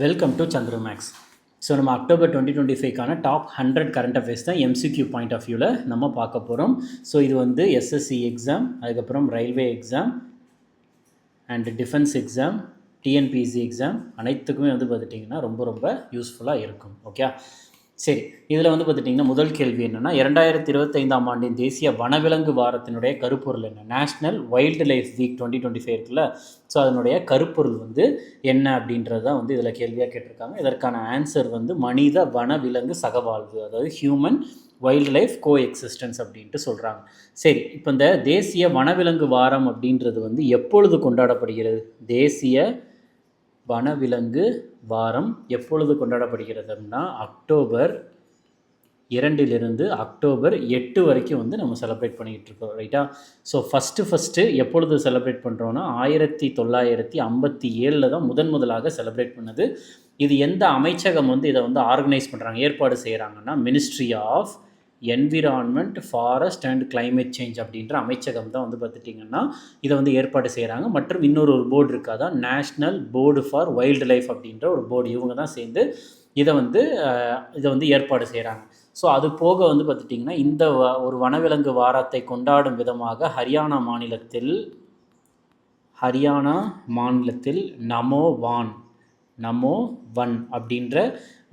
Welcome to Chandra maths. So நம்ம October 2025க்கான top 100 current affairs தான் எம்சிக்யூ பாயிண்ட் ஆஃப் வியூவில் நம்ம பார்க்க போகிறோம். ஸோ இது வந்து எஸ்எஸ்சி எக்ஸாம், அதுக்கப்புறம் railway exam and defence exam, TNPSC exam அனைத்துக்குமே வந்து பார்த்துட்டிங்கன்னா ரொம்ப யூஸ்ஃபுல்லாக இருக்கும். ஓகே, சரி. இதில் வந்து பார்த்துட்டிங்கன்னா முதல் கேள்வி என்னென்னா, 2025ஆம் ஆண்டின் தேசிய வனவிலங்கு வாரத்தினுடைய கருப்பொருள் என்ன? நேஷ்னல் வைல்டு லைஃப் வீக் 2025 இருக்குல்ல, ஸோ அதனுடைய கருப்பொருள் வந்து என்ன அப்படின்றது தான் வந்து இதில் கேள்வியாக கேட்டிருக்காங்க. இதற்கான ஆன்சர் வந்து மனித வனவிலங்கு சகவாழ்வு, அதாவது human wildlife coexistence அப்படின்ட்டு சொல்கிறாங்க. சரி, இப்போ இந்த தேசிய வனவிலங்கு வாரம் அப்படின்றது வந்து எப்பொழுது கொண்டாடப்படுகிறது? தேசிய வனவிலங்கு வாரம் எப்பொழுது கொண்டாடப்படுகிறதுனா அக்டோபர் 2 அக்டோபர் 8 வரைக்கும் வந்து நம்ம செலிப்ரேட் பண்ணிக்கிட்டு இருக்கோம், ரைட்டா? ஸோ ஃபஸ்ட்டு எப்பொழுது செலிப்ரேட் பண்ணுறோன்னா 1957 தான் முதலாக செலிப்ரேட் பண்ணது. இது எந்த அமைச்சகம் வந்து இதை வந்து ஆர்கனைஸ் பண்ணுறாங்க, ஏற்பாடு செய்கிறாங்கன்னா ministry of environment, forest and climate change அப்படின்ற அமைச்சகம் தான் வந்து பார்த்துட்டிங்கன்னா இதை வந்து ஏற்பாடு செய்கிறாங்க. மற்றும் இன்னொரு போர்டு இருக்காதான், national board for wildlife அப்படின்ற ஒரு போர்டு. இவங்க தான் சேர்ந்து இதை வந்து ஏற்பாடு செய்கிறாங்க. ஸோ அது போக வந்து பார்த்துட்டிங்கன்னா இந்த ஒரு வனவிலங்கு வாரத்தை கொண்டாடும் விதமாக ஹரியானா மாநிலத்தில் நமோ வன் அப்படின்ற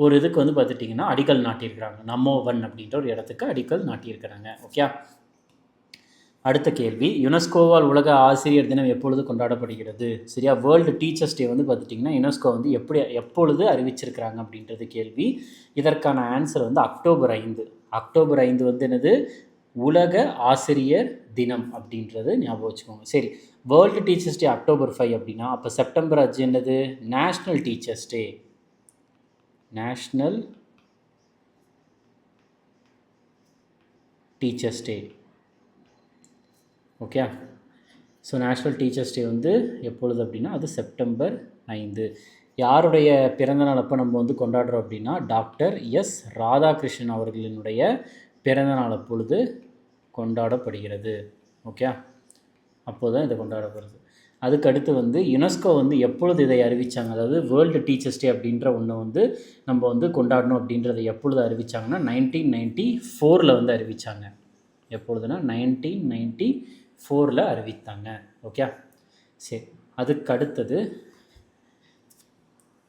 ஒரு இதுக்கு வந்து பார்த்துட்டிங்கன்னா அடிக்கல் நாட்டியிருக்கிறாங்க. நமோ வன் அப்படின்ற ஒரு இடத்துக்கு அடிக்கல் நாட்டியிருக்கிறாங்க. ஓகே, அடுத்த கேள்வி, யுனெஸ்கோவால் உலக ஆசிரியர் தினம் எப்பொழுது கொண்டாடப்படுகிறது? சரியா, வேர்ல்டு டீச்சர்ஸ் டே வந்து பார்த்துட்டிங்கன்னா யுனெஸ்கோ வந்து எப்பொழுது அறிவிச்சிருக்கிறாங்க அப்படின்றது கேள்வி. இதற்கான ஆன்சர் வந்து அக்டோபர் 5 வந்து என்னது, உலக ஆசிரியர் தினம் அப்படின்றது ஞாபகம் வச்சுக்கோங்க. சரி, வேர்ல்டு டீச்சர்ஸ் டே அக்டோபர் 5 அப்படின்னா அப்போ செப்டம்பர் 5 என்னது, national teachers day. Okay, so national teachers day வந்து எப்பொழுது அப்படின்னா அது செப்டம்பர் 5. யாருடைய பிறந்தநாள் அப்போ நம்ம வந்து கொண்டாடுறோம் அப்படின்னா டாக்டர் எஸ் ராதாகிருஷ்ணன் அவர்களினுடைய பிறந்தநாள் அப்பொழுது கொண்டாடப்படுகிறது. ஓகே, அப்போது தான் இதை கொண்டாடப்படுது. அதுக்கு அடுத்து வந்து யுனெஸ்கோ வந்து எப்பொழுது இதை அறிவித்தாங்க, அதாவது வேர்ல்டு டீச்சர்ஸ் டே அப்படின்ற ஒன்று வந்து நம்ம வந்து கொண்டாடணும் அப்படின்றத எப்பொழுது அறிவித்தாங்கன்னா 1994 வந்து அறிவித்தாங்க. எப்பொழுதுனா 1994 அறிவித்தாங்க. ஓகே, சரி. அதுக்கு அடுத்தது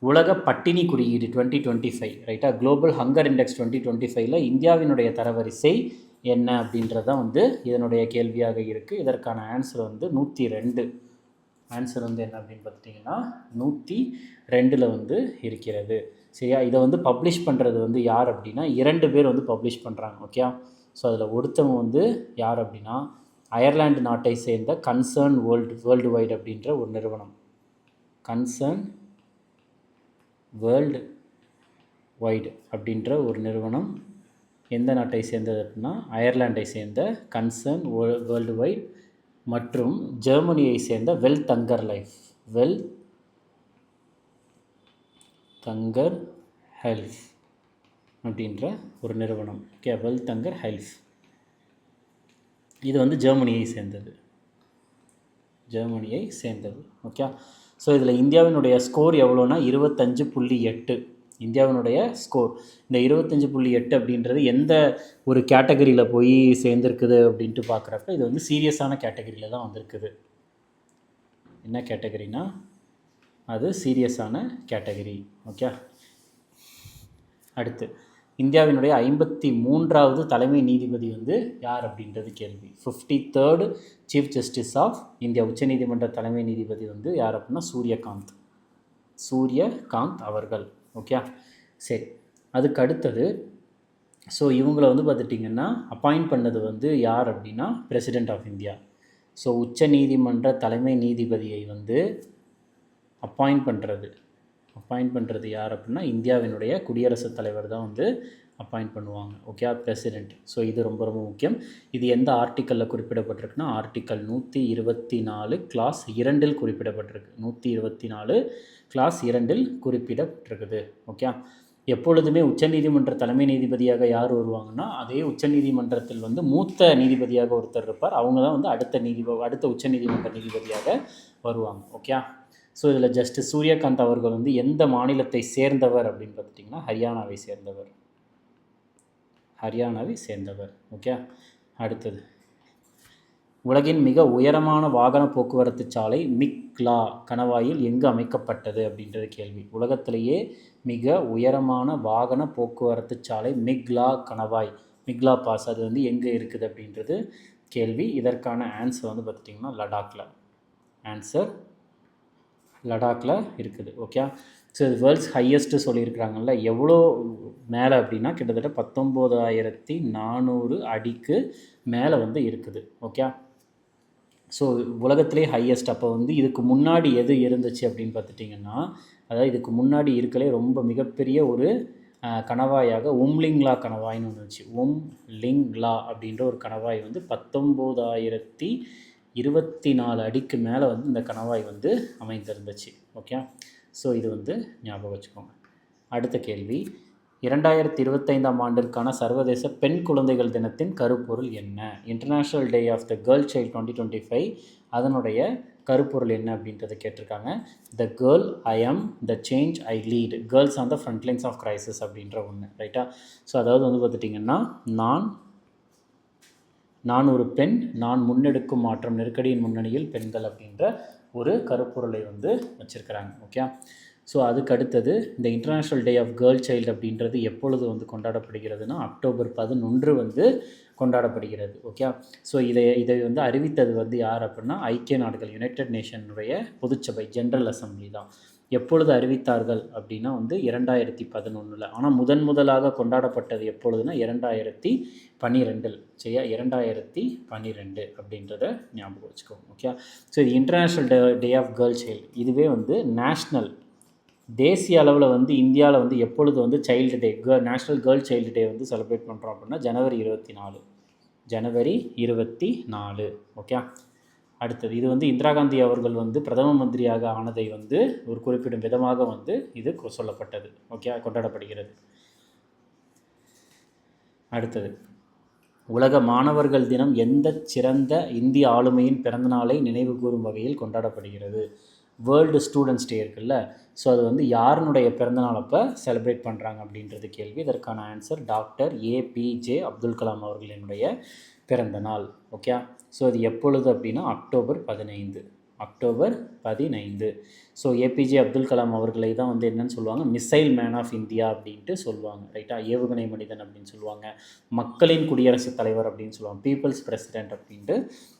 உலக பட்டினி குறியீடு 2025, ரைட்டா? குளோபல் ஹங்கர் இண்டெக்ஸ் 2025 இந்தியாவினுடைய தரவரிசை என்ன அப்படின்றது தான் வந்து இதனுடைய கேள்வியாக இருக்குது. இதற்கான ஆன்சர் வந்து 102. ஆன்சர் வந்து என்ன அப்படின்னு பார்த்துட்டிங்கன்னா 102 வந்து இருக்கிறது. சரியா, இதை வந்து பப்ளிஷ் பண்ணுறது வந்து யார் அப்படின்னா 2 பேர் வந்து பப்ளிஷ் பண்ணுறாங்க. ஓகே, ஸோ அதில் ஒருத்தவங்க வந்து யார் அப்படின்னா அயர்லாந்து நாட்டை சேர்ந்த கன்சர்ன் வேர்ல்டு வைடு அப்படின்ற ஒரு நிறுவனம். கன்சர்ன் வேர்ல்டு வைடு அப்படின்ற ஒரு நிறுவனம் எந்த நாட்டை சேர்ந்தது அப்படின்னா அயர்லாண்டை சேர்ந்த கன்சர்ன் வேர்ல்டு வைட் மற்றும் ஜெர்மனியை சேர்ந்த வெல் தங்கர் ஹெல்ஃப் அப்படின்ற ஒரு நிறுவனம். ஓகே, வெல் தங்கர் ஹெல்ஃப் இது வந்து ஜெர்மனியை சேர்ந்தது. ஓகே, ஸோ இதில் இந்தியாவினுடைய ஸ்கோர் எவ்வளோனா 25.8. இந்தியாவினுடைய ஸ்கோர் இந்த 25.8 அப்படின்றது எந்த ஒரு கேட்டகரியில் போய் சேர்ந்துருக்குது அப்படின்ட்டு பார்க்குறப்ப இது வந்து சீரியஸான கேட்டகரியில் தான் வந்திருக்குது. என்ன கேட்டகரினா அது சீரியஸான கேட்டகரி. ஓகே, அடுத்து இந்தியாவினுடைய 53வது தலைமை நீதிபதி வந்து யார் அப்படின்றது கேள்வி. 53rd chief justice of India, உச்சநீதிமன்ற தலைமை நீதிபதி வந்து யார் அப்படின்னா சூரியகாந்த் அவர்கள். ஓகே, சரி. அதுக்கு அடுத்தது ஸோ இவங்களை வந்து பார்த்துட்டிங்கன்னா அப்பாயிண்ட் பண்ணது வந்து யார் அப்படின்னா பிரசிடெண்ட் ஆஃப் இந்தியா. ஸோ உச்சநீதிமன்ற தலைமை நீதிபதியை வந்து அப்பாயிண்ட் பண்ணுறது யார் அப்படின்னா இந்தியாவினுடைய குடியரசுத் தலைவர் தான் வந்து அப்பாயிண்ட் பண்ணுவாங்க. Okay, president. ஸோ இது ரொம்ப முக்கியம். இது எந்த ஆர்டிக்கலில் குறிப்பிடப்பட்டிருக்குன்னா ஆர்டிக்கல் 124 கிளாஸ் 2 குறிப்பிடப்பட்டிருக்கு. 124 கிளாஸ் 2 குறிப்பிடப்பட்டிருக்குது. ஓகே, எப்பொழுதுமே உச்சநீதிமன்ற தலைமை நீதிபதியாக யார் வருவாங்கன்னா அதே உச்சநீதிமன்றத்தில் வந்து மூத்த நீதிபதியாக ஒருத்தர் இருப்பார். அவங்க தான் வந்து அடுத்த உச்சநீதிமன்ற நீதிபதியாக வருவாங்க. ஓகே, ஸோ இதில் ஜஸ்ட் சூரியகாந்த் அவர்கள் வந்து எந்த மாநிலத்தை சேர்ந்தவர் அப்படின்னு பார்த்துட்டிங்கன்னா ஹரியானாவை சேர்ந்தவர். ஓகே, அடுத்தது உலகின் மிக உயரமான வாகன போக்குவரத்து சாலை மிக்லா கணவாயில் எங்கு அமைக்கப்பட்டது அப்படின்றது கேள்வி. உலகத்திலேயே மிக உயரமான வாகன போக்குவரத்து சாலை மிக்லா கணவாய், மிக்லா பாஸ், அது வந்து எங்கே இருக்குது அப்படின்றது கேள்வி. இதற்கான ஆன்சர் வந்து பார்த்துட்டிங்கன்னா லடாக்கில் இருக்குது. ஓகே, ஸோ இது வேர்ல்ட்ஸ் ஹையஸ்ட்டு சொல்லியிருக்கிறாங்கல்ல, எவ்வளோ மேலே அப்படின்னா கிட்டத்தட்ட 19,400 அடிக்கு மேலே வந்து இருக்குது. ஓகே, ஸோ உலகத்திலே ஹையஸ்ட். அப்போ வந்து இதுக்கு முன்னாடி எது இருந்துச்சு அப்படின்னு பார்த்துட்டிங்கன்னா, அதாவது இதுக்கு முன்னாடி இருக்கலே ரொம்ப மிகப்பெரிய ஒரு கணவாயாக உம்லிங்லா கணவாய்னு ஒன்று இருந்துச்சு. உம்லிங்லா அப்படின்ற ஒரு கணவாய் வந்து 19,024 அடிக்கு மேலே வந்து இந்த கணவாய் வந்து அமைந்திருந்துச்சு. ஓகே, ஸோ இது வந்து ஞாபகம் வச்சுக்கோங்க. அடுத்த கேள்வி, 2025ஆம் ஆண்டிற்கான சர்வதேச பெண் குழந்தைகள் தினத்தின் கருப்பொருள் என்ன? International day of the girl child 2025, அதனுடைய கருப்பொருள் என்ன அப்படின்றத கேட்டிருக்காங்க. த girl I am, the change I lead, girls on the front lines of crisis அப்படின்ற ஒன்று. ரைட்டா? ஸோ அதாவது வந்து பார்த்துட்டிங்கன்னா, நான் ஒரு பெண், நான் முன்னெடுக்கும் மாற்றம், நெருக்கடியின் முன்னணியில் பெண்கள் அப்படின்ற ஒரு கருப்பொருளை வந்து வச்சுருக்கிறாங்க. ஓகே, ஸோ அதுக்கு அடுத்தது இந்த international day of girl child அப்படின்றது எப்பொழுது வந்து கொண்டாடப்படுகிறதுனா அக்டோபர் 11 வந்து கொண்டாடப்படுகிறது. ஓகே, ஸோ இதை வந்து அறிவித்தது வந்து யார் அப்படின்னா ஐக்கிய நாடுகள், யுனைடெட் நேஷனுடைய பொதுச்சபை, ஜென்ரல் அசம்பிளி தான். எப்பொழுது அறிவித்தார்கள் அப்படின்னா வந்து 2011. ஆனால் முதலாக கொண்டாடப்பட்டது எப்பொழுதுனா 2012. சரியா? 2012 அப்படின்றத ஞாபகம் வச்சுக்கோங்க. ஓகே, ஸோ இது international day of girl child. இதுவே வந்து நேஷ்னல், தேசிய அளவில் வந்து இந்தியாவில் வந்து எப்பொழுது வந்து சைல்டு டே, நேஷ்னல் கேர்ள் சைல்டு டே வந்து செலிப்ரேட் பண்ணுறோம் அப்படின்னா ஜனவரி 24. ஓகே, அடுத்தது இது வந்து இந்திரா காந்தி அவர்கள் வந்து பிரதம மந்திரியாக ஆனதை வந்து ஒரு குறிப்பிடும் விதமாக வந்து இது சொல்லப்பட்டது. ஓகே, கொண்டாடப்படுகிறது. அடுத்தது உலக மாணவர்கள் தினம் எந்த சிறந்த இந்திய ஆளுமையின் பிறந்தநாளை நினைவு கூறும் வகையில் கொண்டாடப்படுகிறது? வேர்ல்டு ஸ்டூடெண்ட்ஸ் டே இருக்குல்ல, ஸோ அது வந்து யாருனுடைய பிறந்தநாள் அப்போ செலிப்ரேட் பண்ணுறாங்க அப்படின்றது கேள்வி. இதற்கான answer doctor APJ Abdul Kalam அவர்களினுடைய பிறந்த நாள். ஓகே, ஸோ இது எப்பொழுது அப்படின்னா October 15. So APJ Abdul Kalam அவர்களை தான் வந்து என்னென்னு சொல்லுவாங்க, மிசைல் மேன் ஆஃப் இந்தியா அப்படின்ட்டு சொல்லுவாங்க. ரைட்டா? ஏவுகணை மனிதன் அப்படின்னு சொல்லுவாங்க, மக்களின் குடியரசுத் தலைவர் அப்படின்னு சொல்லுவாங்க, பீப்புள்ஸ் பிரசிடென்ட் அப்படின்ட்டு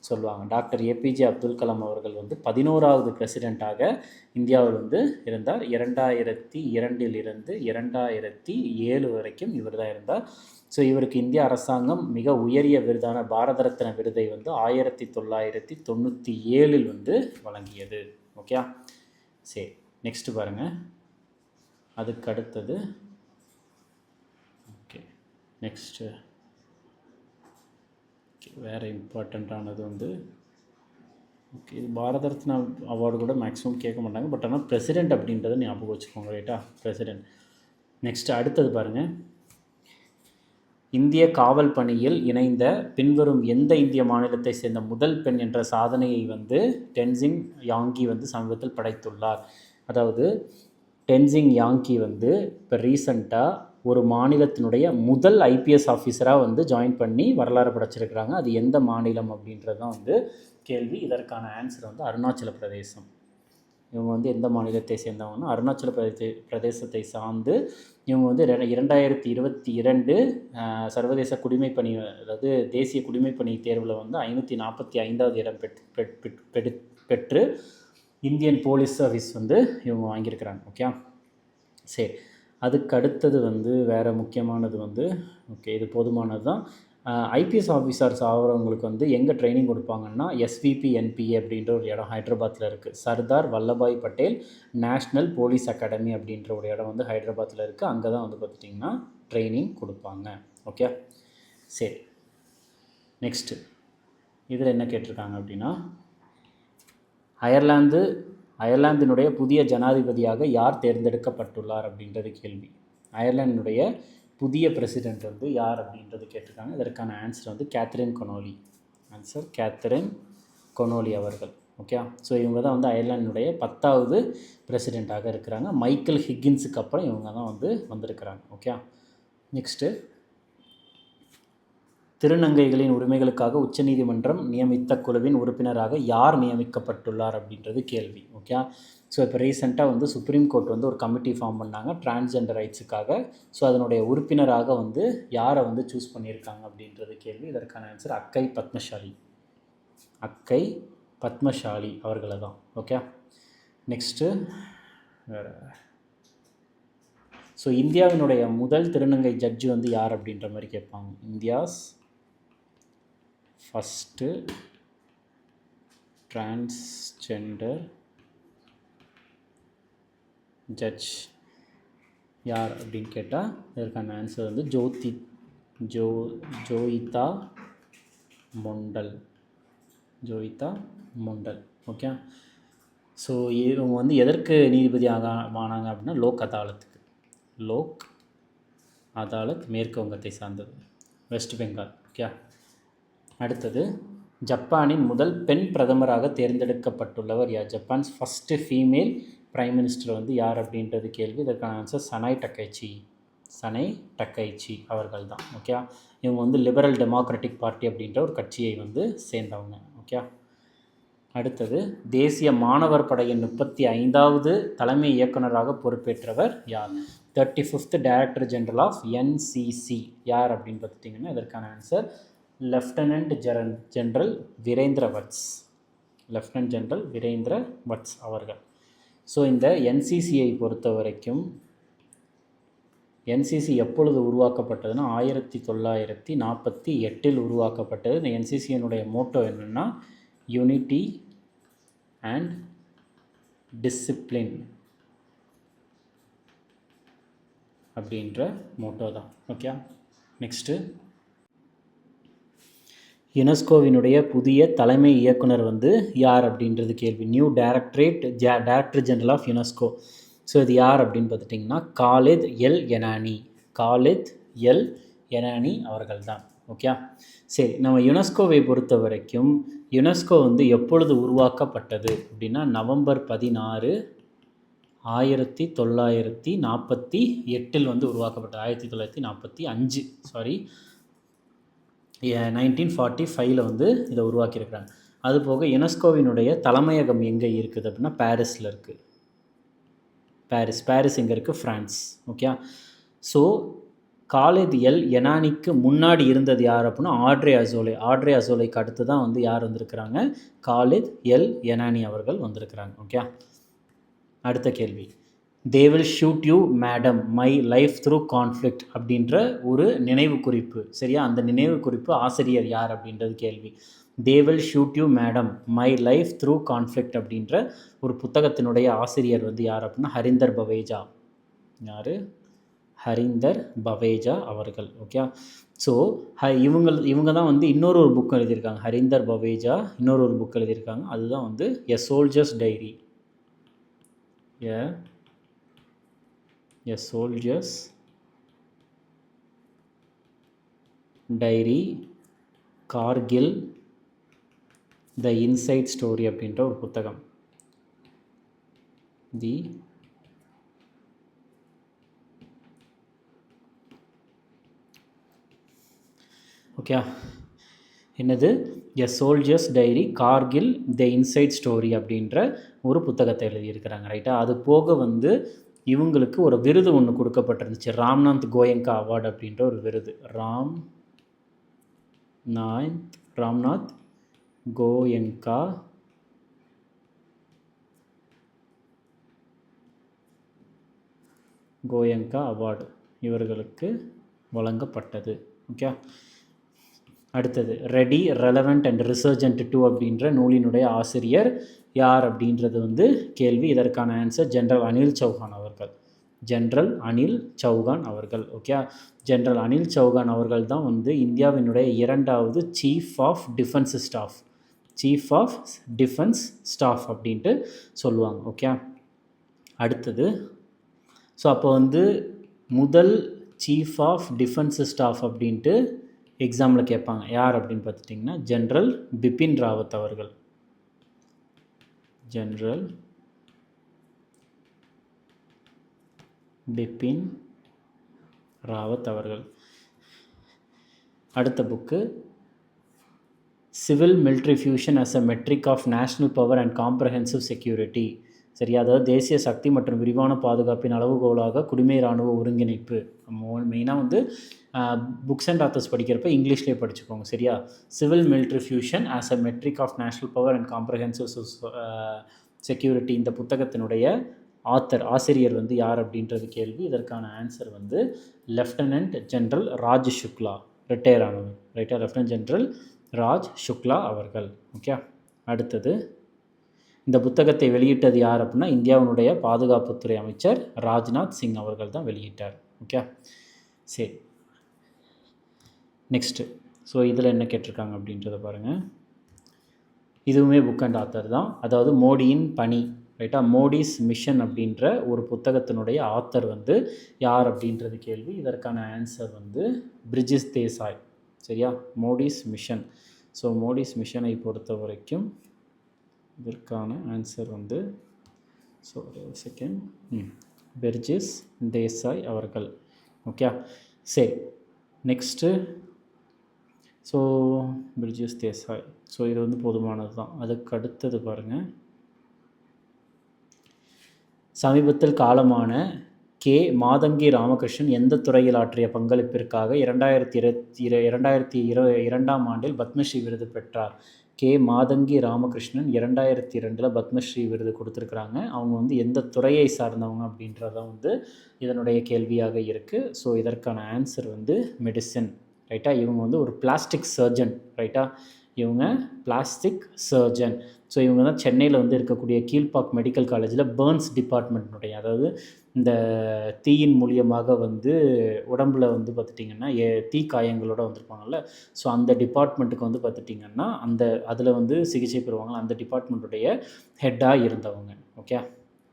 சொல்லுவாங்க. டாக்டர் ஏபிஜே அப்துல் கலாம் அவர்கள் வந்து 11வது பிரசிடெண்ட்டாக இந்தியாவில் வந்து இருந்தார். 2002 2007 வரைக்கும் இவர் தான் இருந்தார். ஸோ இவருக்கு இந்திய அரசாங்கம் மிக உயரிய விருதான பாரத ரத்ன விருதை வந்து 1997 வந்து வழங்கியது. ஓகே, சரி, நெக்ஸ்ட்டு பாருங்கள். அதுக்கு அடுத்தது ஓகே, நெக்ஸ்ட்டு வேறு இம்பார்ட்டண்ட்டானது வந்து ஓகே, இது பாரத ரத்னா அவார்டு கூட மேக்ஸிமம் கேட்க மாட்டாங்க, பட் ஆனால் பிரசிடெண்ட் அப்படின்றத ஞாபகம் வச்சுக்கோங்க. ரைட்டா? பிரசிடெண்ட். நெக்ஸ்ட்டு அடுத்தது பாருங்கள். இந்திய காவல் பணியில் இணைந்த பின்வரும் எந்த இந்திய மாநிலத்தை சேர்ந்த முதல் பெண் என்ற சாதனையை வந்து டென்சிங் யாங்கி வந்து சமீபத்தில் படைத்துள்ளார். அதாவது டென்சிங் யாங்கி வந்து இப்போ ரீசண்டாக ஒரு மாநிலத்தினுடைய முதல் ஐபிஎஸ் ஆஃபீஸராக வந்து ஜாயின் பண்ணி வரலாறு படைச்சிருக்கிறாங்க. அது எந்த மாநிலம் அப்படின்றது தான் வந்து கேள்வி. இதற்கான ஆன்சர் வந்து அருணாச்சல பிரதேசம். இவங்க வந்து எந்த மாநிலத்தை சேர்ந்தவங்கன்னா அருணாச்சல பிரதேசத்தை சார்ந்து இவங்க வந்து 2022 சர்வதேச குடிமைப்பணி, அதாவது தேசிய குடிமைப்பணி தேர்வில் வந்து 545வது இடம் பெற்று இந்தியன் போலீஸ் சர்வீஸ் வந்து இவங்க வாங்கியிருக்கிறாங்க. ஓகே, சரி, அதுக்கு அடுத்தது வந்து வேறு முக்கியமானது வந்து ஓகே, இது போதுமானது தான். ஐபிஎஸ் ஆஃபீஸர்ஸ் ஆகிறவங்களுக்கு வந்து எங்கே ட்ரைனிங் கொடுப்பாங்கன்னா எஸ்விபி என்பிஏ அப்படின்ற ஒரு இடம் ஹைதராபாத்தில் இருக்குது. Sardar Vallabhbhai Patel national police academy அப்படின்ற ஒரு இடம் வந்து ஹைதராபாத்தில் இருக்குது. அங்கே தான் வந்து பார்த்துட்டிங்கன்னா ட்ரைனிங் கொடுப்பாங்க. ஓகே, சரி, நெக்ஸ்ட்டு இதில் என்ன கேட்டிருக்காங்க அப்படின்னா அயர்லாந்தினுடைய புதிய ஜனாதிபதியாக யார் தேர்ந்தெடுக்கப்பட்டுள்ளார் அப்படின்றது கேள்வி. அயர்லாந்தினுடைய புதிய பிரசிடெண்ட் வந்து யார் அப்படின்றது கேட்டிருக்காங்க. இதற்கான ஆன்சர் வந்து Catherine Connolly. Answer Catherine Connolly அவர்கள். ஓகே. ஸோ இவங்க தான் வந்து அயர்லாண்டினுடைய 10வது பிரசிடெண்ட்டாக இருக்கிறாங்க. மைக்கேல் ஹிக்கின்ஸுக்கு அப்புறம் இவங்க தான் வந்து வந்திருக்கிறாங்க. ஓகே. நெக்ஸ்ட்டு, திருநங்கைகளின் உரிமைகளுக்காக உச்சநீதிமன்றம் நியமித்த குழுவின் உறுப்பினராக யார் நியமிக்கப்பட்டுள்ளார் அப்படின்றது கேள்வி. ஓகே. ஸோ இப்போ ரீசெண்டாக வந்து சுப்ரீம் கோர்ட் வந்து ஒரு கமிட்டி ஃபார்ம் பண்ணாங்க டிரான்ஸ்ஜெண்டர் ரைட்ஸுக்காக. ஸோ அதனுடைய உறுப்பினராக வந்து யாரை வந்து சூஸ் பண்ணியிருக்காங்க அப்படின்றது கேள்வி. இதற்கான ஆன்சர் அக்கை பத்மசாலி. அக்கை பத்மசாலி அவர்களை தான். ஓகே. நெக்ஸ்ட்டு, ஸோ இந்தியாவினுடைய முதல் திருநங்கை ஜட்ஜு வந்து யார் அப்படின்ற மாதிரி கேட்பாங்க. இந்தியாஸ் ஃபஸ்ட்டு டிரான்ஸ்ஜெண்டர் ஜட்ஜ் யார் அப்படின்னு கேட்டால் இதற்கான ஆன்சர் வந்து ஜோயிதா மொண்டல். ஓகே. ஸோ இவங்க வந்து எதற்கு நீதிபதி ஆனாங்க அப்படின்னா லோக் அதாலத் மேற்கு வங்கத்தை சார்ந்தது, வெஸ்ட் பெங்கால். ஓகே. அடுத்தது, ஜப்பானின் முதல் பெண் பிரதமராக தேர்ந்தெடுக்கப்பட்டுள்ளவர் யார்? Japan's first female prime minister வந்து யார் அப்படின்றது கேள்வி. இதற்கான ஆன்சர் சனை டக்கைச்சி அவர்கள் தான். ஓகே. இவங்க வந்து லிபரல் டெமோக்ராட்டிக் பார்ட்டி அப்படின்ற ஒரு கட்சியை வந்து சேர்ந்தவங்க. ஓகே. அடுத்தது, தேசிய மாணவர் படையின் 35வது தலைமை இயக்குநராக பொறுப்பேற்றவர் யார்? 35th director general of NCC யார் அப்படின்னு பார்த்துட்டிங்கன்னா இதற்கான answer lieutenant general Virendra woods அவர்கள். ஸோ இந்த NCCயை பொறுத்த வரைக்கும் NCC எப்பொழுது உருவாக்கப்பட்டதுன்னா 1948 உருவாக்கப்பட்டது. இந்த NCCயினுடைய மோட்டோ என்னென்னா யூனிட்டி அண்ட் டிசிப்ளின் அப்படின்ற மோட்டோ தான். ஓகே. நெக்ஸ்ட்டு, யுனெஸ்கோவினுடைய புதிய தலைமை இயக்குனர் வந்து யார் அப்படின்றது கேள்வி. New director general of UNESCO. So இது யார் அப்படின்னு பார்த்துட்டிங்கன்னா காலித் எல் எனானி அவர்கள் தான். ஓகே. சரி, நம்ம யுனெஸ்கோவை பொறுத்த வரைக்கும் யுனெஸ்கோ வந்து எப்பொழுது உருவாக்கப்பட்டது அப்படின்னா நவம்பர் 16, 1948 வந்து உருவாக்கப்பட்டது. 1945 வந்து இதை உருவாக்கியிருக்கிறாங்க. அதுபோக யுனெஸ்கோவினுடைய தலைமையகம் எங்கே இருக்குது அப்படின்னா பாரிஸில் இருக்குது. பாரிஸ் எங்கே இருக்குது? France. Okay. So Khalid El எனானிக்கு முன்னாடி இருந்தது யார் அப்படின்னா ஆட்ரே அசோலைக்கு அடுத்து தான் வந்து யார் வந்திருக்கிறாங்க? காலித் எல் எனானி அவர்கள் வந்திருக்கிறாங்க. ஓகே. அடுத்த கேள்வி, they will shoot you madam my life through conflict அப்படின்ற ஒரு நினைவு குறிப்பு, சரியா? அந்த நினைவு குறிப்பு ஆசிரியர் யார் அப்படின்றது கேள்வி. They will shoot you madam my life through conflict அப்படின்ற ஒரு புத்தகத்தினுடைய ஆசிரியர் வந்து யார் அப்படின்னா ஹரிந்தர் பவேஜா அவர்கள். ஓகே. ஸோ இவங்க தான் வந்து இன்னொரு புக் எழுதியிருக்காங்க. ஹரிந்தர் பவேஜா இன்னொரு புக் எழுதியிருக்காங்க. அதுதான் வந்து a soldier's diary Kargil the inside story அப்படின்ற ஒரு புத்தகம். ஓகே. என்னது? A soldier's diary Kargil the inside story அப்படின்ற ஒரு புத்தகத்தை எழுதியிருக்கிறாங்க. ரைட்டா? அது போக வந்து இவங்களுக்கு ஒரு விருது ஒன்று கொடுக்கப்பட்டிருந்துச்சு, ராம்நாத் கோயங்கா அவார்டு அப்படின்ற ஒரு விருது. ராம்நாத் கோயங்கா அவார்டு இவர்களுக்கு வழங்கப்பட்டது. ஓகே. அடுத்தது, ரெடி ரெலவெண்ட் அண்ட் ரிசர்ஜென்ட் 2 அப்படின்ற நூலினுடைய ஆசிரியர் யார் அப்படின்றது வந்து கேள்வி. இதற்கான ஆன்சர் ஜென்ரல் அனில் சௌஹான் அவர்கள். ஓகே. ஜென்ரல் அனில் சௌஹான் அவர்கள் தான் வந்து இந்தியாவினுடைய 2வது சீஃப் ஆஃப் டிஃபென்ஸ் ஸ்டாஃப் அப்படின்ட்டு சொல்லுவாங்க. ஓகே. அடுத்தது, ஸோ அப்போ வந்து முதல் சீஃப் ஆஃப் டிஃபென்ஸ் ஸ்டாஃப் அப்படின்ட்டு எக்ஸாமில் கேட்பாங்க. யார் அப்படின்னு பார்த்துட்டிங்கன்னா ஜென்ரல் பிபின் ராவத் அவர்கள். ஜெனரல் பிபின் ராவத் அவர்கள். அடுத்த book civil military fusion as a metric of national power and comprehensive security. சரியா, அதாவது தேசிய சக்தி மற்றும் விரிவான பாதுகாப்பின் அளவுகோலாக குடிமை இராணுவ ஒருங்கிணைப்பு. மெயினாக வந்து புக்ஸ் அண்ட் ஆத்தர்ஸ் படிக்கிறப்ப இங்கிலீஷ்லேயே படிச்சுக்கோங்க. சரியா, civil military fusion as a metric of national power and comprehensive security. இந்த புத்தகத்தினுடைய ஆசிரியர் வந்து யார் அப்படின்றது கேள்வி. இதற்கான ஆன்சர் வந்து lieutenant general Raj Shukla, retire ஆனவர். ரைட்டா, லெஃப்டினன்ட் ஜெனரல் ராஜ் சுக்லா அவர்கள். ஓகே, அடுத்தது இந்த புத்தகத்தை வெளியிட்டது யார் அப்படின்னா இந்தியாவினுடைய பாதுகாப்புத்துறை அமைச்சர் ராஜ்நாத் சிங் அவர்கள் தான் வெளியிட்டார். ஓகே, சரி, நெக்ஸ்ட்டு. ஸோ இதில் என்ன கேட்டிருக்காங்க அப்படின்றத பாருங்கள். இதுவுமே புக் அண்ட் ஆத்தர் தான். அதாவது மோடியின் பணி. ரைட்டா, மோடிஸ் மிஷன் அப்படின்ற ஒரு புத்தகத்தினுடைய ஆத்தர் வந்து யார் அப்படின்றது கேள்வி. இதற்கான ஆன்சர் வந்து பிரிஜேஷ் தேசாய். சரியா, மோடிஸ் மிஷன். ஸோ மோடிஸ் மிஷனை பொறுத்த வரைக்கும் இதற்கான ஆன்சர் வந்து பிரிஜேஷ் தேசாய் அவர்கள். ஓகே, சரி, next. So Brijesh Desai. So இது வந்து போதுமானது தான். அதுக்கு அடுத்தது பாருங்கள். சமீபத்தில் காலமான கே மாதங்கி ராமகிருஷ்ணன் எந்த துறையில் ஆற்றிய பங்களிப்பிற்காக 2022ஆம் ஆண்டில் பத்மஸ்ரீ விருது பெற்றார்? கே மாதங்கி ராமகிருஷ்ணன் 2002 பத்மஸ்ரீ விருது கொடுத்துருக்குறாங்க. அவங்க வந்து எந்த துறையை சார்ந்தவங்க அப்படின்றதான் வந்து இதனுடைய கேள்வியாக இருக்குது. ஸோ இதற்கான ஆன்சர் வந்து மெடிசன். ரைட்டா, இவங்க வந்து ஒரு பிளாஸ்டிக் சர்ஜன். ரைட்டா, இவங்க பிளாஸ்டிக் சர்ஜன். ஸோ இவங்க தான் சென்னையில் வந்து இருக்கக்கூடிய கீழ்பாக் மெடிக்கல் காலேஜில் பேர்ன்ஸ் டிபார்ட்மெண்ட்னுடைய, அதாவது இந்த தீயின் மூலியமாக வந்து உடம்பில் வந்து பார்த்துட்டிங்கன்னா தீக்காயங்களோட வந்திருப்பாங்கல்ல, ஸோ அந்த டிபார்ட்மெண்ட்டுக்கு வந்து பார்த்துட்டிங்கன்னா அதில் வந்து சிகிச்சை பெறுவாங்க. அந்த டிபார்ட்மெண்ட்டுடைய ஹெட்டாக இருந்தவங்க. ஓகே,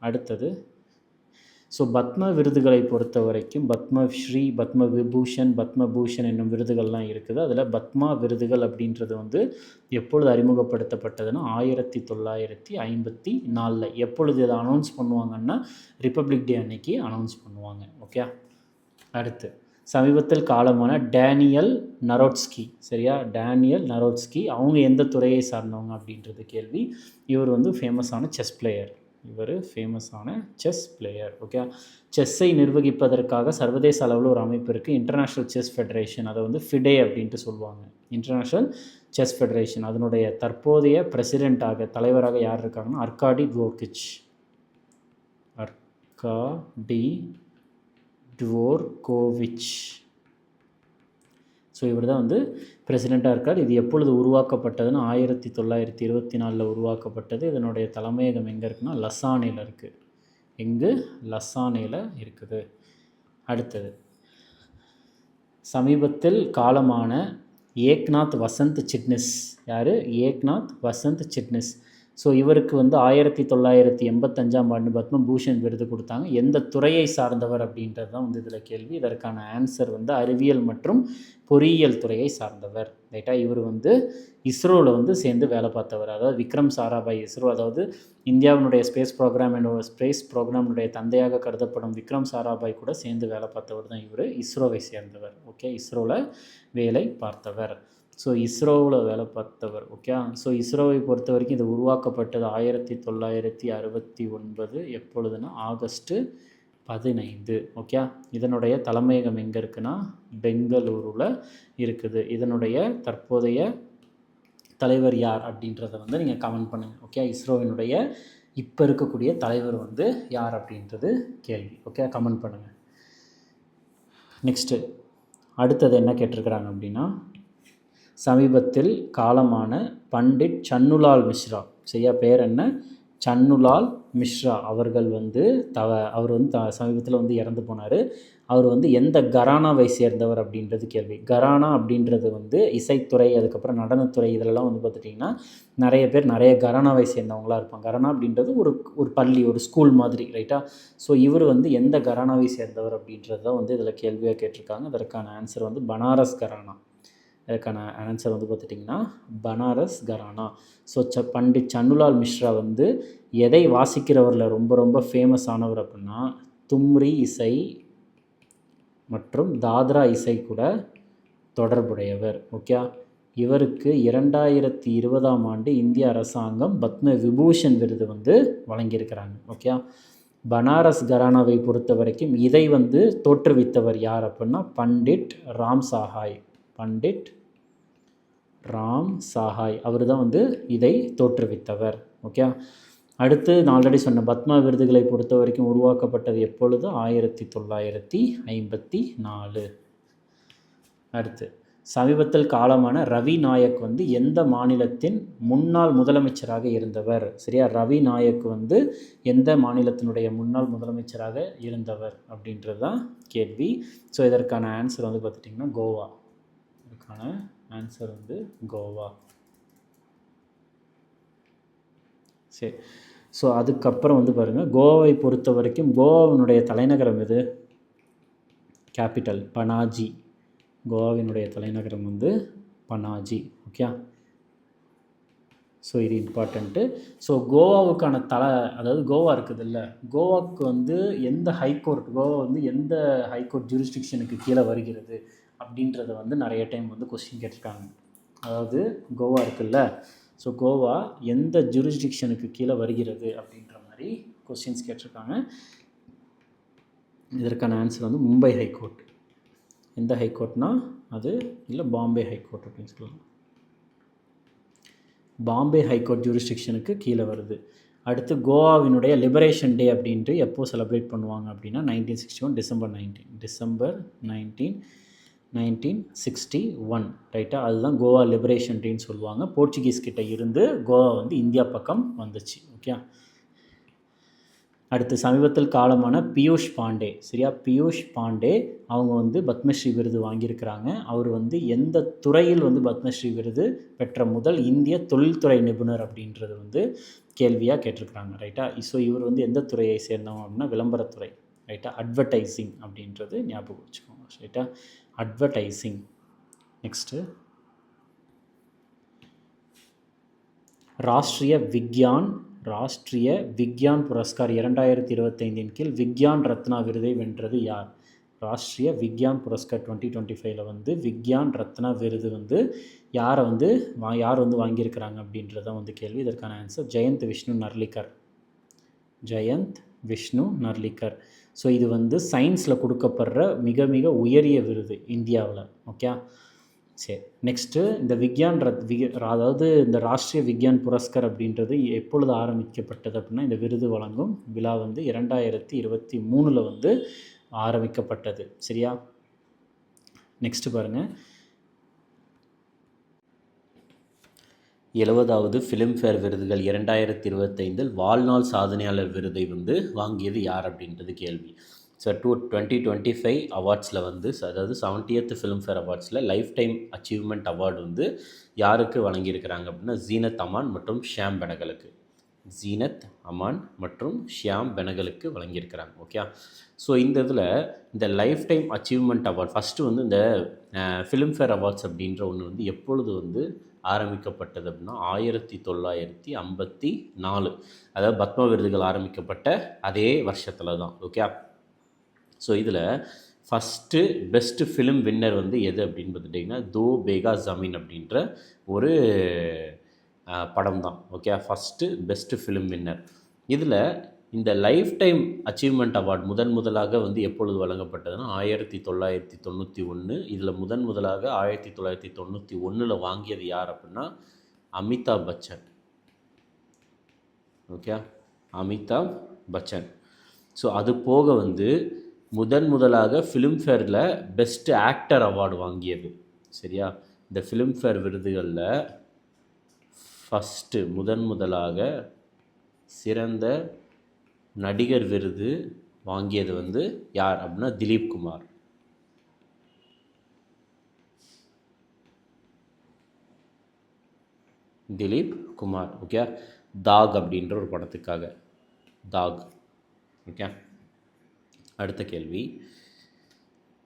அடுத்தது. ஸோ பத்ம விருதுகளை பொறுத்த வரைக்கும் பத்மஸ்ரீ, பத்ம விபூஷன், பத்மபூஷன் என்னும் விருதுகள்லாம் இருக்குது. அதில் பத்மா விருதுகள் அப்படின்றது வந்து எப்பொழுது அறிமுகப்படுத்தப்பட்டதுன்னா 1954. எப்பொழுது இதை அனௌன்ஸ் பண்ணுவாங்கன்னா ரிப்பப்ளிக் டே அன்னைக்கு அனௌன்ஸ் பண்ணுவாங்க. ஓகே, அடுத்து சமீபத்தில் காலமான டேனியல் நரோட்ஸ்கி. சரியா, டேனியல் நரோட்ஸ்கி அவங்க எந்த துறையை சார்ந்தவங்க அப்படின்றது கேள்வி. இவர் வந்து ஃபேமஸான செஸ் பிளேயர். ஓகே, செஸ்ஸை நிர்வகிப்பதற்காக சர்வதேச அளவில் ஒரு அமைப்பு இருக்குது, இன்டர்நேஷ்னல் செஸ் ஃபெடரேஷன். அதை வந்து ஃபிடே அப்படின்ட்டு சொல்லுவாங்க, இன்டர்நேஷ்னல் செஸ் ஃபெடரேஷன். அதனுடைய தற்போதைய பிரசிடெண்ட்டாக, தலைவராக யார் இருக்காங்கன்னா அர்காடி டுவோர்கோவிச். ஸோ இவர் தான் வந்து பிரசிடெண்ட்டாக இருக்கார். இது எப்பொழுது உருவாக்கப்பட்டதுன்னு 1924 உருவாக்கப்பட்டது. இதனுடைய தலைமையகம் எங்கே இருக்குன்னா லசானேல இருக்குது. லசானேல இருக்குது. அடுத்தது சமீபத்தில் காலமான ஏக்நாத் வசந்த் சிட்னிஸ். யார்? ஏக்நாத் வசந்த் சிட்னிஸ். ஸோ இவருக்கு வந்து 1985ஆம் ஆண்டு பத்மபூஷன் விருது கொடுத்தாங்க. எந்த துறையை சார்ந்தவர் அப்படின்றது தான் வந்து இதில் கேள்வி. இதற்கான ஆன்சர் வந்து அறிவியல் மற்றும் பொறியியல் துறையை சார்ந்தவர். ரைட்டா, இவர் வந்து இஸ்ரோவில் வந்து சேர்ந்து வேலை பார்த்தவர். அதாவது விக்ரம் சாராபாய் இஸ்ரோ, அதாவது இந்தியாவினுடைய ஸ்பேஸ் ப்ரோக்ராமினுடைய தந்தையாக கருதப்படும் விக்ரம் சாராபாய் கூட சேர்ந்து வேலை பார்த்தவர் தான் இவர். இஸ்ரோவை சேர்ந்தவர். ஓகே, இஸ்ரோவில் வேலை பார்த்தவர். ஸோ இஸ்ரோவில் வேலை பார்த்தவர். ஓகே, ஸோ இஸ்ரோவை பொறுத்த வரைக்கும் இது உருவாக்கப்பட்டது 1969. எப்பொழுதுனா ஆகஸ்ட் 15. ஓகே, இதனுடைய தலைமையகம் எங்கே இருக்குன்னா பெங்களூரில் இருக்குது. இதனுடைய தற்போதைய தலைவர் யார் அப்படின்றத வந்து நீங்கள் கமெண்ட் பண்ணுங்கள். ஓகே, இஸ்ரோவினுடைய இப்போ இருக்கக்கூடிய தலைவர் வந்து யார் அப்படின்றது கேள்வி. ஓகே, கமெண்ட் பண்ணுங்கள். நெக்ஸ்ட்டு அடுத்தது என்ன கேட்டிருக்கிறாங்க அப்படின்னா சமீபத்தில் காலமான பண்டிட் சன்னுலால் மிஸ்ரா. சரியா, பேர் என்ன? சன்னுலால் மிஸ்ரா அவர்கள் வந்து அவர் வந்து சமீபத்தில் வந்து இறந்து போனார். அவர் வந்து எந்த கரானாவை சேர்ந்தவர் அப்படின்றது கேள்வி. கரானா அப்படின்றது வந்து இசைத்துறை, அதுக்கப்புறம் நடனத்துறை, இதிலெல்லாம் வந்து பார்த்துட்டிங்கன்னா நிறைய பேர் நிறைய கரானாவை சேர்ந்தவங்களாக இருப்பாங்க. கரானா அப்படின்றது ஒரு பள்ளி, ஒரு ஸ்கூல் மாதிரி. ரைட்டா, ஸோ இவர் வந்து எந்த கரானாவை சேர்ந்தவர் அப்படின்றது தான் வந்து இதில் கேள்வியாக கேட்டிருக்காங்க. அதற்கான ஆன்சர் வந்து பனாரஸ் கரானா. அதுக்கான ஆன்சர் வந்து பார்த்துட்டிங்கன்னா பனாரஸ் கரானா. ஸோ பண்டிட் சன்னுலால் மிஸ்ரா வந்து எதை வாசிக்கிறவரில் ரொம்ப ரொம்ப ஃபேமஸ் ஆனவர் அப்படின்னா தும்ரி இசை மற்றும் தாத்ரா இசை கூட தொடர்புடையவர். ஓகே, இவருக்கு 2020ஆம் ஆண்டு இந்திய அரசாங்கம் பத்ம விபூஷன் விருது வந்து வழங்கியிருக்கிறாங்க. ஓகே, பனாரஸ் கரானாவை பொறுத்த வரைக்கும் இதை வந்து தோற்றுவித்தவர் யார் அப்படின்னா பண்டிட் ராம் சாஹாய். பண்டிட் ராம் சாஹாய் அவர் தான் வந்து இதை தோற்றுவித்தவர். ஓகே, அடுத்து நான் ஆல்ரெடி சொன்ன பத்மா விருதுகளை பொறுத்த வரைக்கும் உருவாக்கப்பட்டது எப்பொழுது 1954. அடுத்து சமீபத்தில் காலமான ரவி நாயக் வந்து எந்த மாநிலத்தின் முன்னாள் முதலமைச்சராக இருந்தவர்? சரியா, ரவி நாயக் வந்து எந்த மாநிலத்தினுடைய முன்னாள் முதலமைச்சராக இருந்தவர் அப்படின்றது தான் கேள்வி. ஸோ இதற்கான ஆன்சர் வந்து பார்த்துட்டிங்கன்னா கோவா. இதற்கான ஆன்சர் வந்து கோவா. சரி, ஸோ அதுக்கப்புறம் வந்து பாருங்கள், கோவாவை பொறுத்த வரைக்கும் கோவாவினுடைய தலைநகரம் எது? கேபிட்டல் பனாஜி. கோவாவினுடைய தலைநகரம் வந்து பனாஜி. ஓகே, ஸோ இது இம்பார்ட்டண்ட்டு. ஸோ கோவாவுக்கான அதாவது கோவா இருக்குது இல்லை, கோவாவுக்கு வந்து எந்த ஹைகோர்ட், கோவா வந்து எந்த ஹைகோர்ட் ஜூரிஸ்டிக்ஷனுக்கு கீழே வருகிறது அப்படின்றத வந்து நிறைய டைம் வந்து கொஸ்டின் கேட்டிருக்காங்க. அதாவது கோவா இருக்குல்ல, ஸோ கோவா எந்த ஜூரிஸ்டிக்ஷனுக்கு கீழே வருகிறது அப்படின்ற மாதிரி கொஸ்டின்ஸ் கேட்டிருக்காங்க. இதற்கான ஆன்சர் வந்து மும்பை ஹைகோர்ட். எந்த ஹைகோர்ட்னா அது இல்லை பாம்பே ஹைகோர்ட் அப்படின்னு சொல்லலாம். பாம்பே ஹைகோர்ட் ஜூரிஸ்டிக்ஷனுக்கு கீழே வருது. அடுத்து கோவாவினுடைய லிபரேஷன் டே அப்படின்ட்டு எப்போ செலிப்ரேட் பண்ணுவாங்க அப்படின்னா 1961 டிசம்பர் 1961 ரைட்டா. அதுதான் கோவா லிபரேஷன் டேன்னு சொல்லுவாங்க. போர்ச்சுகீஸ் கிட்ட இருந்து கோவா வந்து இந்தியா பக்கம் வந்துச்சு. ஓகே, அடுத்து சமீபத்தில் காலமான பியூஷ் பாண்டே. சரியா, பியூஷ் பாண்டே அவங்க வந்து பத்மஸ்ரீ விருது வாங்கியிருக்கிறாங்க. அவர் வந்து எந்த துறையில் வந்து பத்மஸ்ரீ விருது பெற்ற முதல் இந்திய தொழில்துறை நிபுணர் அப்படின்றது வந்து கேள்வியாக கேட்டிருக்கிறாங்க. ரைட்டா. ஸோ இவர் வந்து எந்த துறையை சேர்ந்தவங்க அப்படின்னா விளம்பரத்துறை. ரைட்டா, அட்வர்டைஸிங் அப்படின்றது ஞாபகம் வச்சுக்கோங்க. ரைட்டா, அட்வர்டைஸிங். நெக்ஸ்ட்டு ராஷ்ட்ரிய விக்யான் புரஸ்கார் 2025 கீழ் விக்யான் ரத்னா விருதை வென்றது யார்? ராஷ்ட்ரிய விக்யான் புரஸ்கார் 2025 வந்து விக்யான் ரத்னா விருது வந்து யார் வந்து வாங்கியிருக்கிறாங்க அப்படின்றத வந்து கேள்வி. இதற்கான ஆன்சர் ஜெயந்த் விஷ்ணு நர்லிக்கர். ஸோ இது வந்து சயின்ஸில் கொடுக்கப்படுற மிக மிக உயரிய விருது இந்தியாவில். ஓகே, சரி. நெக்ஸ்ட்டு இந்த அதாவது இந்த ராஷ்ட்ரிய விக்யான் புரஸ்கார் அப்படின்றது எப்பொழுது ஆரம்பிக்கப்பட்டது அப்படின்னா இந்த விருது வழங்கும் விழா வந்து 2023 வந்து ஆரம்பிக்கப்பட்டது. சரியா, நெக்ஸ்ட்டு பாருங்கள், 70வது ஃபிலிம்ஃபேர் விருதுகள் 2025 வாழ்நாள் சாதனையாளர் விருதை வந்து வாங்கியது யார் அப்படின்றது கேள்வி. ஸோ 2025 அவார்ட்ஸில் வந்து அதாவது 70th ஃபிலிம்ஃபேர் அவார்ட்ஸில் லைஃப் டைம் அச்சீவ்மெண்ட் அவார்டு வந்து யாருக்கு வழங்கியிருக்கிறாங்க அப்படின்னா ஜீனத் அமான் மற்றும் ஷியாம் பெனகலுக்கு வழங்கியிருக்கிறாங்க. ஓகே, ஸோ இந்த இதில் இந்த lifetime achievement award first வந்து இந்த ஃபிலிம்ஃபேர் அவார்ட்ஸ் அப்படின்ற ஒன்று வந்து எப்பொழுது வந்து ஆரம்பிக்கப்பட்டது அப்படின்னா 1954, அதாவது பத்ம விருதுகள் ஆரம்பிக்கப்பட்ட அதே வருஷத்தில் தான். ஓகே, ஸோ இதில் ஃபஸ்ட்டு பெஸ்ட்டு ஃபிலிம் வின்னர் வந்து எது அப்படின்னு பார்த்துட்டிங்கன்னா தோ பேகா ஜமீன் அப்படின்ற ஒரு படம் தான். Okay, first best film winner. இதில் இந்த லைஃப் டைம் அச்சீவ்மெண்ட் அவார்டு முதலாக வந்து எப்பொழுது வழங்கப்பட்டதுன்னா 1991. இதில் முதலாக 1991 வாங்கியது யார் அப்படின்னா அமிதாப் பச்சன். ஓகே, அமிதாப் பச்சன். ஸோ அது போக வந்து முதலாக ஃபிலிம்ஃபேரில் பெஸ்ட்டு ஆக்டர் அவார்டு வாங்கியது. சரியா, இந்த ஃபிலிம்ஃபேர் விருதுகளில் ஃபஸ்ட்டு முதலாக சிறந்த நடிகர் விருது வாங்கியது வந்து யார் அப்படின்னா திலீப் குமார். ஓகே, தாக் அப்படின்ற ஒரு படத்துக்காக தாக். ஓகே, அடுத்த கேள்வி,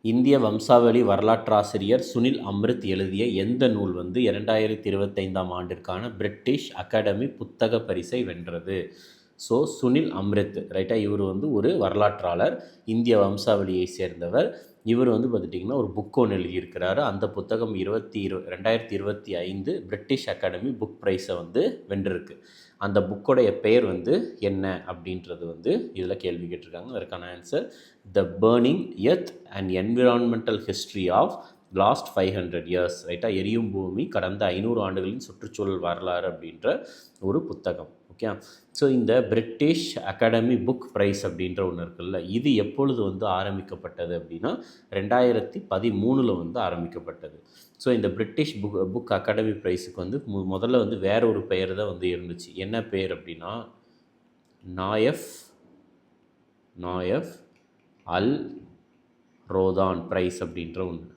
இந்திய வம்சாவளி வரலாற்றாசிரியர் சுனில் அம்ரித் எழுதிய எந்த நூல் வந்து 2025ஆம் ஆண்டிற்கான பிரிட்டிஷ் அகாடமி புத்தக பரிசை வென்றது? ஸோ சுனில் அம்ரித் ரைட்டா, இவர் வந்து ஒரு வரலாற்றாளர், இந்திய வம்சாவளியை சேர்ந்தவர். இவர் வந்து பார்த்துட்டிங்கன்னா ஒரு புக் ஒன்று எழுதியிருக்கிறாரு. அந்த புத்தகம் 2025 பிரிட்டிஷ் அகாடமி புக் ப்ரைஸை வந்து வென்றிருக்கு. அந்த புக்கோடைய பெயர் வந்து என்ன அப்படின்றது வந்து இதில் கேள்வி கேட்டிருக்காங்க. அதற்கான answer the burning earth and environmental history of last 500 years ரைட்டா, எரியும் பூமி கடந்த 500 ஆண்டுகளின் சுற்றுச்சூழல் வரலாறு அப்படின்ற ஒரு புத்தகம். ஓகே, ஸோ இந்த பிரிட்டிஷ் அகாடமி புக் ப்ரைஸ் அப்படின்ற ஒன்று இருக்குல்ல, இது எப்பொழுது வந்து ஆரம்பிக்கப்பட்டது அப்படின்னா 2013 வந்து ஆரம்பிக்கப்பட்டது. ஸோ இந்த பிரிட்டிஷ் புக் அகாடமி ப்ரைஸுக்கு வந்து முதல்ல வந்து வேற ஒரு பெயர் தான் வந்து இருந்துச்சு. என்ன பெயர் அப்படின்னா நாயஃப் அல் ரோதான் ப்ரைஸ் அப்படின்ற ஒன்று.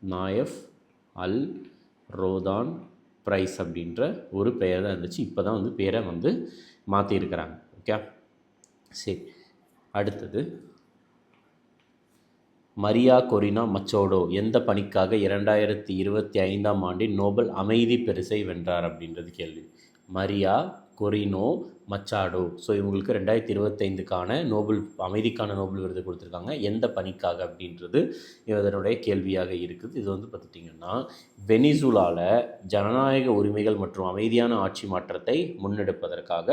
நாயஃப் அல் ரோதான் ப்ரைஸ் அப்படின்ற ஒரு பெயர் தான் இருந்துச்சு. இப்போ தான் வந்து பேரை வந்து மாற்றிருக்கிறாங்க. ஓகே, சரி. அடுத்தது மரியா கொரினா மச்சோடோ எந்த பணிக்காக 2025ஆம் ஆண்டின் நோபல் அமைதி பரிசை வென்றார் அப்படின்றது கேள்வி. மரியா கொரினோ மச்சாடோ, ஸோ இவங்களுக்கு 2025க்கான நோபல் அமைதிக்கான நோபல் விருது கொடுத்துருக்காங்க. எந்த பணிக்காக அப்படின்றது இதனுடைய கேள்வியாக இருக்குது. இது வந்து பார்த்துட்டிங்கன்னா வெனிசுலாவில் ஜனநாயக உரிமைகள் மற்றும் அமைதியான ஆட்சி மாற்றத்தை முன்னெடுத்ததற்காக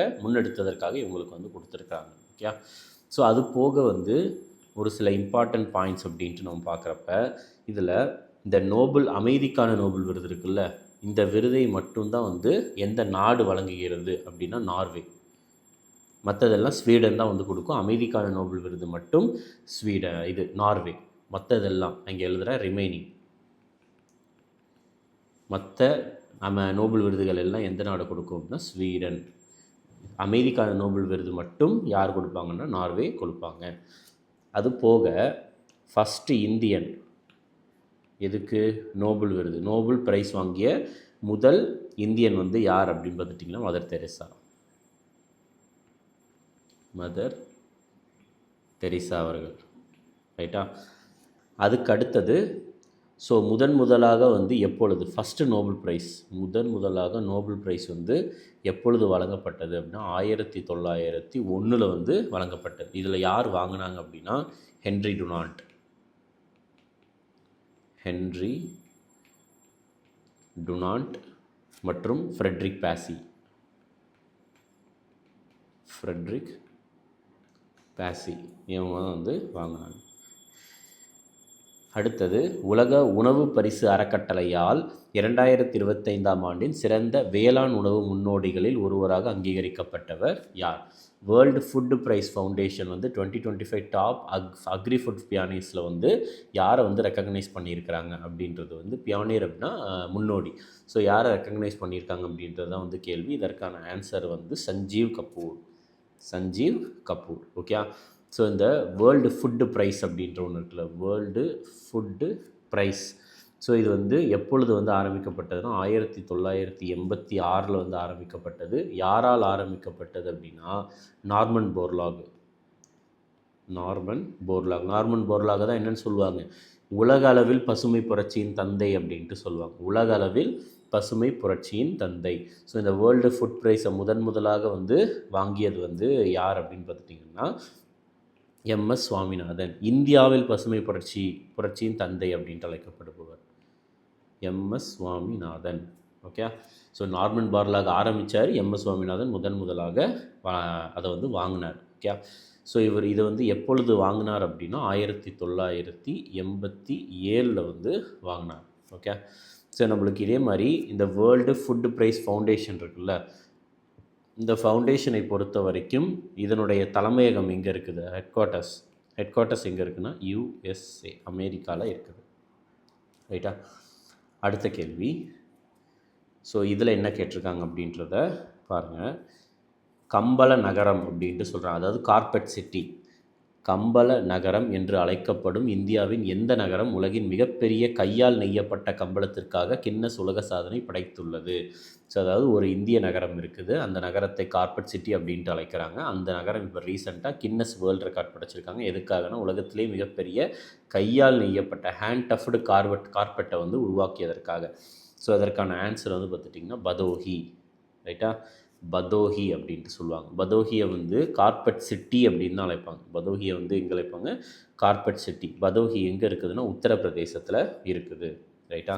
இவங்களுக்கு வந்து கொடுத்துருக்காங்க. ஓகே, ஸோ அது போக வந்து ஒரு சில இம்பார்ட்டன்ட் பாயிண்ட்ஸ் அப்படின்ட்டு நம்ம பார்க்குறப்ப இதில் இந்த நோபல் அமைதிக்கான நோபல் விருது இருக்குல்ல, இந்த விருதை மட்டும்தான் வந்து எந்த நாடு வழங்குகிறது அப்படின்னா நார்வே. மற்றதெல்லாம் ஸ்வீடன் தான் வந்து கொடுக்கும். அமைதிக்கான நோபல் விருது மட்டும் நார்வே. மற்றதெல்லாம் அங்கே எழுதுகிற ரிமைனிங் மற்ற நம்ம நோபல் விருதுகள் எல்லாம் எந்த நாடு கொடுக்கும் அப்படின்னா ஸ்வீடன். அமைதிக்கான நோபல் விருது மட்டும் யார் கொடுப்பாங்கன்னா நார்வே கொடுப்பாங்க. அது போக ஃபஸ்ட்டு இந்தியன் எதுக்கு நோபல் விருது, நோபல் ப்ரைஸ் வாங்கிய முதல் இந்தியன் வந்து யார் அப்படின்னு பார்த்துட்டிங்கன்னா மதர் தெரேசா அவர்கள். ரைட்டா, அதுக்கு அடுத்தது ஸோ முதலாக வந்து எப்பொழுது ஃபஸ்ட்டு முதலாக நோபல் ப்ரைஸ் வந்து எப்பொழுது வழங்கப்பட்டது அப்படின்னா 1901 வந்து வழங்கப்பட்டது. இதில் யார் வாங்கினாங்க அப்படின்னா ஹென்றி டுனாண்ட் மற்றும் ஃப்ரெட்ரிக் பேசி இவங்க தான் வந்து வாங்கினாங்க. அடுத்தது உலக உணவு பரிசு அறக்கட்டளையால் 2025ஆம் ஆண்டின் சிறந்த வேளாண் உணவு முன்னோடிகளில் ஒருவராக அங்கீகரிக்கப்பட்டவர் யார்? வேர்ல்டு ஃபுட் ப்ரைஸ் ஃபவுண்டேஷன் வந்து 2025 டாப் அக்ரி ஃபுட் பியானிஸில் வந்து யாரை வந்து ரெக்கக்னைஸ் பண்ணியிருக்கிறாங்க அப்படின்றது வந்து பியானியர் அப்படின்னா முன்னோடி. ஸோ யாரை ரெக்கக்னைஸ் பண்ணியிருக்காங்க அப்படின்றது தான் வந்து கேள்வி. இதற்கான ஆன்சர் வந்து சஞ்சீவ் கபூர். ஓகே, ஸோ இந்த வேர்ல்டு ஃபுட்டு ப்ரைஸ் அப்படின்ற ஒன்று இருக்குல்ல, வேர்ல்டு ஃபுட்டு ப்ரைஸ். ஸோ இது வந்து எப்பொழுது வந்து ஆரம்பிக்கப்பட்டதுன்னா 1986 வந்து ஆரம்பிக்கப்பட்டது. யாரால் ஆரம்பிக்கப்பட்டது அப்படின்னா நார்மன் போர்லாக் தான் என்னென்னு சொல்லுவாங்க, உலக அளவில் பசுமை புரட்சியின் தந்தை அப்படின்ட்டு சொல்லுவாங்க. உலக அளவில் பசுமை புரட்சியின் தந்தை. ஸோ இந்த வேர்ல்டு ஃபுட் ப்ரைஸை முதலாக வந்து வாங்கியது வந்து யார் அப்படின்னு பார்த்துட்டிங்கன்னா MS சுவாமிநாதன். இந்தியாவில் பசுமை புரட்சியின் தந்தை அப்படின்ட்டு அழைக்கப்படுபவர் MS Swaminathan. Okay, so Norman Borlaug ஆரம்பித்தார், MS சுவாமிநாதன் முதலாக அதை வந்து வாங்கினார். ஓகே, ஸோ இதை வந்து எப்பொழுது வாங்கினார் அப்படின்னா 1987 வந்து வாங்கினார். ஓகே, ஸோ நம்மளுக்கு இதே மாதிரி இந்த வேர்ல்டு ஃபுட் ப்ரைஸ் ஃபவுண்டேஷன் இருக்குல்ல, இந்த ஃபவுண்டேஷனை பொறுத்த வரைக்கும் இதனுடைய தலைமையகம் எங்கே இருக்குது, ஹெட் குவார்ட்டர்ஸ் எங்கே இருக்குன்னா USA அமெரிக்காவில் இருக்குது. ரைட்டா, அடுத்த கேள்வி. ஸோ இதில் என்ன கேட்டிருக்காங்க அப்படின்றத பாருங்கள். கம்பள நகரம் அப்படின்ட்டு சொல்கிறாங்க, அதாவது கார்பெட் சிட்டி. கம்பள நகரம் என்று அழைக்கப்படும் இந்தியாவின் எந்த நகரம் உலகின் மிகப்பெரிய கையால் நெய்யப்பட்ட கம்பளத்திற்காக கின்னஸ் உலக சாதனை படைத்துள்ளது? ஸோ அதாவது ஒரு இந்திய நகரம் இருக்குது, அந்த நகரத்தை கார்பெட் சிட்டி அப்படின்ட்டு அழைக்கிறாங்க. அந்த நகரம் இப்போ ரீசெண்டாக கின்னஸ் வேர்ல்டு ரெக்கார்ட் படைச்சிருக்காங்க. எதுக்காகனா உலகத்திலே மிகப்பெரிய கையால் நெய்யப்பட்ட ஹேண்ட் டஃப்டு கார்பெட்டை வந்து உருவாக்கியதற்காக. ஸோ அதற்கான ஆன்சர் வந்து பார்த்துட்டிங்கன்னா பதோஹி. ரைட்டா? பதோஹி அப்படின்ட்டு சொல்லுவாங்க. பதோஹியை வந்து கார்பெட் சிட்டி அப்படின்னு தான் அழைப்பாங்க. பதோஹியை வந்து எங்கே அழைப்பாங்க? Carpet city. பதோஹி எங்கே இருக்குதுன்னா உத்தரப்பிரதேசத்தில் இருக்குது. ரைட்டா?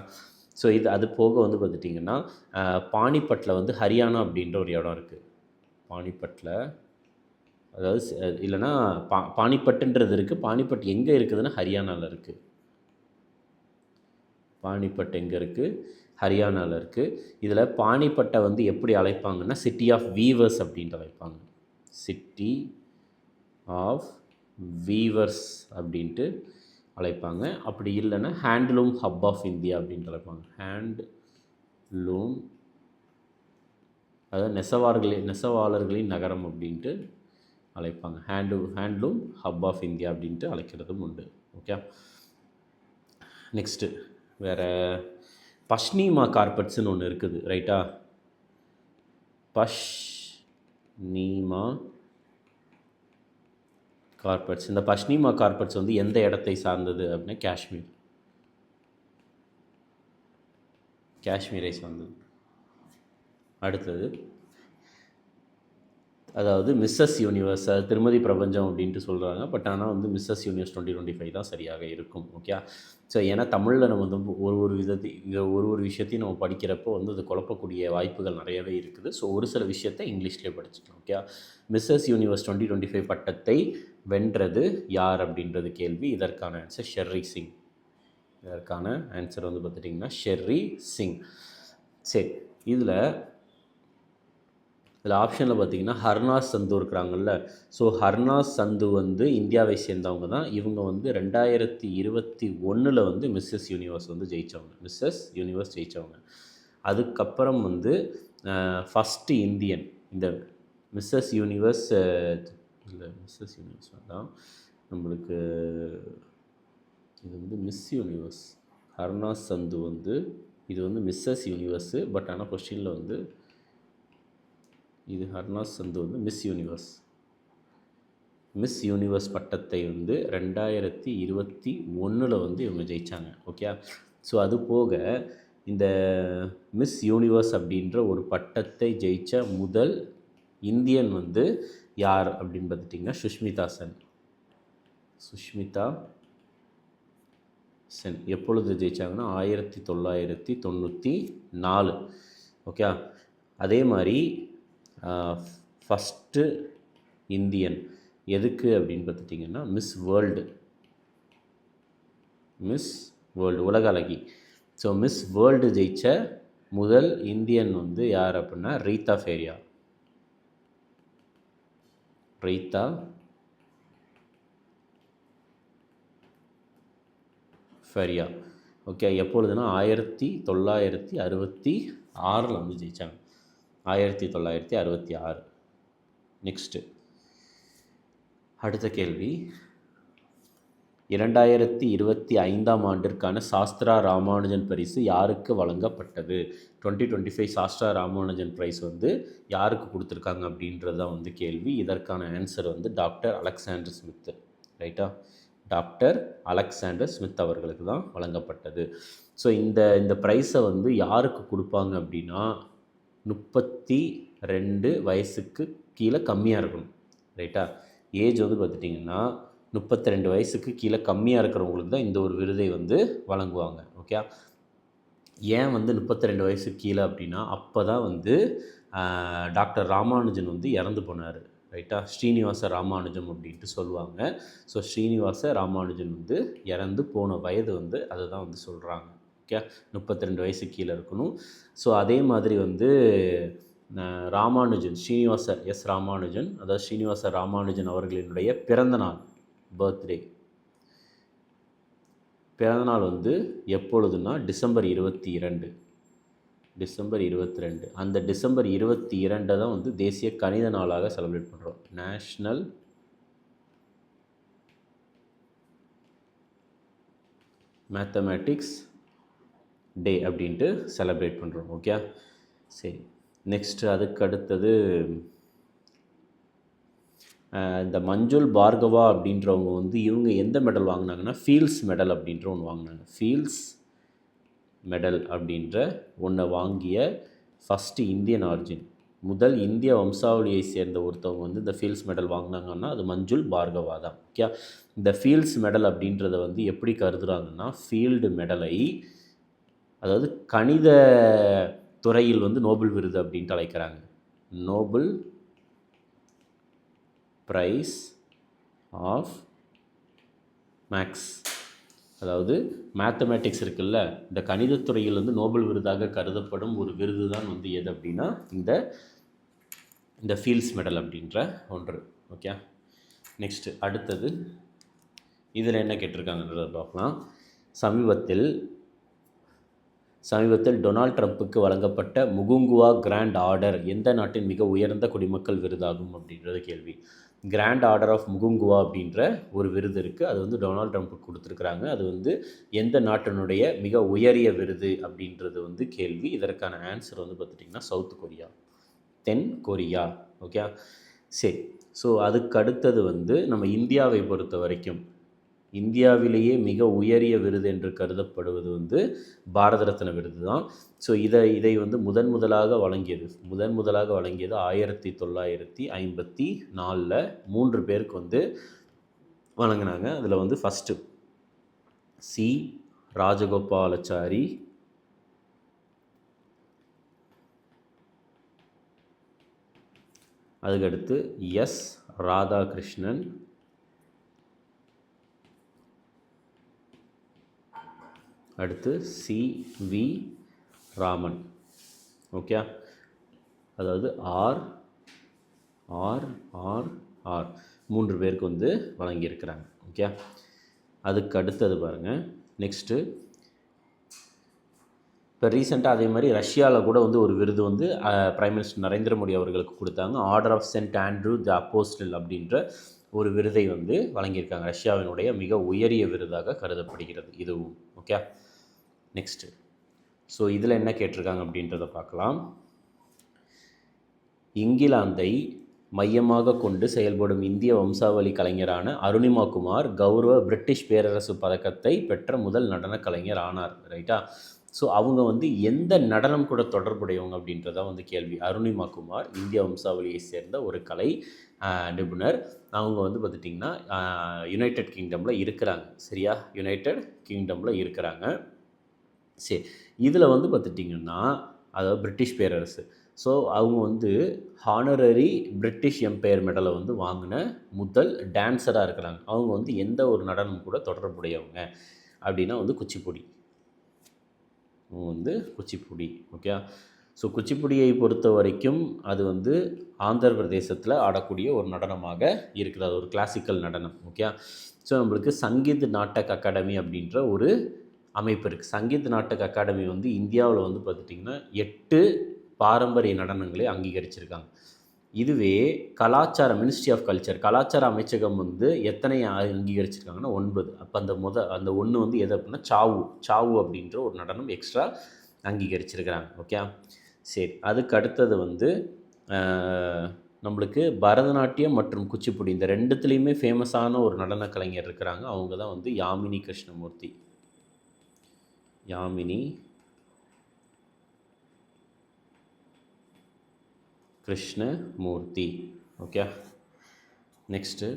ஸோ அது போக வந்து பார்த்துட்டிங்கன்னா பானிபட்டில் வந்து ஹரியானா அப்படின்ற ஒரு இடம் இருக்குது. பானிபட்டில், அதாவது இல்லைன்னா பானிபட்டுன்றது இருக்குது. பானிபட் எங்கே இருக்குதுன்னா ஹரியானாவில் இருக்குது. பானிபட் எங்கே இருக்குது? ஹரியானாவில் இருக்குது. இதில் பானிபட்டை வந்து எப்படி அழைப்பாங்கன்னா சிட்டி ஆஃப் வீவர்ஸ் அப்படின்ட்டு அழைப்பாங்க. சிட்டி ஆஃப் வீவர்ஸ் அப்படின்ட்டு அழைப்பாங்க. அப்படி இல்லைன்னா ஹேண்ட்லூம் ஹப் ஆஃப் இந்தியா அப்படின்ட்டு அழைப்பாங்க. ஹேண்ட்லூம், அதாவது நெசவாளர்களின் நகரம் அப்படின்ட்டு அழைப்பாங்க. ஹேண்ட்லூம் ஹப் ஆஃப் இந்தியா அப்படின்ட்டு அழைக்கிறதும் உண்டு. ஓகே, நெக்ஸ்ட்டு வேறு பஷ்னீமா கார்பெட்ஸ்னு ஒன்று இருக்குது. ரைட்டா? பஷ்னீமா கார்பெட்ஸ். இந்த பஷ்னீமா கார்பெட்ஸ் வந்து எந்த இடத்தை சார்ந்தது அப்படின்னா காஷ்மீரை சார்ந்தது. அடுத்தது, அதாவது மிஸ்ஸஸ் யூனிவர்ஸ், திருமதி பிரபஞ்சம் அப்படின்ட்டு சொல்கிறாங்க. பட் ஆனால் வந்து மிஸ்ஸஸ் யூனிவர்ஸ் 2025 தான் சரியாக இருக்கும். ஓகே, ஸோ ஏன்னா தமிழில் நம்ம வந்து ஒரு விஷயத்தையும் நம்ம படிக்கிறப்போ வந்து அது குழப்பக்கூடிய வாய்ப்புகள் நிறையவே இருக்குது. ஸோ ஒரு சில விஷயத்தை இங்கிலீஷ்லேயே படிச்சுக்கலாம். ஓகே, மிஸ்ஸஸ் யூனிவர்ஸ் 2025 பட்டத்தை வென்றது யார் அப்படின்றது கேள்வி. இதற்கான ஆன்சர் ஷெர்ரி சிங். இதற்கான ஆன்சர் வந்து பார்த்துட்டிங்கன்னா ஷெர்ரி சிங். சரி, இதில் ஆப்ஷனில் பார்த்திங்கன்னா ஹர்னாஸ் சந்து இருக்கிறாங்கல்ல. ஸோ ஹர்னாஸ் சந்து வந்து இந்தியாவை சேர்ந்தவங்க தான். இவங்க வந்து 2021 வந்து மிஸ்ஸஸ் யூனிவர்ஸ் வந்து ஜெயித்தவங்க. அதுக்கப்புறம் வந்து ஃபஸ்ட்டு இந்தியன் இந்த மிஸ்ஸஸ் யூனிவர்ஸ் தான் நம்மளுக்கு. இது வந்து மிஸ் யூனிவர்ஸ். ஹர்னாஸ் சந்து வந்து இது வந்து மிஸ்ஸஸ் யூனிவர்ஸு. பட் ஆனால் கொஸ்டினில் வந்து இது ஹர்னாஸ் சந்து வந்து மிஸ் யூனிவர்ஸ் பட்டத்தை வந்து 2021 வந்து இவங்க ஜெயித்தாங்க. ஓகே, ஸோ அது போக இந்த மிஸ் யூனிவர்ஸ் அப்படின்ற ஒரு பட்டத்தை ஜெயித்த முதல் இந்தியன் வந்து யார் அப்படின்னு பார்த்துட்டிங்கன்னா சுஷ்மிதா சென். எப்பொழுது ஜெயித்தாங்கன்னா 1994. ஓகே, அதே மாதிரி ஃபஸ்ட்டு இந்தியன் எதுக்கு அப்படின்னு பார்த்துட்டிங்கன்னா மிஸ் வேர்ல்டு உலக அழகி. ஸோ மிஸ் வேர்ல்டு ஜெயித்த முதல் இந்தியன் வந்து யார் அப்படின்னா ரீதா ஃபெரியா. ஓகே, எப்பொழுதுனா 1966 வந்து ஜெயித்தாங்க. 1966. நெக்ஸ்ட்டு அடுத்த கேள்வி, 2025 ஆண்டிற்கான சாஸ்திரா ராமானுஜன் பரிசு யாருக்கு வழங்கப்பட்டது? 2025 சாஸ்திரா ராமானுஜன் ப்ரைஸ் வந்து யாருக்கு கொடுத்துருக்காங்க அப்படின்றது தான் வந்து கேள்வி. இதற்கான ஆன்சர் வந்து டாக்டர் அலெக்சாண்டர் ஸ்மித். ரைட்டா? டாக்டர் அலெக்சாண்டர் ஸ்மித் அவர்களுக்கு தான் வழங்கப்பட்டது. ஸோ இந்த ப்ரைஸை வந்து யாருக்கு கொடுப்பாங்க அப்படின்னா 32 வயசுக்கு கீழே கம்மியாக இருக்கணும். ரைட்டா? ஏஜ் வந்து பார்த்துட்டிங்கன்னா 32 வயசுக்கு கீழே கம்மியாக இருக்கிறவங்களுக்கு தான் இந்த ஒரு விருதை வந்து வழங்குவாங்க. ஓகே, ஏன் வந்து 32 வயசுக்கு கீழே அப்படின்னா அப்போ தான் வந்து டாக்டர் ராமானுஜன் வந்து இறந்து போனார். ரைட்டா? ஸ்ரீனிவாச ராமானுஜம் அப்படின்ட்டு சொல்லுவாங்க. ஸோ ஸ்ரீனிவாச ராமானுஜன் வந்து இறந்து போன வயது வந்து அதை தான் வந்து சொல்கிறாங்க. ஓகே, 32 வயசுக்கு கீழே இருக்கணும். ஸோ அதே மாதிரி வந்து ராமானுஜன், ஸ்ரீனிவாச ராமானுஜன், அதாவது ஸ்ரீனிவாச ராமானுஜன் அவர்களினுடைய பிறந்தநாள், பிறந்தநாள் வந்து எப்பொழுதுன்னா டிசம்பர் 22. அந்த டிசம்பர் 22 தான் வந்து தேசிய கணித நாளாக செலிப்ரேட் பண்ணுறோம். நேஷ்னல் மேத்தமேட்டிக்ஸ் டே அப்படின்ட்டு செலிப்ரேட் பண்ணுறோம். ஓகே, சரி. நெக்ஸ்ட்டு அதுக்கு அடுத்தது இந்த மஞ்சுள் பார்கவா அப்படின்றவங்க வந்து இவங்க எந்த மெடல் வாங்கினாங்கன்னா ஃபீல்ட்ஸ் மெடல் அப்படின்ற ஒன்று வாங்கினாங்க. ஃபீல்ட்ஸ் மெடல் அப்படின்ற ஒன்றை வாங்கிய ஃபஸ்ட்டு இந்தியன் ஆரிஜின், முதல் இந்திய வம்சாவளியை சேர்ந்த ஒருத்தவங்க வந்து இந்த ஃபீல்ட்ஸ் மெடல் வாங்கினாங்கன்னா அது மஞ்சுள் பார்கவா தான். ஓகே, இந்த ஃபீல்ட்ஸ் மெடல் அப்படின்றத வந்து எப்படி கருதுகிறாங்கன்னா ஃபீல்டு மெடலை, அதாவது கணித துறையில் வந்து நோபல் விருது அப்படின்ட்டு அழைக்கிறாங்க. நோபல் ப்ரைஸ் ஆஃப் மேக்ஸ், அதாவது மேத்தமேட்டிக்ஸ் இருக்குல்ல, இந்த கணிதத்துறையில் வந்து நோபல் விருதாக கருதப்படும் ஒரு விருது தான் வந்து எது அப்படின்னா இந்த ஃபீல்ட்ஸ் மெடல் அப்படின்ற ஒன்று. ஓகே, நெக்ஸ்ட்டு அடுத்தது இதில் என்ன கேட்டிருக்காங்கன்றத பார்க்கலாம். சமீபத்தில் டொனால்ட் ட்ரம்ப்புக்கு வழங்கப்பட்ட முகுங்குவா கிராண்ட் ஆர்டர் எந்த நாட்டின் மிக உயர்ந்த குடிமக்கள் விருதாகும் அப்படின்றது கேள்வி. கிராண்ட் ஆர்டர் ஆஃப் முகுங்குவா அப்படின்ற ஒரு விருது இருக்குது, அது வந்து டொனால்ட் ட்ரம்ப்புக்கு கொடுத்துருக்குறாங்க. அது வந்து எந்த நாட்டினுடைய மிக உயரிய விருது அப்படின்றது வந்து கேள்வி. இதற்கான ஆன்சர் வந்து பார்த்துட்டிங்கன்னா சவுத் கொரியா, தென் கொரியா. ஓகே, சரி. ஸோ அதுக்கு அடுத்தது வந்து நம்ம இந்தியாவை பொறுத்த வரைக்கும் இந்தியாவிலேயே மிக உயரிய விருது என்று கருதப்படுவது வந்து பாரத ரத்ன விருது தான். ஸோ இதை வந்து முதன் முதலாக வழங்கியது 1954 3 பேருக்கு வந்து வழங்கினாங்க. அதில் வந்து ஃபஸ்ட்டு சி ராஜகோபாலாச்சாரி, அதுக்கடுத்து எஸ் ராதாகிருஷ்ணன், அடுத்து சி வி ராமன். ஓகே, அதாவது ஆர் ஆர் ஆர் ஆர் 3 பேருக்கு வந்து வழங்கியிருக்கிறாங்க. ஓகே, அதுக்கு அடுத்தது பாருங்கள். நெக்ஸ்ட்டு இப்போ ரீசெண்டாக அதே மாதிரி ரஷ்யாவில் கூட வந்து ஒரு விருது வந்து பிரைம் மினிஸ்டர் நரேந்திர மோடி அவர்களுக்கு கொடுத்தாங்க. Order of Saint Andrew the apostle அப்படின்ற ஒரு விருதை வந்து வழங்கியிருக்காங்க. ரஷ்யாவினுடைய மிக உயரிய விருதாக கருதப்படுகிறது இதுவும். ஓகே, நெக்ஸ்ட்டு ஸோ இதில் என்ன கேட்டிருக்காங்க அப்படின்றத பார்க்கலாம். இங்கிலாந்தை மையமாக கொண்டு செயல்படும் இந்திய வம்சாவளி கலைஞரான அருணிமா குமார் கௌரவ பிரிட்டிஷ் பேரரசு பதக்கத்தை பெற்ற முதல் நடன கலைஞர் ஆனார். ரைட்டா? ஸோ அவங்க வந்து எந்த நடனம் கூட தொடர்புடையவங்க அப்படின்றதான் வந்து கேள்வி. அருணிமா குமார் இந்திய வம்சாவளியை சேர்ந்த ஒரு கலை நிபுணர். அவங்க வந்து பார்த்துட்டிங்கன்னா யுனைடெட் கிங்டமில் இருக்கிறாங்க. சரியா? யுனைடெட் கிங்டமில் இருக்கிறாங்க. சரி, இதில் வந்து பார்த்துட்டிங்கன்னா அதாவது பிரிட்டிஷ் பேரரசு. ஸோ அவங்க வந்து ஹானரரி பிரிட்டிஷ் எம்பையர் மெடலை வந்து வாங்கின முதல் டான்ஸராக இருக்கிறாங்க. அவங்க வந்து எந்த ஒரு நடனம் கூட தொடர்புடையவங்க அப்படின்னா வந்து குச்சிப்புடி. குச்சிப்புடி. ஓகே, ஸோ குச்சிப்புடியை பொறுத்த வரைக்கும் அது வந்து ஆந்திர பிரதேசத்தில் ஆடக்கூடிய ஒரு நடனமாக இருக்கிறது. ஒரு கிளாசிக்கல் நடனம். ஓகே, ஸோ நம்மளுக்கு சங்கீத் நாட்டக் அகாடமி அப்படின்ற ஒரு அமைப்பு இருக்குது. சங்கீத் நாட்டக் அகாடமி வந்து இந்தியாவில் வந்து பார்த்துட்டிங்கன்னா 8 பாரம்பரிய நடனங்களை அங்கீகரிச்சிருக்காங்க. இதுவே மினிஸ்ட்ரி ஆஃப் கல்ச்சர் கலாச்சார அமைச்சகம் வந்து எத்தனை அங்கீகரிச்சிருக்காங்கன்னா 9. அப்போ அந்த ஒன்று வந்து எது அப்படின்னா சாவு அப்படின்ற ஒரு நடனம் எக்ஸ்ட்ரா அங்கீகரிச்சிருக்கிறாங்க. ஓகே, சரி. அதுக்கு அடுத்தது வந்து நம்மளுக்கு பரதநாட்டியம் மற்றும் குச்சிப்புடி இந்த ரெண்டுத்துலேயுமே ஃபேமஸான ஒரு நடன கலைஞர் இருக்கிறாங்க. அவங்க தான் வந்து யாமினி கிருஷ்ணமூர்த்தி. ஓகே, நெக்ஸ்ட்டு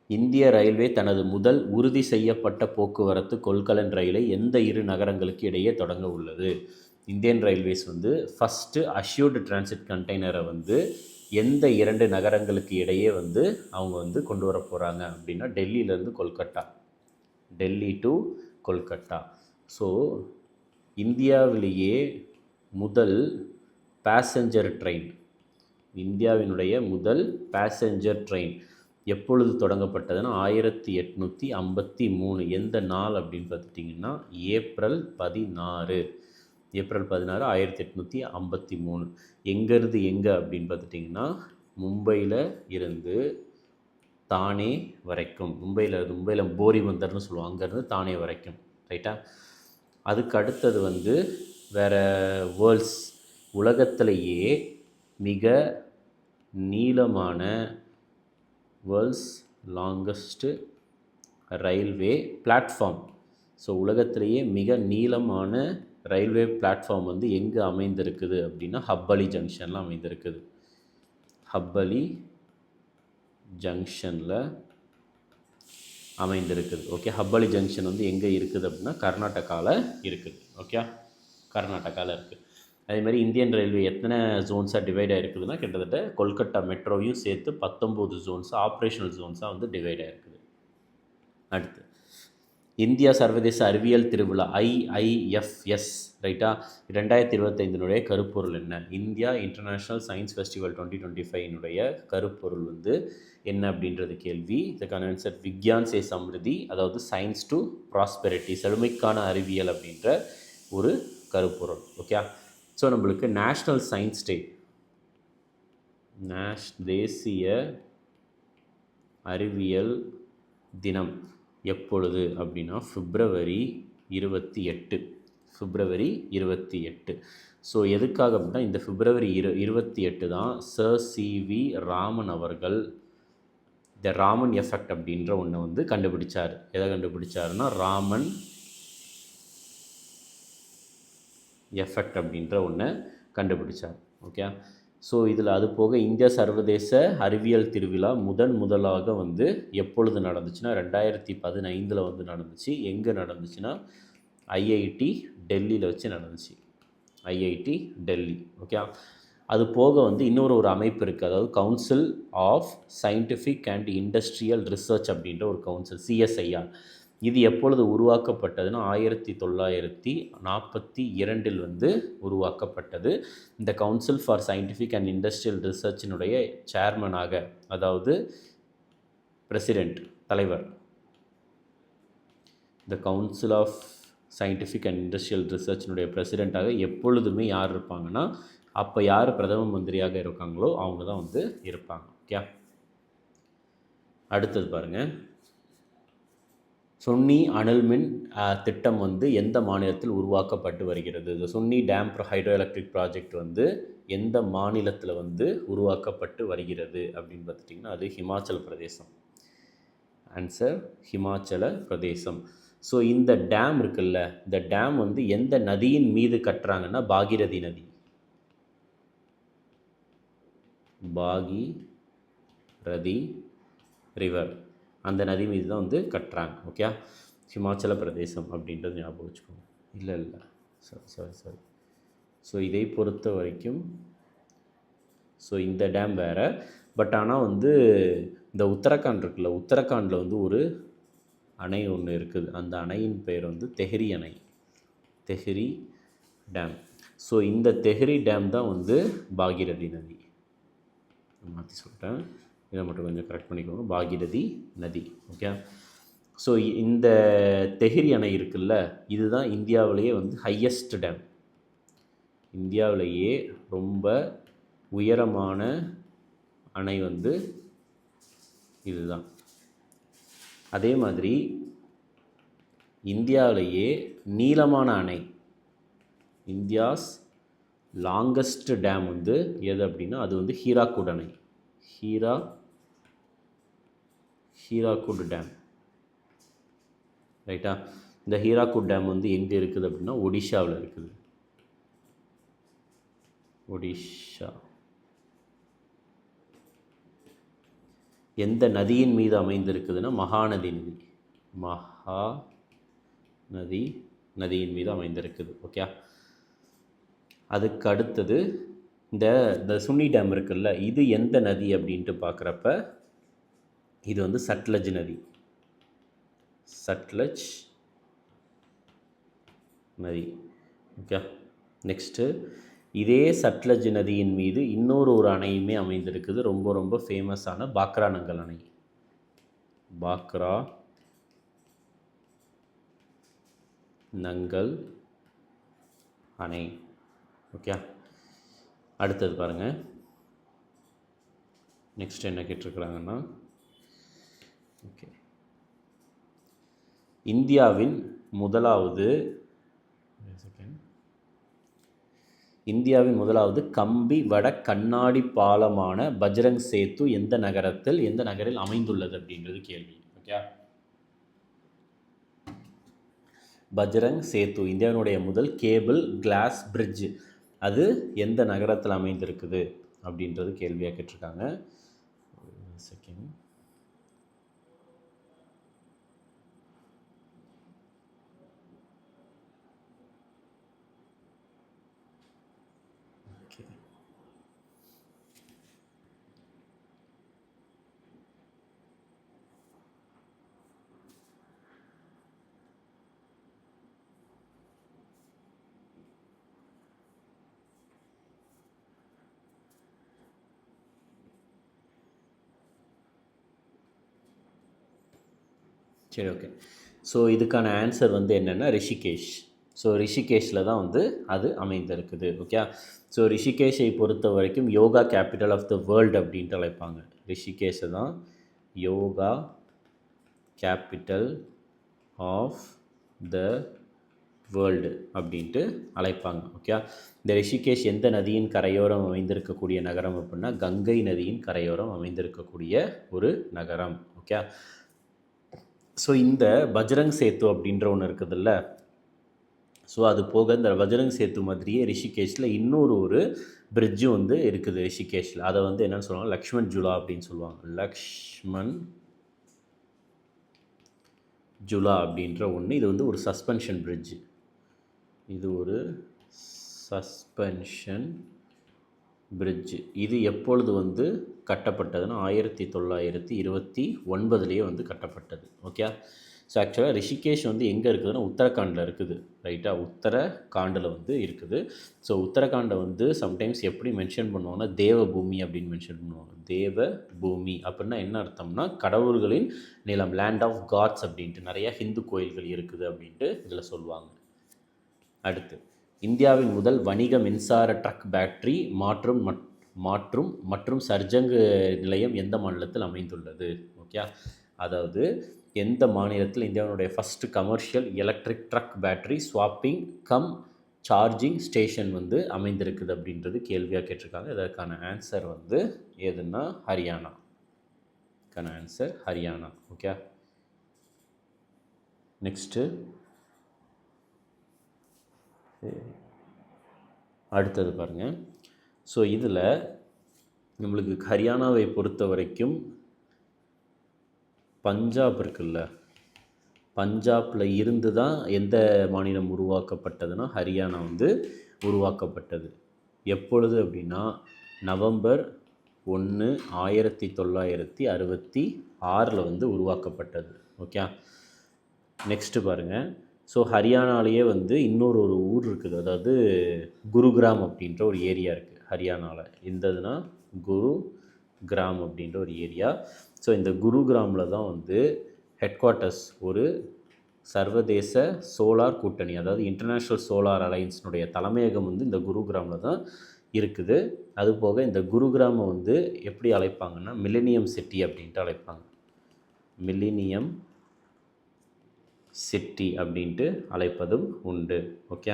இந்திய ரயில்வே தனது முதல் உறுதி செய்யப்பட்ட போக்குவரத்து கொள்கலன் ரயிலை எந்த 2 நகரங்களுக்கு இடையே தொடங்க உள்ளது? இந்தியன் ரயில்வேஸ் வந்து ஃபஸ்ட்டு அஷ்யூர்டு டிரான்சிட் கண்டெய்னரை வந்து எந்த 2 நகரங்களுக்கு இடையே வந்து அவங்க வந்து கொண்டு வர போகிறாங்க அப்படின்னா டெல்லியிலேருந்து கொல்கட்டா, டெல்லி டு கொல்கட்டா. ஸோ இந்தியாவிலேயே முதல் பேசஞ்சர் ட்ரெயின், இந்தியாவினுடைய முதல் பேசஞ்சர் ட்ரெயின் எப்பொழுது தொடங்கப்பட்டதுன்னா 1853. எந்த நாள் அப்படின்னு பார்த்துட்டிங்கன்னா ஏப்ரல் 16, 1853. எங்கேருந்து எங்கே அப்படின்னு பார்த்துட்டிங்கன்னா மும்பையில் இருந்து தானே வரைக்கும். மும்பையில் போரி பந்தர்னு சொல்லுவோம், அங்கேருந்து தானே வரைக்கும். ரைட்டா? அதுக்கு அடுத்தது வந்து வேறு உலகத்திலேயே மிக நீளமான world's longest railway platform. So உலகத்திலேயே மிக நீளமான ரயில்வே பிளாட்ஃபார்ம் வந்து எங்கே அமைந்திருக்குது அப்படின்னா ஹப்பளி ஜங்ஷனில் அமைந்திருக்குது. ஹப்பளி ஜங்ஷனில் அமைந்திருக்குது. ஓகே, ஹப்பளி ஜங்ஷன் வந்து எங்கே இருக்குது அப்படின்னா கர்நாடகாவில் இருக்குது. ஓகே, கர்நாடகாவில் இருக்குது. அதேமாதிரி இந்தியன் ரயில்வே எத்தனை ஜோன்ஸாக டிவைட் ஆகிருக்குதுன்னா கிட்டத்தட்ட கொல்கட்டா மெட்ரோவையும் சேர்த்து 19 ஜோன்ஸாக ஆப்ரேஷனல் ஜோன்ஸாக வந்து டிவைட் ஆகிருக்குது. அடுத்து இந்தியா சர்வதேச அறிவியல் திருவிழா IIFS, ரைட்டா, 2025 கருப்பொருள் என்ன? இந்தியா இன்டர்நேஷ்னல் சயின்ஸ் ஃபெஸ்டிவல் 2025 கருப்பொருள் வந்து என்ன அப்படின்றது கேள்வி. இதுக்கான ஆன்சர் விக்யான் சே சம்ருதி, அதாவது சயின்ஸ் டு ப்ராஸ்பெரிட்டி, செழுமைக்கான அறிவியல் அப்படின்ற ஒரு கருப்பொருள். ஓகே, ஸோ நம்மளுக்கு நேஷ்னல் சயின்ஸ் டே, தேசிய அறிவியல் தினம் எப்பொழுது அப்படின்னா February 28. ஸோ எதுக்காக அப்படின்னா இந்த February 28 தான் சர் CV ராமன் அவர்கள் த ராமன் எஃபெக்ட் அப்படின்ற ஒன்று வந்து கண்டுபிடிச்சார். எதை கண்டுபிடிச்சாருன்னா ராமன் எஃபெக்ட் அப்படின்ற ஒன்று கண்டுபிடிச்சார். ஓகே, ஸோ இதில் அது போக இந்திய சர்வதேச அறிவியல் திருவிழா முதலாக வந்து எப்பொழுது நடந்துச்சுன்னா 2015 வந்து நடந்துச்சு. எங்கே நடந்துச்சுன்னா IIT டெல்லியில் வச்சு நடந்துச்சு. IIT டெல்லி. ஓகே, அது போக வந்து இன்னொரு அமைப்பு இருக்குது, அதாவது council of scientific and industrial research அப்படின்ற ஒரு கவுன்சில், CSIR. இது எப்பொழுது உருவாக்கப்பட்டதுன்னா 1942 வந்து உருவாக்கப்பட்டது. இந்த council for scientific and industrial ரிசர்ச்சினுடைய சேர்மனாக, அதாவது பிரசிடெண்ட், தலைவர், இந்த council of scientific and industrial ரிசர்ச்சினுடைய பிரசிடெண்ட்டாக எப்பொழுதுமே யார் இருப்பாங்கன்னா, அப்போ யார் பிரதம மந்திரியாக இருக்காங்களோ அவங்க தான் வந்து இருப்பாங்க. ஓகே, அடுத்தது பாருங்கள், சுன்னி அனல் மின் திட்டம் வந்து எந்த மாநிலத்தில் உருவாக்கப்பட்டு வருகிறது? இந்த சுன்னி டேம் ஹைட்ரோ எலக்ட்ரிக் ப்ராஜெக்ட் வந்து எந்த மாநிலத்தில் வந்து உருவாக்கப்பட்டு வருகிறது அப்படின்னு பார்த்துட்டிங்கன்னா அது ஹிமாச்சல பிரதேசம். ஆன்சர் ஹிமாச்சல பிரதேசம். ஸோ இந்த டேம் இருக்குல்ல, இந்த டேம் வந்து எந்த நதியின் மீது கட்டுறாங்கன்னா பாகீரதி நதி. பாகீரதி ரிவர், அந்த நதி மீது தான் வந்து கட்டுறாங்க. ஓகே, ஹிமாச்சல பிரதேசம் அப்படின்றது ஞாபகம் வச்சுக்கோங்க. இல்லை சாரி. ஸோ இதை பொறுத்த வரைக்கும் ஸோ இந்த டேம் வேறு. பட் ஆனால் வந்து இந்த உத்தரகாண்ட் இருக்குல்ல, உத்தரகாண்டில் வந்து ஒரு அணை ஒன்று இருக்குது. அந்த அணையின் பெயர் வந்து தெஹ்ரி அணை, தெஹ்ரி டேம். ஸோ இந்த தெஹ்ரி டேம் தான் வந்து பாகீரதி நதி. மாற்றி சொல்லிட்டேன், இதை மட்டும் கொஞ்சம் கரெக்ட் பண்ணிக்கோங்க. பாகீரதி நதி. ஓகே, ஸோ இந்த தெஹ்ரி அணை இருக்குல்ல, இதுதான் இந்தியாவிலேயே வந்து ஹையஸ்ட் டேம். இந்தியாவிலேயே ரொம்ப உயரமான அணை வந்து இதுதான். அதே மாதிரி இந்தியாவிலேயே நீளமான அணை, இந்தியாஸ் லாங்கஸ்ட் டேம் வந்து எது அப்படின்னா அது வந்து ஹீராக்குட் அணை. ஹீராக்குட் டேம், ரைட்டா. இந்த ஹீராக்குட் டேம் வந்து எங்கே இருக்குது அப்படின்னா ஒடிஷாவில் இருக்குது. ஒடிஷா. எந்த நதியின் மீது அமைந்திருக்குதுன்னா மகாநதி நதியின் மீது அமைந்திருக்குது. ஓகே, அதுக்கு அடுத்தது இந்த சுன்னி டேம் இருக்குல்ல, இது எந்த நதி அப்படின்ட்டு பார்க்குறப்ப இது வந்து சட்லஜ் நதி. ஓகே, நெக்ஸ்ட்டு இதே சட்லஜ் நதியின் மீது இன்னொரு அணையுமே அமைந்திருக்குது, ரொம்ப ரொம்ப ஃபேமஸான பாக்ரா நங்கல் அணை. பாக்ரா நங்கல் அணை. ஓகே, அடுத்தது பாருங்கள், நெக்ஸ்ட் என்ன கேட்டிருக்கிறாங்கன்னா ஓகே. இந்தியாவின் முதலாவது கம்பி வட கண்ணாடி பாலமான பஜ்ரங் சேத்து எந்த நகரில் அமைந்துள்ளது அப்படின்றது கேள்வி. ஓகே. பஜ்ரங் சேத்து இந்தியாவினுடைய முதல் கேபிள் கிளாஸ் பிரிட்ஜ் அது எந்த நகரத்தில் அமைந்திருக்குது அப்படின்றது கேள்வியாக கேட்டிருக்காங்க. செகண்ட். சரி, ஓகே. ஸோ இதுக்கான ஆன்சர் வந்து என்னென்னா ரிஷிகேஷ். ஸோ ரிஷிகேஷில் தான் வந்து அது அமைந்திருக்குது. ஓகே. ஸோ ரிஷிகேஷை பொறுத்த வரைக்கும் yoga capital of the world அப்படின்ட்டு அழைப்பாங்க. ரிஷிகேஷை தான் yoga capital of the world அப்படின்ட்டு அழைப்பாங்க. ஓகே. இந்த ரிஷிகேஷ் எந்த நதியின் கரையோரம் அமைந்திருக்கக்கூடிய நகரம் அப்படின்னா கங்கை நதியின் கரையோரம் அமைந்திருக்கக்கூடிய ஒரு நகரம். ஓகே. ஸோ இந்த பஜ்ரங் சேத்து அப்படின்ற ஒன்று இருக்குதுல்ல, ஸோ அது போக இந்த பஜ்ரங் சேத்து மாதிரியே ரிஷிகேஷில் இன்னொரு பிரிட்ஜும் வந்து இருக்குது ரிஷிகேஷில். அதை வந்து என்னென்னு சொல்லுவாங்க, லக்ஷ்மண் ஜுலா அப்படின்னு சொல்லுவாங்க. லக்ஷ்மண் ஜுலா அப்படின்ற ஒன்று. இது வந்து ஒரு சஸ்பென்ஷன் பிரிட்ஜு. இது ஒரு சஸ்பென்ஷன் பிரிட்ஜு. இது எப்பொழுது வந்து கட்டப்பட்டதுன்னா 1929 வந்து கட்டப்பட்டது. ஓகே. ஸோ ஆக்சுவலாக ரிஷிகேஷ் வந்து எங்கே இருக்குதுன்னா உத்தரகாண்டில் இருக்குது. ரைட்டா, உத்தரகாண்டில் வந்து இருக்குது. ஸோ உத்தரகாண்டை வந்து சம்டைம்ஸ் எப்படி மென்ஷன் பண்ணுவாங்கன்னா தேவபூமி அப்படின்னு மென்ஷன் பண்ணுவாங்க. தேவபூமி அப்படின்னா என்ன அர்த்தம்னா கடவுள்களின் நிலம், லேண்ட் ஆஃப் காட்ஸ் அப்படின்ட்டு நிறையா ஹிந்து கோயில்கள் இருக்குது அப்படின்ட்டு இதில் சொல்லுவாங்க. அடுத்து, இந்தியாவின் முதல் வணிக மின்சார ட்ரக் பேட்டரி மற்றும் சர்ஜங் நிலையம் எந்த மாநிலத்தில் அமைந்துள்ளது? ஓகே. அதாவது எந்த மாநிலத்தில் இந்தியாவினுடைய first commercial electric drug battery swapping come charging station வந்து அமைந்திருக்குது அப்படின்றது கேள்வியாக கேட்டிருக்காங்க. இதற்கான ஆன்சர் வந்து எதுன்னா Haryana. Answer Haryana. Okay. Next அடுத்தது பாருங்கள். ஸோ இதில் நம்மளுக்கு ஹரியானாவை பொறுத்த வரைக்கும் பஞ்சாப் இருக்குல்ல, பஞ்சாபில் இருந்து தான் எந்த மாநிலம் உருவாக்கப்பட்டதுன்னா ஹரியானா வந்து உருவாக்கப்பட்டது. எப்பொழுது அப்படின்னா நவம்பர் 1, 1966 வந்து உருவாக்கப்பட்டது. ஓகே. நெக்ஸ்ட்டு பாருங்கள். ஸோ ஹரியானாலேயே வந்து இன்னொரு ஊர் இருக்குது, அதாவது குருகிராம் அப்படின்ற ஒரு ஏரியா இருக்குது ஹரியானாவில். இந்ததுன்னா குருகிராம் அப்படின்ற ஒரு ஏரியா. ஸோ இந்த குருகிராமில் தான் வந்து ஹெட் குவார்ட்டர்ஸ் ஒரு சர்வதேச சோலார் கூட்டணி, அதாவது இன்டர்நேஷ்னல் சோலார் அலையன்ஸினுடைய தலைமையகம் வந்து இந்த குருகிராமில் தான் இருக்குது. அதுபோக இந்த குருகிராமை வந்து எப்படி அழைப்பாங்கன்னா மில்லேனியம் சிட்டி அப்படின்ட்டு அழைப்பாங்க. மில்லேனியம் சிட்டி அப்படின்ட்டு அழைப்பதும் உண்டு. ஓகே.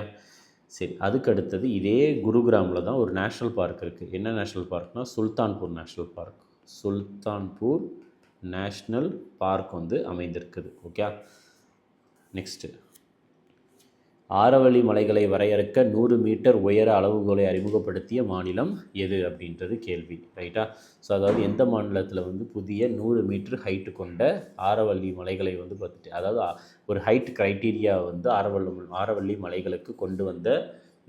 சரி, அதுக்கு அடுத்தது இதே குருகிராமில் தான் ஒரு நேஷ்னல் பார்க் இருக்குது. என்ன நேஷ்னல் பார்க்னால் Sultanpur national park. Sultanpur national park வந்து அமைந்திருக்குது. ஓகே. நெக்ஸ்ட்டு, ஆரவல்லி மலைகளை வரையறுக்க 100 மீட்டர் உயர அளவுகோலை அறிமுகப்படுத்திய மாநிலம் எது அப்படின்றது கேள்வி. ரைட்டா. ஸோ அதாவது எந்த மாநிலத்தில் வந்து புதிய 100 மீட்டர் ஹைட்டு கொண்ட ஆரவல்லி மலைகளை வந்து பார்த்துட்டு, அதாவது ஒரு ஹைட் க்ரைட்டீரியா வந்து ஆரவல்லி மலைகளுக்கு கொண்டு வந்த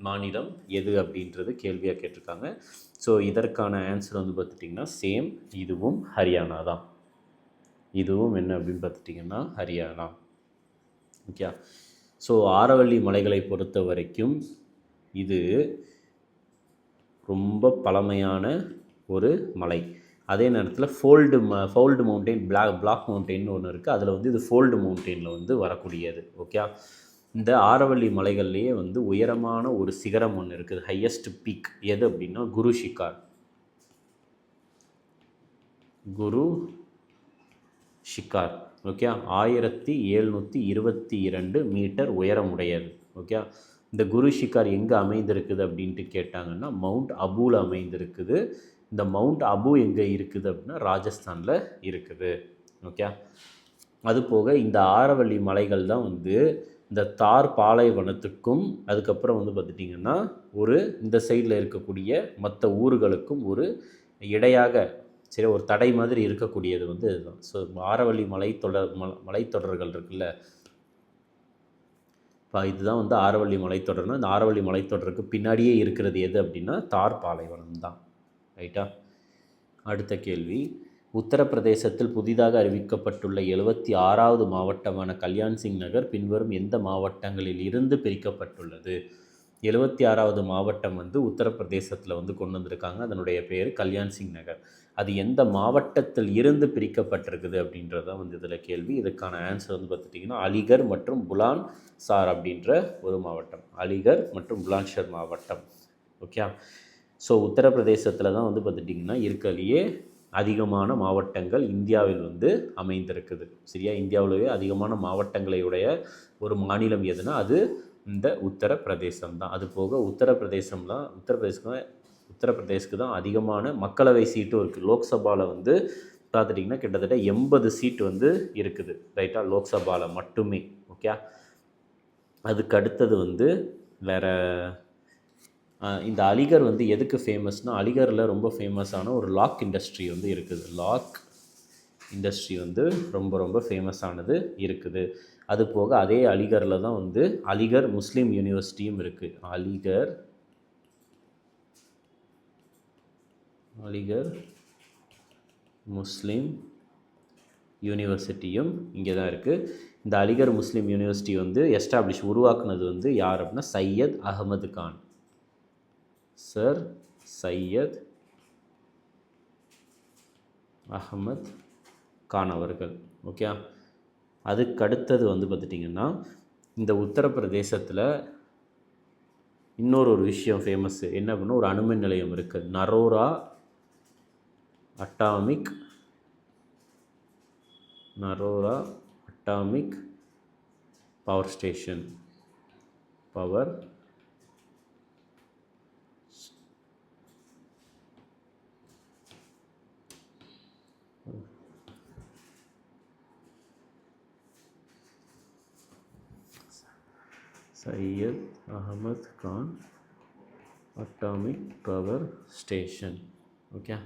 மாநிலம் எது அப்படின்றது கேள்வியாக கேட்டிருக்காங்க. ஸோ இதற்கான ஆன்சர் வந்து பார்த்துட்டிங்கன்னா சேம், இதுவும் ஹரியானா தான். இதுவும் என்ன அப்படின்னு பார்த்துட்டிங்கன்னா ஹரியானா. ஓகே. ஸோ ஆரவல்லி மலைகளை பொறுத்த வரைக்கும் இது ரொம்ப பழமையான ஒரு மலை. அதே நேரத்தில் ஃபோல்டு மவுண்டெயின், பிளாக் மவுண்டெயின் ஒன்று இருக்குது. அதில் வந்து இது ஃபோல்டு மவுண்டெயினில் வந்து வரக்கூடியது. ஓகே. இந்த ஆரவல்லி மலைகள்லேயே வந்து உயரமான ஒரு சிகரம் ஒன்று இருக்குது, ஹையஸ்ட் பீக். எது அப்படின்னா குரு ஷிகார். ஓகே, 1722 மீட்டர் உயரமுடையது. ஓகே, இந்த குரு ஷிகார் எங்கே அமைந்திருக்குது அப்படின்ட்டு கேட்டாங்கன்னா மவுண்ட் அபுவில் அமைந்திருக்குது. இந்த மவுண்ட் அபு எங்கே இருக்குது அப்படின்னா ராஜஸ்தானில் இருக்குது. ஓகே, அது போக இந்த ஆரவல்லி மலைகள் தான் வந்து இந்த தார் பாலைவனத்துக்கும் அதுக்கப்புறம் வந்து பார்த்துட்டிங்கன்னா ஒரு இந்த சைடில் இருக்கக்கூடிய மற்ற ஊர்களுக்கும் ஒரு இடையாக சரி ஒரு தடை மாதிரி இருக்கக்கூடியது வந்து இதுதான். ஸோ ஆரவல்லி மலைத்தொடர்கள் இருக்குல்ல, இப்போ இதுதான் வந்து ஆரவல்லி மலைத்தொடர்னா இந்த ஆரவல்லி மலைத்தொடருக்கு பின்னாடியே இருக்கிறது எது அப்படின்னா தார் பாலைவனம் தான். ரைட்டா? அடுத்த கேள்வி, உத்தரப்பிரதேசத்தில் புதிதாக அறிவிக்கப்பட்டுள்ள 76வது மாவட்டமான கல்யாண் சிங் நகர் பின்வரும் எந்த மாவட்டங்களில் இருந்து பிரிக்கப்பட்டுள்ளது? 76வது மாவட்டம் வந்து உத்தரப்பிரதேசத்தில் வந்து கொண்டு வந்திருக்காங்க. அதனுடைய பேர் கல்யாண் சிங் நகர். அது எந்த மாவட்டத்தில் இருந்து பிரிக்கப்பட்டிருக்குது அப்படின்றது தான் வந்து இதில் கேள்வி. இதுக்கான ஆன்சர் வந்து பார்த்துட்டிங்கன்னா அலிகர் மற்றும் புலான் சார் அப்படின்ற ஒரு மாவட்டம். அலிகர் மற்றும் புலான்ஷர் மாவட்டம். ஓகே, ஸோ உத்தரப்பிரதேசத்தில் தான் வந்து பார்த்துட்டிங்கன்னா இருக்கலையே அதிகமான மாவட்டங்கள் இந்தியாவில் வந்து அமைந்திருக்குது. சரியா? இந்தியாவிலேயே அதிகமான மாவட்டங்களையுடைய ஒரு மாநிலம் எதுனா அது இந்த உத்தரப்பிரதேசம் தான். அது போக உத்தரப்பிரதேசுக்கு தான் அதிகமான மக்களவை சீட்டும் இருக்குது. லோக்சபாவில் வந்து பார்த்துட்டிங்கன்னா கிட்டத்தட்ட 80 சீட்டு வந்து இருக்குது. ரைட்டா? லோக்சபாவில் மட்டுமே. ஓகே, அதுக்கு அடுத்தது வந்து வேறு இந்த அலிகர் வந்து எதுக்கு ஃபேமஸ்னால் அலிகரில் ரொம்ப ஃபேமஸான ஒரு லாக் இண்டஸ்ட்ரி வந்து இருக்குது. லாக் இண்டஸ்ட்ரி வந்து ரொம்ப ரொம்ப ஃபேமஸானது இருக்குது. அது போக அதே அலிகரில் தான் வந்து அலிகர் முஸ்லீம் யூனிவர்சிட்டியும் இருக்குது. அலிகர் முஸ்லீம் யூனிவர்சிட்டியும் இங்கே தான் இருக்குது. இந்த அலிகர் முஸ்லீம் யூனிவர்சிட்டி வந்து உருவாக்குனது வந்து யார் அப்படின்னா சையத் அகமது கான். சர் சையத் அகமத் கான் அவர்கள். ஓகே, அதுக்கு அடுத்தது வந்து பார்த்துட்டிங்கன்னா இந்த உத்தரப்பிரதேசத்தில் இன்னொரு விஷயம் ஃபேமஸ்ஸு என்ன அப்படின்னா ஒரு அணுமின் நிலையம் இருக்குது. Narora atomic power station. Syed Ahmed Khan atomic power station. Okay,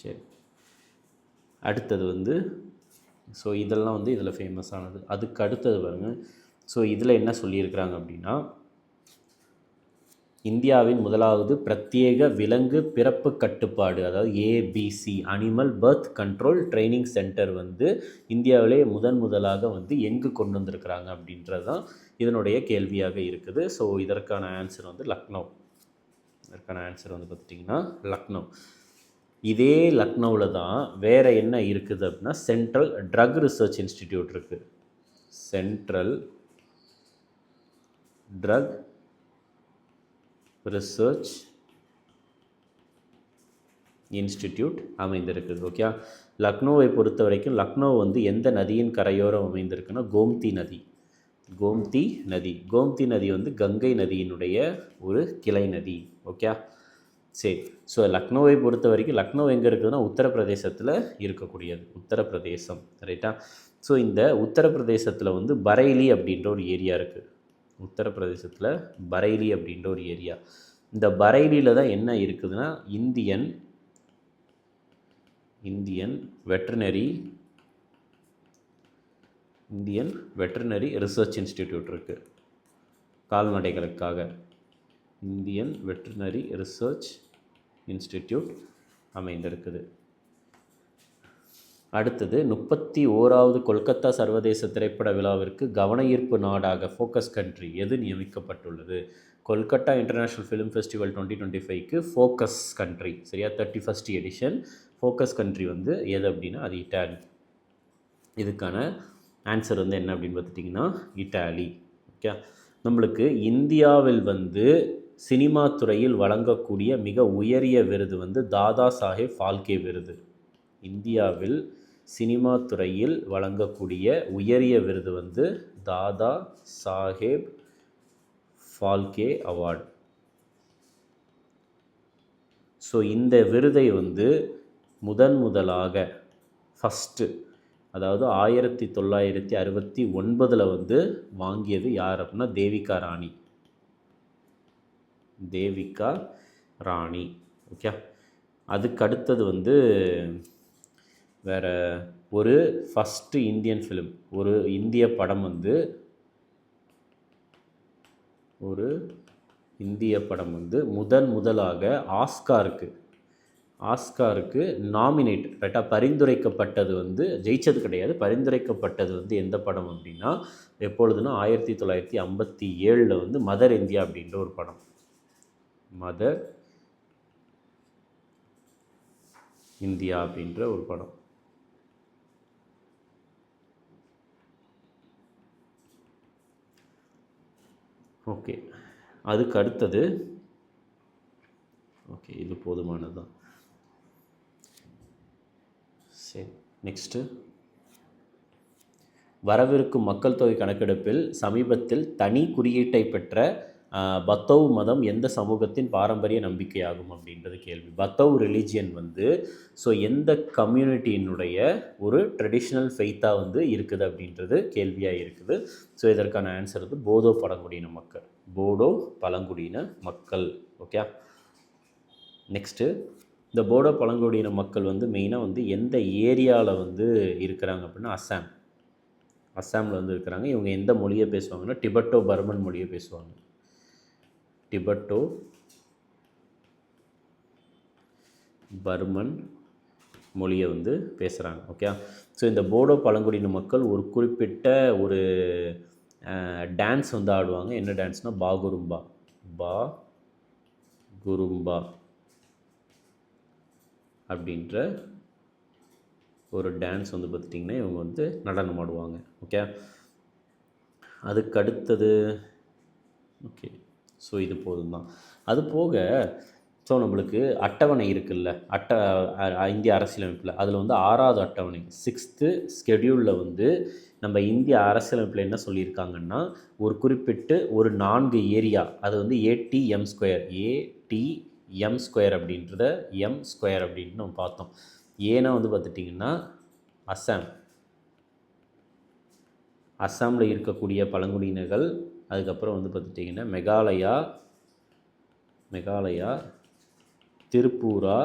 சரி. அடுத்தது வந்து ஸோ இதெல்லாம் வந்து இதில் ஃபேமஸானது. அதுக்கு அடுத்தது பாருங்கள். ஸோ இதில் என்ன சொல்லியிருக்கிறாங்க அப்படின்னா இந்தியாவின் முதலாவது பிரத்யேக விலங்கு பிறப்பு கட்டுப்பாடு, அதாவது ABC animal birth control training centre வந்து இந்தியாவிலே முதலாக வந்து எங்கு கொண்டு வந்திருக்கிறாங்க அப்படின்றது தான் இதனுடைய கேள்வியாக இருக்குது. ஸோ இதற்கான ஆன்சர் வந்து லக்னோ. இதற்கான ஆன்சர் வந்து பார்த்துட்டிங்கன்னா லக்னோ. இதே லக்னோவில் தான் வேறு என்ன இருக்குது அப்படின்னா சென்ட்ரல் ட்ரக் ரிசர்ச் இன்ஸ்டிடியூட் இருக்குது. சென்ட்ரல் ட்ரக் ரிசர்ச் இன்ஸ்டிடியூட் அமைந்திருக்குது. ஓகே, லக்னோவை பொறுத்த வரைக்கும் லக்னோ வந்து எந்த நதியின் கரையோரம் அமைந்திருக்குன்னா கோம்தி நதி வந்து கங்கை நதியினுடைய ஒரு கிளை நதி. ஓகே, சரி. ஸோ லக்னோவை பொறுத்த வரைக்கும் லக்னோ எங்கே இருக்குதுன்னா உத்தரப்பிரதேசத்தில் இருக்கக்கூடியது. உத்தரப்பிரதேசம். ரைட்டா? ஸோ இந்த உத்தரப்பிரதேசத்தில் வந்து பரைலி அப்படின்ற ஒரு ஏரியா இருக்குது. உத்தரப்பிரதேசத்தில் பரைலி அப்படின்ற ஒரு ஏரியா. இந்த பரைலியில் தான் என்ன இருக்குதுன்னா இந்தியன் வெட்டர்னரி ரிசர்ச் இன்ஸ்டிடியூட் இருக்குது. கால்நடைகளுக்காக இந்தியன் வெட்டர்னரி ரிசர்ச் இன்ஸ்டிடியூட் அமைந்திருக்குது. அடுத்தது 31வது கொல்கத்தா சர்வதேச திரைப்பட விழாவிற்கு கவன ஈர்ப்பு நாடாக ஃபோக்கஸ் கண்ட்ரி எது நியமிக்கப்பட்டுள்ளது? கொல்கத்தா இன்டர்நேஷ்னல் ஃபிலிம் ஃபெஸ்டிவல் 2025க்கு ஃபோக்கஸ் கண்ட்ரி. சரியா? 31st எடிஷன் ஃபோக்கஸ் கண்ட்ரி வந்து எது அப்படின்னா அது இட்டாலி. இதுக்கான ஆன்சர் வந்து என்ன அப்படின்னு பார்த்துட்டிங்கன்னா இட்டாலி. ஓகே, நம்மளுக்கு இந்தியாவில் வந்து சினிமா துறையில் வழங்கக்கூடிய மிக உயரிய விருது வந்து தாதா சாஹேப் ஃபால்கே விருது. இந்தியாவில் சினிமா துறையில் வழங்கக்கூடிய உயரிய விருது வந்து தாதா சாஹேப் ஃபால்கே அவார்டு. ஸோ இந்த விருதை வந்து முதலாக ஃபஸ்ட்டு, அதாவது 1969 வந்து வாங்கியது யார் அப்படின்னா தேவிகா ராணி. தேவிகா ராணி. ஓகே. அதுக்கு அடுத்தது வந்து வேறு ஒரு ஃபஸ்ட்டு இந்தியன் ஃபிலிம், ஒரு இந்திய படம் வந்து முதலாக ஆஸ்காருக்கு நாமினேட் ரைட்டாக பரிந்துரைக்கப்பட்டது வந்து, ஜெயிச்சது கிடையாது, பரிந்துரைக்கப்பட்டது வந்து எந்த படம் அப்படின்னா எப்பொழுதுனா 1957 வந்து மதர் இந்தியா அப்படின்ற ஒரு படம். மதர் இந்தியா அப்படின்ற ஒரு படம். ஓகே. அதுக்கு அடுத்தது ஓகே, இது போதுமானது தான். சரி, நெக்ஸ்ட்டு வரவிருக்கும் மக்கள் தொகை கணக்கெடுப்பில் சமீபத்தில் தனி குறியீட்டை பெற்ற பத்தவ் மதம் எந்த சமூகத்தின் பாரம்பரிய நம்பிக்கையாகும் அப்படின்றது கேள்வி. பத்தவ் ரிலீஜியன் வந்து ஸோ எந்த கம்யூனிட்டியினுடைய ஒரு ட்ரெடிஷ்னல் ஃபெய்த்தாக வந்து இருக்குது அப்படின்றது கேள்வியாக இருக்குது. ஸோ இதற்கான ஆன்சர் வந்து போடோ பழங்குடியின மக்கள். போடோ பழங்குடியின மக்கள். ஓகே. நெக்ஸ்ட்டு இந்த போடோ பழங்குடியின மக்கள் வந்து மெயினாக வந்து எந்த ஏரியாவில் வந்து இருக்கிறாங்க அப்படின்னா அஸ்ஸாமில் வந்து இருக்கிறாங்க. இவங்க எந்த மொழியை பேசுவாங்கன்னா டிபெட்டோ பர்மன் மொழியை பேசுவாங்க. டிபெட்டோ பர்மன் மொழியை வந்து பேசுகிறாங்க. ஓகே. ஸோ இந்த போடோ பழங்குடியின மக்கள் ஒரு குறிப்பிட்ட ஒரு டான்ஸ் வந்து ஆடுவாங்க. என்ன டான்ஸ்னால் பாகுரும்பா அப்படின்ற ஒரு டான்ஸ் வந்து பார்த்துட்டிங்கன்னா இவங்க வந்து நடனம் ஆடுவாங்க. ஓகே. அதுக்கு அடுத்தது ஓகே. ஸோ இது போதும் தான். அது போக ஸோ நம்மளுக்கு அட்டவணை இருக்குல்ல, இந்திய அரசியலமைப்பில் அதில் வந்து 6வது அட்டவணை 6th ஸ்கெடியூலில் வந்து நம்ம இந்திய அரசியலமைப்பில் என்ன சொல்லியிருக்காங்கன்னா ஒரு குறிப்பிட்டு ஒரு 4 ஏரியா, அது வந்து ஏடிஎம் ஸ்கொயர் அப்படின்றத எம் ஸ்கொயர் அப்படின்னு நம்ம பார்த்தோம். ஏன்னா வந்து பார்த்துட்டிங்கன்னா அஸ்ஸாமில் இருக்கக்கூடிய பழங்குடியினர்கள், அதுக்கப்புறம் வந்து பார்த்துட்டிங்கன்னா மெகாலயா, திரிபுரா,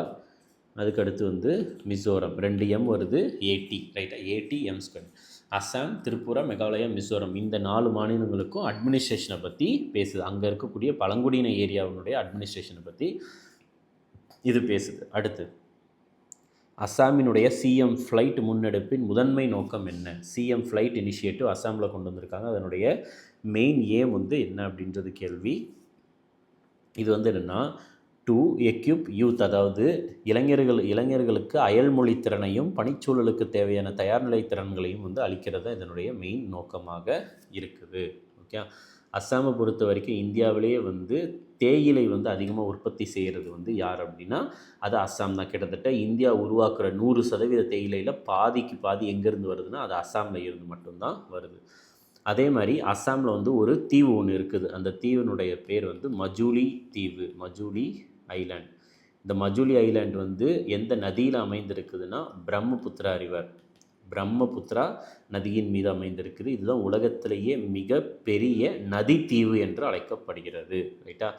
அதுக்கடுத்து வந்து மிசோரம். 2 எம் வருது, ஏடி ரைட்டா, ஏடிஎம் ஸ்கொயர். அஸ்ஸாம், திரிபுரா, மெகாலயா, மிசோரம் இந்த 4 மாநிலங்களுக்கும் அட்மினிஸ்ட்ரேஷனை பற்றி பேசுது. அங்கே இருக்கக்கூடிய பழங்குடியின ஏரியாவினுடைய அட்மினிஸ்ட்ரேஷனை பற்றி இது பேசுது. அடுத்து அஸ்ஸாமினுடைய சிஎம் ஃப்ளைட் முன்னெடுப்பின் முதன்மை நோக்கம் என்ன? சிஎம் ஃப்ளைட் இனிஷியேட்டிவ் அஸ்ஸாமில் கொண்டு வந்திருக்காங்க. அதனுடைய மெயின் ஏம் வந்து என்ன அப்படின்றது கேள்வி. இது வந்து என்னென்னா டு எக்யூப் யூத், அதாவது இளைஞர்களுக்கு அயல்மொழி திறனையும் பணிச்சூழலுக்கு தேவையான தயார்நிலை திறன்களையும் வந்து அளிக்கிறது இதனுடைய மெயின் நோக்கமாக இருக்குது. ஓகே. அஸ்ஸாமை பொறுத்த வரைக்கும் இந்தியாவிலேயே வந்து தேயிலை வந்து அதிகமாக உற்பத்தி செய்கிறது வந்து யார் அப்படின்னா அது அஸ்ஸாம் தான். கிட்டத்தட்ட இந்தியா உருவாக்குற 100% தேயிலையில் பாதிக்கு பாதி எங்கேருந்து வருதுன்னா அது அஸ்ஸாமில் இருந்து மட்டும்தான் வருது. அதே மாதிரி அஸ்ஸாமில் வந்து ஒரு தீவு ஒன்று இருக்குது. அந்த தீவினுடைய பேர் வந்து மஜூலி தீவு, மஜூலி ஐலாண்ட். இந்த மஜூலி ஐலாண்ட் வந்து எந்த நதியில் அமைந்திருக்குதுன்னா பிரம்மபுத்திரா நதியின் மீது அமைந்திருக்குது. இதுதான் உலகத்திலேயே மிகப்பெரிய நதி தீவு என்று அழைக்கப்படுகிறது. ரைட்டா.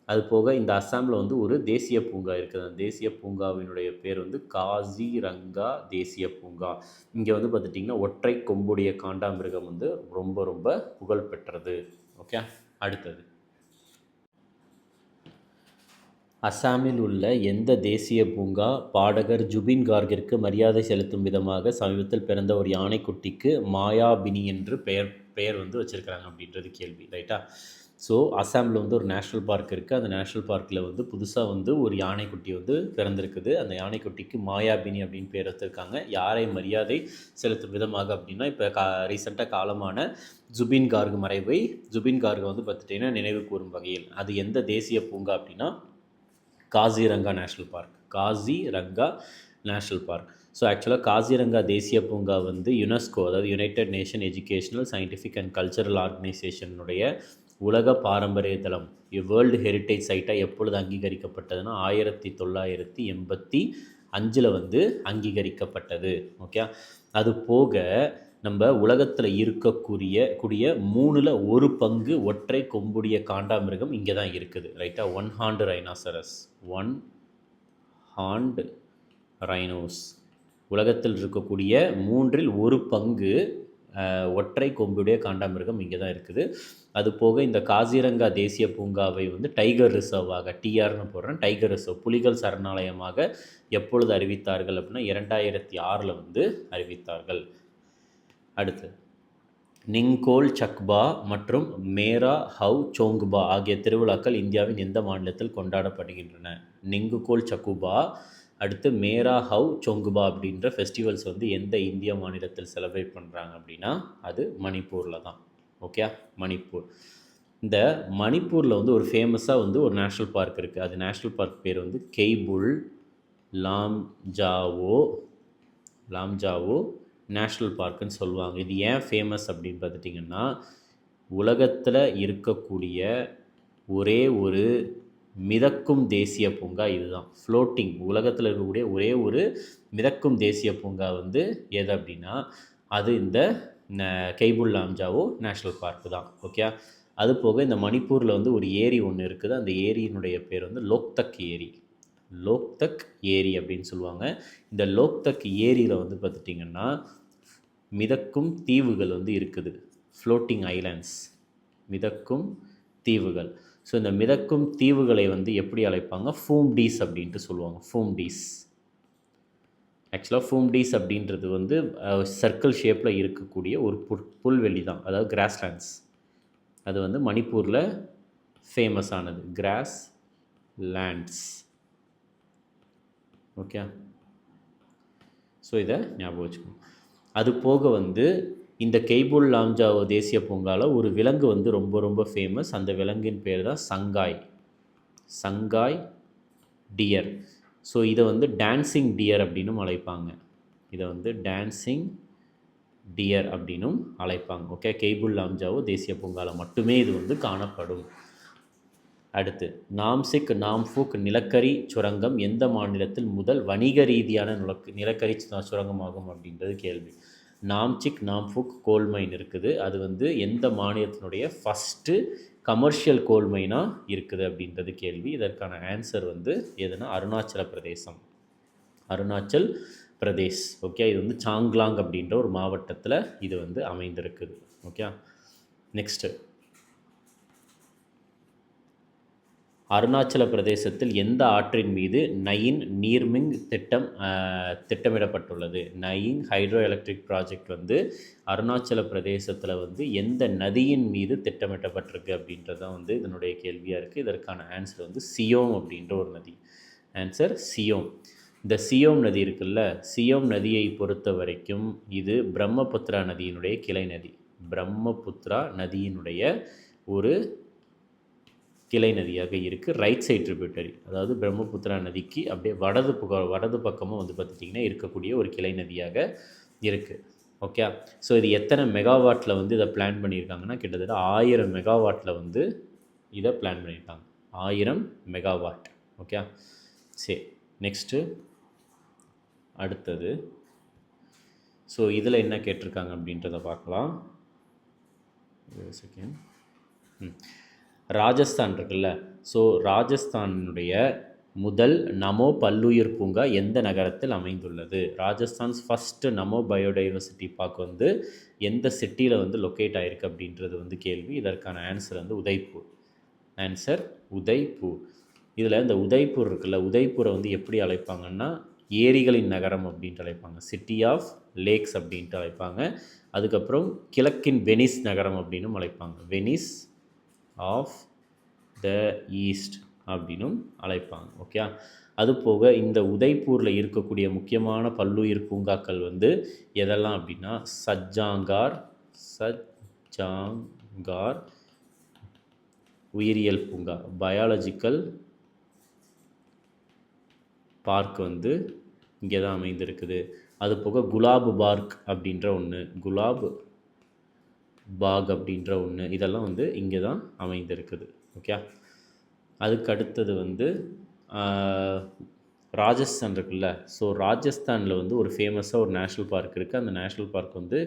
அது போக இந்த அஸ்ஸாமில் வந்து ஒரு தேசிய பூங்கா இருக்குது. அந்த தேசிய பூங்காவினுடைய பேர் வந்து காசிரங்கா தேசிய பூங்கா. இங்கே வந்து பார்த்துட்டிங்கன்னா ஒற்றை கொம்புடைய காண்டாமிருகம் வந்து ரொம்ப ரொம்ப புகழ் பெற்றது. ஓகே. அடுத்தது அஸ்ஸாமில் உள்ள எந்த தேசிய பூங்கா பாடகர் ஜுபின் கார்கிற்கு மரியாதை செலுத்தும் விதமாக சமீபத்தில் பிறந்த ஒரு யானைக்குட்டிக்கு மாயாபினி என்று பெயர் வந்து வச்சுருக்கிறாங்க அப்படின்றது கேள்வி. ரைட்டா. ஸோ அசாமில் வந்து ஒரு நேஷ்னல் பார்க் இருக்குது. அந்த நேஷ்னல் பார்க்கில் வந்து புதுசாக வந்து ஒரு யானைக்குட்டி வந்து பிறந்திருக்குது. அந்த யானைக்குட்டிக்கு மாயாபினி அப்படின்னு பேர் வச்சுருக்காங்க. யாரை மரியாதை செலுத்தும் விதமாக அப்படின்னா, இப்போ ரீசெண்டாக காலமான ஜுபின் கார்க் மறைவை ஜுபின் கார்கை வந்து பார்த்துட்டிங்கன்னா நினைவு கூறும் வகையில். அது எந்த தேசிய பூங்கா அப்படின்னா Kaziranga national park. Kaziranga national park. So ஆக்சுவலாக காசிரங்கா தேசிய பூங்கா வந்து யுனெஸ்கோ, அதாவது united nation educational scientific and cultural ஆர்கனைசேஷனுடைய உலக பாரம்பரிய தளம், வேர்ல்டு ஹெரிட்டேஜ் சைட்டாக எப்பொழுது அங்கீகரிக்கப்பட்டதுன்னா 1985 வந்து அங்கீகரிக்கப்பட்டது. ஓகே, அது போக நம்ம உலகத்தில் இருக்கக்கூடிய 1/3 ஒற்றை கொம்புடைய காண்டாமிருகம் இங்கே தான் இருக்குது. ரைட்டா, ஒன் ஹார்ன்டு ரைனாசரஸ், ஒன் ஹார்ன்டு ரைனோஸ். உலகத்தில் இருக்கக்கூடிய 1/3 ஒற்றை கொம்புடைய காண்டாமிருகம் இங்கே தான் இருக்குது. அது போக இந்த காசிரங்கா தேசிய பூங்காவை வந்து டைகர் ரிசர்வாக, டிஆர்னு போடுறேன், டைகர் ரிசர்வ், புலிகள் சரணாலயமாக எப்பொழுது அறிவித்தார்கள் அப்படின்னா 2006 வந்து அறிவித்தார்கள். அடுத்து நிங்கோல் சக்பா மற்றும் மேரா ஹவ் சோங்குபா ஆகிய திருவிழாக்கள் இந்தியாவின் எந்த மாநிலத்தில் கொண்டாடப்படுகின்றன? நிங்குகோல் சக்குபா, அடுத்து மேரா ஹவ் சோங்குபா அப்படின்ற ஃபெஸ்டிவல்ஸ் வந்து எந்த இந்திய மாநிலத்தில் செலிப்ரேட் பண்ணுறாங்க அப்படின்னா அது மணிப்பூரில் தான். ஓகே, மணிப்பூர். இந்த மணிப்பூரில் வந்து ஒரு ஃபேமஸாக வந்து ஒரு நேஷ்னல் பார்க் இருக்குது. அது நேஷ்னல் பார்க் பேர் வந்து கெய்புல் லாம்ஜாவோ நேஷ்னல் பார்க்குன்னு சொல்லுவாங்க. இது ஏன் ஃபேமஸ் அப்படின்னு பார்த்துட்டிங்கன்னா, உலகத்தில் இருக்கக்கூடிய ஒரே ஒரு மிதக்கும் தேசிய பூங்கா இதுதான். ஃப்ளோட்டிங், உலகத்தில் இருக்கக்கூடிய ஒரே ஒரு மிதக்கும் தேசிய பூங்கா வந்து எது அப்படின்னா அது இந்த கெய்புல் லாம்ஜாவோ நேஷ்னல் பார்க்கு தான். ஓகே, அது போக இந்த மணிப்பூரில் வந்து ஒரு ஏரி ஒன்று இருக்குது. அந்த ஏரியினுடைய பேர் வந்து லோக்தக் ஏரி. லோக்தக் ஏரி அப்படின்னு சொல்லுவாங்க. இந்த லோக்தக் ஏரியில் வந்து பார்த்துட்டிங்கன்னா மிதக்கும் தீவுகள் வந்து இருக்குது. ஃப்ளோட்டிங் ஐலாண்ட்ஸ், மிதக்கும் தீவுகள். ஸோ இந்த மிதக்கும் தீவுகளை வந்து எப்படி அழைப்பாங்க? ஃபூம்டீஸ் அப்படின்ட்டு சொல்லுவாங்க. ஃபூம்டீஸ். ஆக்சுவலாக ஃபூம்டீஸ் அப்படின்றது வந்து சர்க்கிள் ஷேப்பில் இருக்கக்கூடிய ஒரு புல்வெளி தான், அதாவது கிராஸ்லேண்ட்ஸ். அது வந்து மணிப்பூரில் ஃபேமஸ் ஆனது கிராஸ் லேண்ட்ஸ். ஓகே, ஸோ இதை ஞாபகம் வச்சுக்கணும். அது போக வந்து இந்த கெய்புல் லாம்ஜாவோ தேசிய பூங்காவில் ஒரு விலங்கு வந்து ரொம்ப ரொம்ப ஃபேமஸ். அந்த விலங்கின் பேர் தான் சங்காய் டியர். ஸோ இதை வந்து டான்சிங் டியர் அப்படின்னும் அழைப்பாங்க. இதை வந்து டான்சிங் டியர் அப்படின்னும் அழைப்பாங்க. ஓகே, கெய்புல் லாம்ஜாவோ தேசிய பூங்காவில் மட்டுமே இது வந்து காணப்படும். அடுத்து நாம்ஃபுக் நிலக்கரி சுரங்கம் எந்த மாநிலத்தில் முதல் வணிக ரீதியான நிலக்கரி சுரங்கமாகும் அப்படின்றது கேள்வி. நாம்ஃபுக் கோல்மைன் இருக்குது. அது வந்து எந்த மாநிலத்தினுடைய ஃபஸ்ட்டு கமர்ஷியல் கோல்மைனாக இருக்குது அப்படின்றது கேள்வி. இதற்கான ஆன்சர் வந்து எதுனா அருணாச்சல பிரதேஷ். ஓகே, இது வந்து சாங்லாங் அப்படின்ற ஒரு மாவட்டத்தில் இது வந்து அமைந்திருக்குது. ஓகே, நெக்ஸ்ட்டு அருணாச்சல பிரதேசத்தில் எந்த ஆற்றின் மீது நயின் நீர்மின் திட்டமிடப்பட்டுள்ளது? நயின் ஹைட்ரோ எலக்ட்ரிக் ப்ராஜெக்ட் வந்து அருணாச்சல பிரதேசத்தில் வந்து எந்த நதியின் மீது திட்டமிடப்பட்டிருக்கு அப்படின்றது தான் வந்து இதனுடைய கேள்வியாக இருக்குது. இதற்கான ஆன்சர் வந்து சியோம் அப்படின்ற ஒரு நதி. ஆன்சர் சியோம். இந்த சியோம் நதி இருக்குல்ல, சியோம் நதியை பொறுத்த வரைக்கும் இது பிரம்மபுத்திரா நதியினுடைய கிளை நதி. பிரம்மபுத்திரா நதியினுடைய ஒரு கிளை நதியாக இருக்குது. ரைட் சைட் ட்ரிபியூட்டரி, அதாவது பிரம்மபுத்திரா நதிக்கு அப்படியே வடது பக்கமும் வந்து பார்த்துட்டிங்கன்னா இருக்கக்கூடிய ஒரு கிளை நதியாக இருக்குது. ஓகே, ஸோ இது எத்தனை மெகாவாட்டில் வந்து இதை பிளான் பண்ணியிருக்காங்கன்னா கிட்டத்தட்ட 1000 மெகாவாட்டில் வந்து இதை பிளான் பண்ணியிருக்காங்க. 1000 மெகாவாட். ஓகே, சரி, நெக்ஸ்ட்டு அடுத்தது. ஸோ இதில் என்ன கேட்டிருக்காங்க அப்படின்றத பார்க்கலாம். செகண்ட். ராஜஸ்தான் இருக்குல்ல, ஸோ ராஜஸ்தானுடைய முதல் நமோ பல்லுயிர் பூங்கா எந்த நகரத்தில் அமைந்துள்ளது? ராஜஸ்தான்ஸ் ஃபஸ்ட்டு நமோ பயோடைவர்சிட்டி பார்க் வந்து எந்த சிட்டியில் வந்து லொக்கேட் ஆகிருக்கு அப்படின்றது வந்து கேள்வி. இதற்கான ஆன்சர் வந்து உதய்பூர். ஆன்சர் உதய்பூர். இதில் இந்த உதய்பூர் இருக்குல்ல, உதய்பூரை வந்து எப்படி அழைப்பாங்கன்னா ஏரிகளின் நகரம் அப்படின்ட்டு அழைப்பாங்க. சிட்டி ஆஃப் லேக்ஸ் அப்படின்ட்டு அழைப்பாங்க. அதுக்கப்புறம் கிழக்கின் வெனிஸ் நகரம் அப்படின்னும் அழைப்பாங்க. வெனிஸ் ஆஃப் த ஈஸ்ட் அப்படின்னும் அழைப்பாங்க. ஓகே, அது போக இந்த உதய்பூரில் இருக்கக்கூடிய முக்கியமான பல்லுயிர் பூங்காக்கள் வந்து எதெல்லாம் அப்படின்னா சஜ்ஜாங்கார் உயிரியல் பூங்கா, பயாலஜிக்கல் பார்க் வந்து இங்கே தான் அமைந்திருக்குது. அது போக குலாப் பார்க் அப்படின்ற ஒன்று, குலாப் பாக் அப்படின்ற ஒன்று, இதெல்லாம் வந்து இங்கே தான் அமைந்திருக்குது. ஓகே, அதுக்கு அடுத்தது வந்து ராஜஸ்தான் இருக்குல்ல. ஸோ ராஜஸ்தானில் வந்து ஒரு ஃபேமஸாக ஒரு நேஷ்னல் பார்க் இருக்குது. அந்த நேஷ்னல் பார்க் வந்து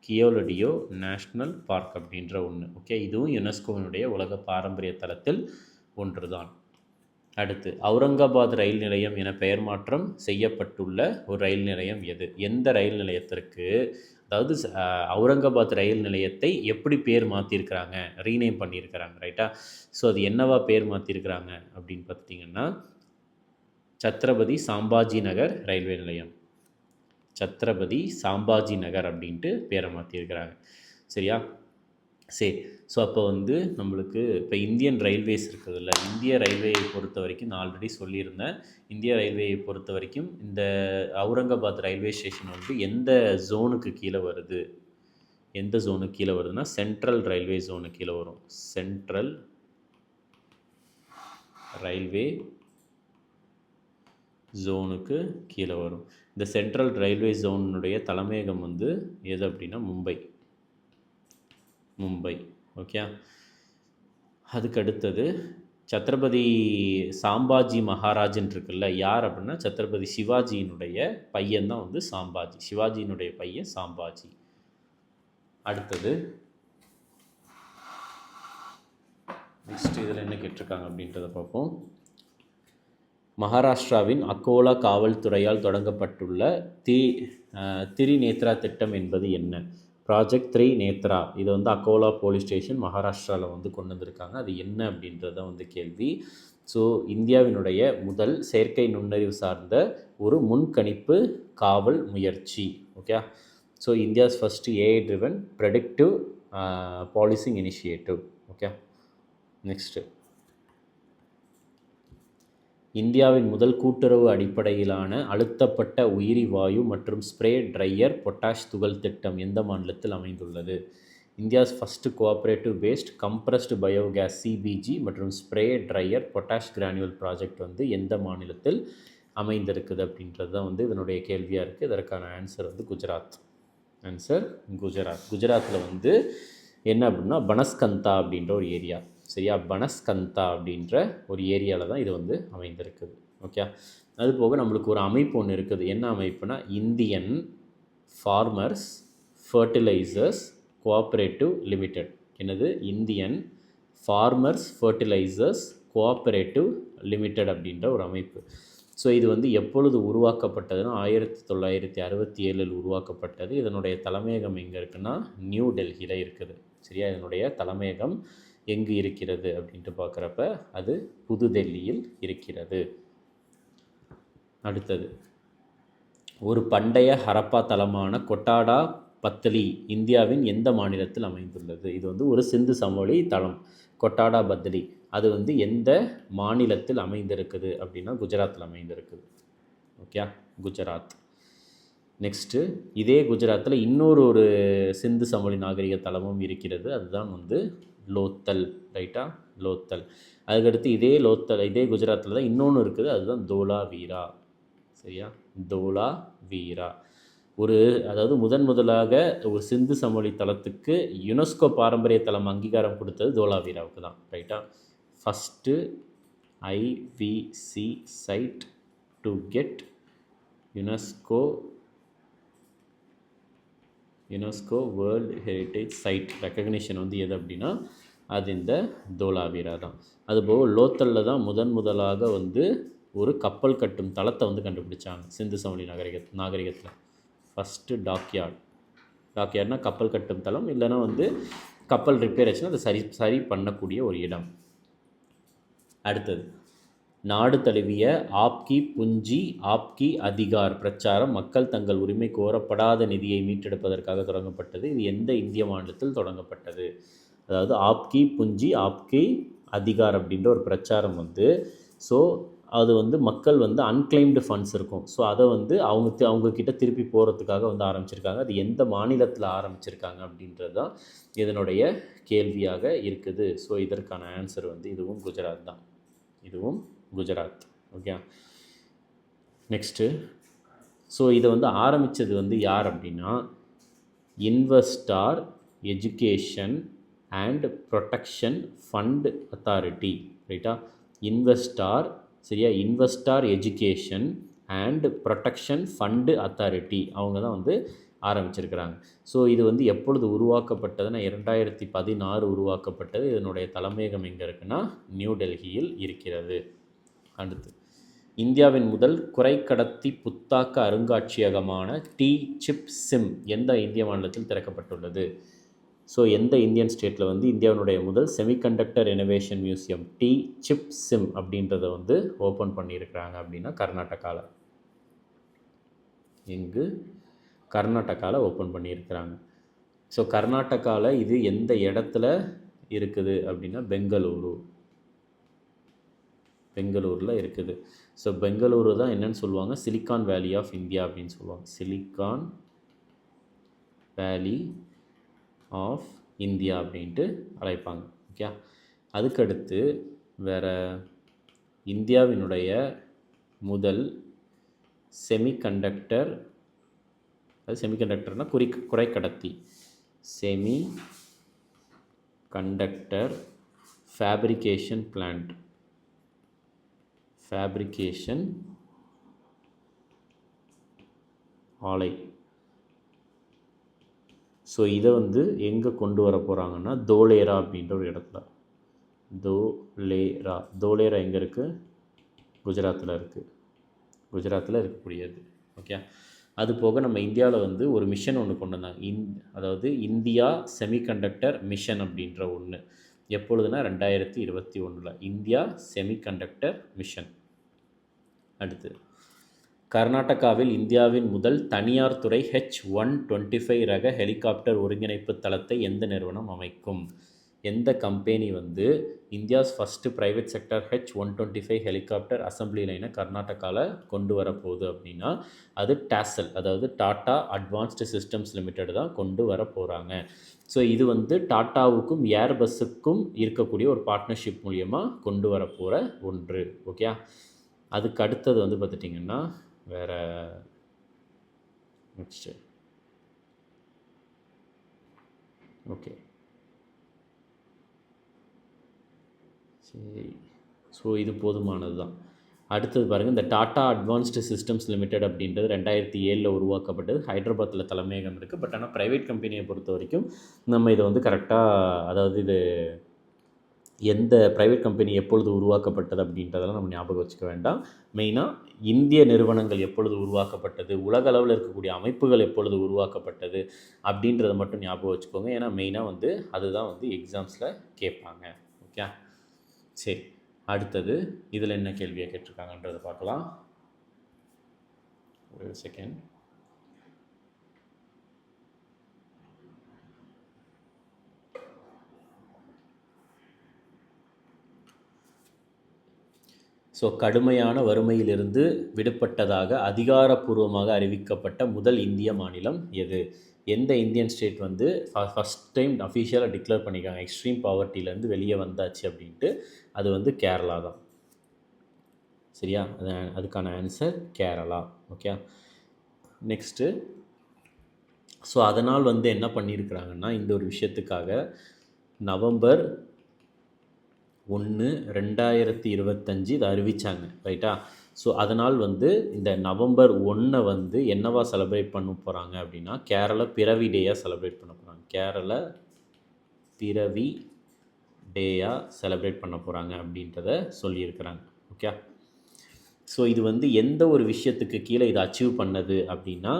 கியோலடியோ நேஷ்னல் பார்க் அப்படின்ற ஒன்று. ஓகே, இதுவும் யுனெஸ்கோவினுடைய உலக பாரம்பரிய தலத்தில் ஒன்று தான். அடுத்து அவுரங்காபாத் ரயில் நிலையம் என பெயர் மாற்றம் செய்யப்பட்டுள்ள ஒரு ரயில் நிலையம் எது? எந்த ரயில் நிலையத்திற்கு, அதாவது அவுரங்காபாத் ரயில் நிலையத்தை எப்படி பேர் மாற்றிருக்கிறாங்க, ரீநேம் பண்ணியிருக்கிறாங்க, ரைட்டா? ஸோ அது என்னவா பேர் மாற்றிருக்கிறாங்க அப்படின்னு பார்த்திங்கன்னா சத்ரபதி சாம்பாஜி நகர் ரயில்வே நிலையம், சத்ரபதி சாம்பாஜி நகர் அப்படின்ட்டு பேரை மாற்றிருக்கிறாங்க. சரியா? சரி, ஸோ அப்போ வந்து நம்மளுக்கு இப்போ இந்தியன் ரயில்வேஸ் இருக்குதுல்ல, இந்திய ரயில்வேயை பொறுத்த வரைக்கும் நான் ஆல்ரெடி சொல்லியிருந்தேன். இந்திய ரயில்வேயை பொறுத்த வரைக்கும் இந்த அவுரங்காபாத் ரயில்வே ஸ்டேஷன் வந்து எந்த ஜோனுக்கு கீழே வருது, எந்த ஜோனுக்கு கீழே வருதுன்னா சென்ட்ரல் ரயில்வே ஜோனுக்கு கீழே வரும். சென்ட்ரல் ரயில்வே ஜோனுக்கு கீழே வரும். இந்த சென்ட்ரல் ரயில்வே ஜோனுடைய தலைமையகம் வந்து எது அப்படின்னா மும்பை. ஓகே, அதுக்கு அடுத்தது சத்ரபதி சாம்பாஜி மகாராஜன் இருக்குல்ல, யார் அப்படின்னா சத்ரபதி சிவாஜியினுடைய பையன் தான் வந்து சாம்பாஜி, சிவாஜியினுடைய பையன் சாம்பாஜி. அடுத்தது நெக்ஸ்ட் இதில் என்ன கேட்டிருக்காங்க அப்படின்றத பார்ப்போம். மகாராஷ்டிராவின் அக்கோலா காவல்துறையால் தொடங்கப்பட்டுள்ள திரிநேத்ரா திட்டம் என்பது என்ன? ப்ராஜெக்ட் 3 நேத்ரா. இது வந்து அக்கோலா போலீஸ் ஸ்டேஷன் மகாராஷ்டிராவில் வந்து கொண்டு வந்திருக்காங்க. அது என்ன அப்படின்றத வந்து கேள்வி. ஸோ இந்தியாவினுடைய முதல் செயற்கை நுண்ணறிவு சார்ந்த ஒரு முன்கணிப்பு காவல் முயற்சி. Okay, so India's first AI driven predictive policing initiative. Okay, next இந்தியாவின் முதல் கூட்டுறவு அடிப்படையிலான அழுத்தப்பட்ட உயிரி வாயு மற்றும் ஸ்ப்ரே ட்ரையர் பொட்டாஷ் துகள் திட்டம் எந்த மாநிலத்தில் அமைந்துள்ளது? India's first cooperative based compressed biogas CBG மற்றும் spray dryer potash granule project வந்து எந்த மாநிலத்தில் அமைந்திருக்குது அப்படின்றது தான் வந்து இதனுடைய கேள்வியாக இருக்குது. இதற்கான ஆன்சர் வந்து குஜராத். ஆன்சர் குஜராத்தில் வந்து என்ன அப்படின்னா பனஸ்கந்தா அப்படின்ற ஒரு ஏரியா. சரியா? பனஸ்கந்தா அப்படின்ற ஒரு ஏரியாவில் தான் இது வந்து அமைந்திருக்குது. ஓகே, அது போக நம்மளுக்கு ஒரு அமைப்பு ஒன்று இருக்குது. என்ன அமைப்புனா Indian farmers fertilisers cooperative limited. என்னது? Indian farmers fertilisers cooperative limited அப்படின்ற ஒரு அமைப்பு. ஸோ இது வந்து எப்பொழுது உருவாக்கப்பட்டதுன்னா 1967 உருவாக்கப்பட்டது. இதனுடைய தலைமையகம் எங்கே இருக்குன்னா நியூ டெல்லியில் இருக்குது. சரியா? இதனுடைய தலைமையகம் எங்கு இருக்கிறது அப்படின்ட்டு பார்க்குறப்ப அது புதுடெல்லியில் இருக்கிறது. அடுத்தது ஒரு பண்டைய ஹரப்பா தலமான கொட்டாடா பத்தலி இந்தியாவின் எந்த மாநிலத்தில் அமைந்துள்ளது? இது வந்து ஒரு சிந்து சமவெளி தலம் கொட்டாடா பத்தலி. அது வந்து எந்த மாநிலத்தில் அமைந்திருக்குது அப்படின்னா குஜராத்தில் அமைந்திருக்குது. ஓகே, குஜராத். நெக்ஸ்ட்டு இதே குஜராத்தில் இன்னொரு சிந்து சமவெளி நாகரிக தலமும் இருக்கிறது. அதுதான் வந்து லோத்தல். ரைட்டா? லோத்தல். அதுக்கடுத்து இதே குஜராத்தில் தான் இன்னொன்று இருக்குது. அதுதான் தோலாவீரா. சரியா? தோலாவீரா அதாவது முதலாக ஒரு சிந்து சமவெளி தலத்துக்கு யுனெஸ்கோ பாரம்பரிய தலம் அங்கீகாரம் கொடுத்தது தோலாவீராவுக்கு தான். ரைட்டா? First IVC site to get UNESCO world heritage site recognition வந்து எது அப்படின்னா அது இந்த தோலாவீரா தான். அதுபோக லோத்தலில் தான் முதலாக வந்து ஒரு கப்பல் கட்டும் தளத்தை வந்து கண்டுபிடிச்சாங்க சிந்து சமவெளி நாகரிகத்தில். ஃபஸ்ட்டு டாக்யார்ட்னா கப்பல் கட்டும் தளம், இல்லைன்னா வந்து கப்பல் ரிப்பேர் ஆச்சுன்னா அதை சரி பண்ணக்கூடிய ஒரு இடம். அடுத்தது நாடு தழுவிய ஆப்கி புஞ்சி ஆப்கி அதிகார் பிரச்சாரம் மக்கள் தங்கள் உரிமை கோரப்படாத நிதியை மீட்டெடுப்பதற்காக தொடங்கப்பட்டது. இது எந்த இந்திய மாநிலத்தில் தொடங்கப்பட்டது? அதாவது ஆப்கி புஞ்சி ஆப்கி அதிகார் அப்படின்ற ஒரு பிரச்சாரம் வந்து, ஸோ அது வந்து மக்கள் வந்து அன்கிளைம்டு ஃபண்ட்ஸ் இருக்கும், ஸோ அதை வந்து அவங்கக்கிட்ட திருப்பி போகிறதுக்காக வந்து ஆரம்பிச்சிருக்காங்க. அது எந்த மாநிலத்தில் ஆரம்பிச்சிருக்காங்க அப்படின்றது தான் இதனுடைய கேள்வியாக இருக்குது. ஸோ இதற்கான ஆன்சர் வந்து இதுவும் குஜராத் தான், இதுவும் குஜராத். Okay, next. ஸோ இதை வந்து ஆரம்பித்தது வந்து யார் அப்படின்னா, investor education and protection fund authority, ரைட்டா? இன்வெஸ்டார், சரியா, investor education and protection fund authority, அவங்க தான் வந்து ஆரம்பிச்சிருக்கிறாங்க. ஸோ இது வந்து எப்பொழுது உருவாக்கப்பட்டதுன்னா 2016 உருவாக்கப்பட்டது. இதனுடைய தலைமையகம் எங்கே இருக்குன்னா நியூ டெல்லியில் இருக்கிறது. அடுத்து, இந்தியாவின் முதல் குறைக்கடத்தி புத்தாக்க அருங்காட்சியகமான டி சிப் சிம் எந்த இந்திய மாநிலத்தில் திறக்கப்பட்டுள்ளது? ஸோ எந்த இந்தியன் ஸ்டேட்டில் வந்து இந்தியாவினுடைய முதல் semiconductor innovation museum T chip sim அப்படின்றத வந்து ஓப்பன் பண்ணியிருக்கிறாங்க அப்படின்னா கர்நாடகாவில். எங்கு? கர்நாடகாவில் ஓப்பன் பண்ணியிருக்கிறாங்க. ஸோ கர்நாடகாவில் இது எந்த இடத்துல இருக்குது அப்படின்னா பெங்களூரில் இருக்குது. ஸோ பெங்களூரு தான் என்னென்னு சொல்லுவாங்க, சிலிக்கான் வேலி ஆஃப் இந்தியா அப்படின்னு சொல்லுவாங்க. சிலிக்கான் வேலி ஆஃப் இந்தியா அப்படின்ட்டு அழைப்பாங்க. ஓகே, அதுக்கடுத்து வேறு இந்தியாவினுடைய முதல் செமிகண்டக்டர், அது செமிகண்டக்டர்னால் குறைக்கடத்தி, semi conductor fabrication plant, fabrication ஆலை. ஸோ இதை வந்து எங்கே கொண்டு வர போகிறாங்கன்னா தோலேரா அப்படின்ற ஒரு இடத்துல. தோலேரா எங்கே இருக்குது? குஜராத்தில் இருக்குது, குஜராத்தில் இருக்கக்கூடியது. ஓகே, அது போக நம்ம இந்தியாவில் வந்து ஒரு மிஷன் ஒன்று கொண்டு வந்தாங்க, அதாவது இந்தியா செமிகண்டக்டர் மிஷன் அப்படின்ற ஒன்று. எப்பொழுதுனா 2021 இந்தியா செமிகண்டக்டர் மிஷன். அடுத்து, கர்நாடகாவில் இந்தியாவின் முதல் தனியார் துறை H-125 ரக ஹெலிகாப்டர் ஒருங்கிணைப்பு தளத்தை எந்த நிறுவனம் அமைக்கும்? எந்த கம்பெனி வந்து India's first private sector H-125 helicopter assembly லைனை கர்நாடகாவில் கொண்டு வரப்போகுது அப்படின்னா அது டாசல், அதாவது டாட்டா அட்வான்ஸ்டு சிஸ்டம்ஸ் லிமிடெட் தான் கொண்டு வர போகிறாங்க. ஸோ இது வந்து டாட்டாவுக்கும் ஏர்பஸ்ஸுக்கும் இருக்கக்கூடிய ஒரு பார்ட்னர்ஷிப் மூலியமாக கொண்டு வர போகிற ஒன்று. ஓகே, அதுக்கு அடுத்தது வந்து பார்த்துட்டிங்கன்னா வேறு நெக்ஸ்ட்டு. ஓகே, சரி, ஸோ இது போதுமானது தான். அடுத்தது பாருங்கள், இந்த டாட்டா அட்வான்ஸ்டு சிஸ்டம்ஸ் லிமிடெட் அப்படின்றது 2007 உருவாக்கப்பட்டது. ஹைதராபாத்தில் தலைமையகம் இருக்குது. பட் ஆனால் ப்ரைவேட் கம்பெனியை பொறுத்த வரைக்கும் நம்ம இதை வந்து கரெக்டாக, அதாவது இது எந்த ப்ரைவேட் கம்பெனி எப்பொழுது உருவாக்கப்பட்டது அப்படின்றதெல்லாம் நம்ம ஞாபகம் வச்சுக்க வேண்டாம். மெயினாக இந்திய நிறுவனங்கள் எப்பொழுது உருவாக்கப்பட்டது, உலக அளவில் இருக்கக்கூடிய அமைப்புகள் எப்பொழுது உருவாக்கப்பட்டது அப்படின்றத மட்டும் ஞாபகம் வச்சுக்கோங்க. ஏன்னா மெயினாக வந்து அதுதான் வந்து எக்ஸாம்ஸில் கேட்பாங்க. ஓகே, சரி, அடுத்தது இதில் என்ன கேள்வியை கேட்டிருக்காங்கன்றதை பார்க்கலாம். ஒரு செகண்ட். ஸோ கடுமையான வறுமையிலிருந்து விடுபட்டதாக அதிகாரப்பூர்வமாக அறிவிக்கப்பட்ட முதல் இந்திய மாநிலம் எது? எந்த இந்தியன் ஸ்டேட் வந்து ஃபஸ்ட் டைம் அஃபிஷியலாக டிக்ளேர் பண்ணியிருக்காங்க எக்ஸ்ட்ரீம் பாவர்ட்டிலேருந்து வெளியே வந்தாச்சு அப்படின்ட்டு? அது வந்து கேரளா தான். சரியா, அதுக்கான answer Kerala. Okay, next. So அதனால் வந்து என்ன பண்ணியிருக்கிறாங்கன்னா, இந்த ஒரு விஷயத்துக்காக நவம்பர் 1, 2025 இதை அறிவித்தாங்க, ரைட்டா? ஸோ அதனால் வந்து இந்த நவம்பர் 1 வந்து என்னவா செலிப்ரேட் பண்ண போகிறாங்க அப்படின்னா கேரள பிறவி டேயாக செலிப்ரேட் பண்ண போகிறாங்க. கேரள பிறவி டேயாக செலிப்ரேட் பண்ண போகிறாங்க அப்படின்றத சொல்லியிருக்கிறாங்க. ஓகே, ஸோ இது வந்து எந்த ஒரு விஷயத்துக்கு கீழே இதை அச்சீவ் பண்ணது அப்படின்னா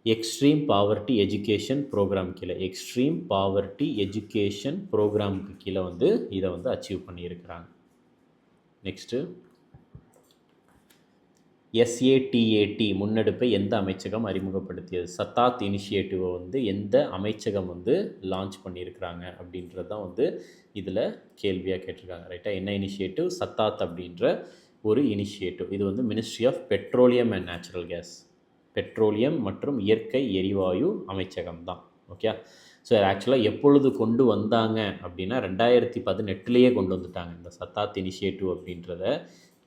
எக்ஸ்ட்ரீம் பாவர்ட்டி எஜுகேஷன் ப்ரோக்ராம் கீழே, எக்ஸ்ட்ரீம் பாவர்ட்டி எஜுகேஷன் ப்ரோக்ராமுக்கு கீழே வந்து இதை வந்து அச்சீவ் பண்ணியிருக்கிறாங்க. நெக்ஸ்ட்டு, SATAT முன்னெடுப்பை எந்த அமைச்சகம் அறிமுகப்படுத்தியது? சத்தாத் இனிஷியேட்டிவை வந்து எந்த அமைச்சகம் வந்து லான்ச் பண்ணியிருக்கிறாங்க அப்படின்றது தான் வந்து இதில் கேள்வியாக கேட்டிருக்காங்க. ரைட்டாக என்ன இனிஷியேட்டிவ்? சத்தாத் அப்படின்ற ஒரு இனிஷியேட்டிவ். இது வந்து ministry of petroleum and natural gas, petroleum மற்றும் இயற்கை எரிவாயு அமைச்சகம் தான். ஓகே. ஸோ ஆக்சுவலாக எப்பொழுது கொண்டு வந்தாங்க அப்படின்னா 2018 கொண்டு வந்துட்டாங்க. இந்த சத்தாத் இனிஷியேட்டிவ் அப்படின்றத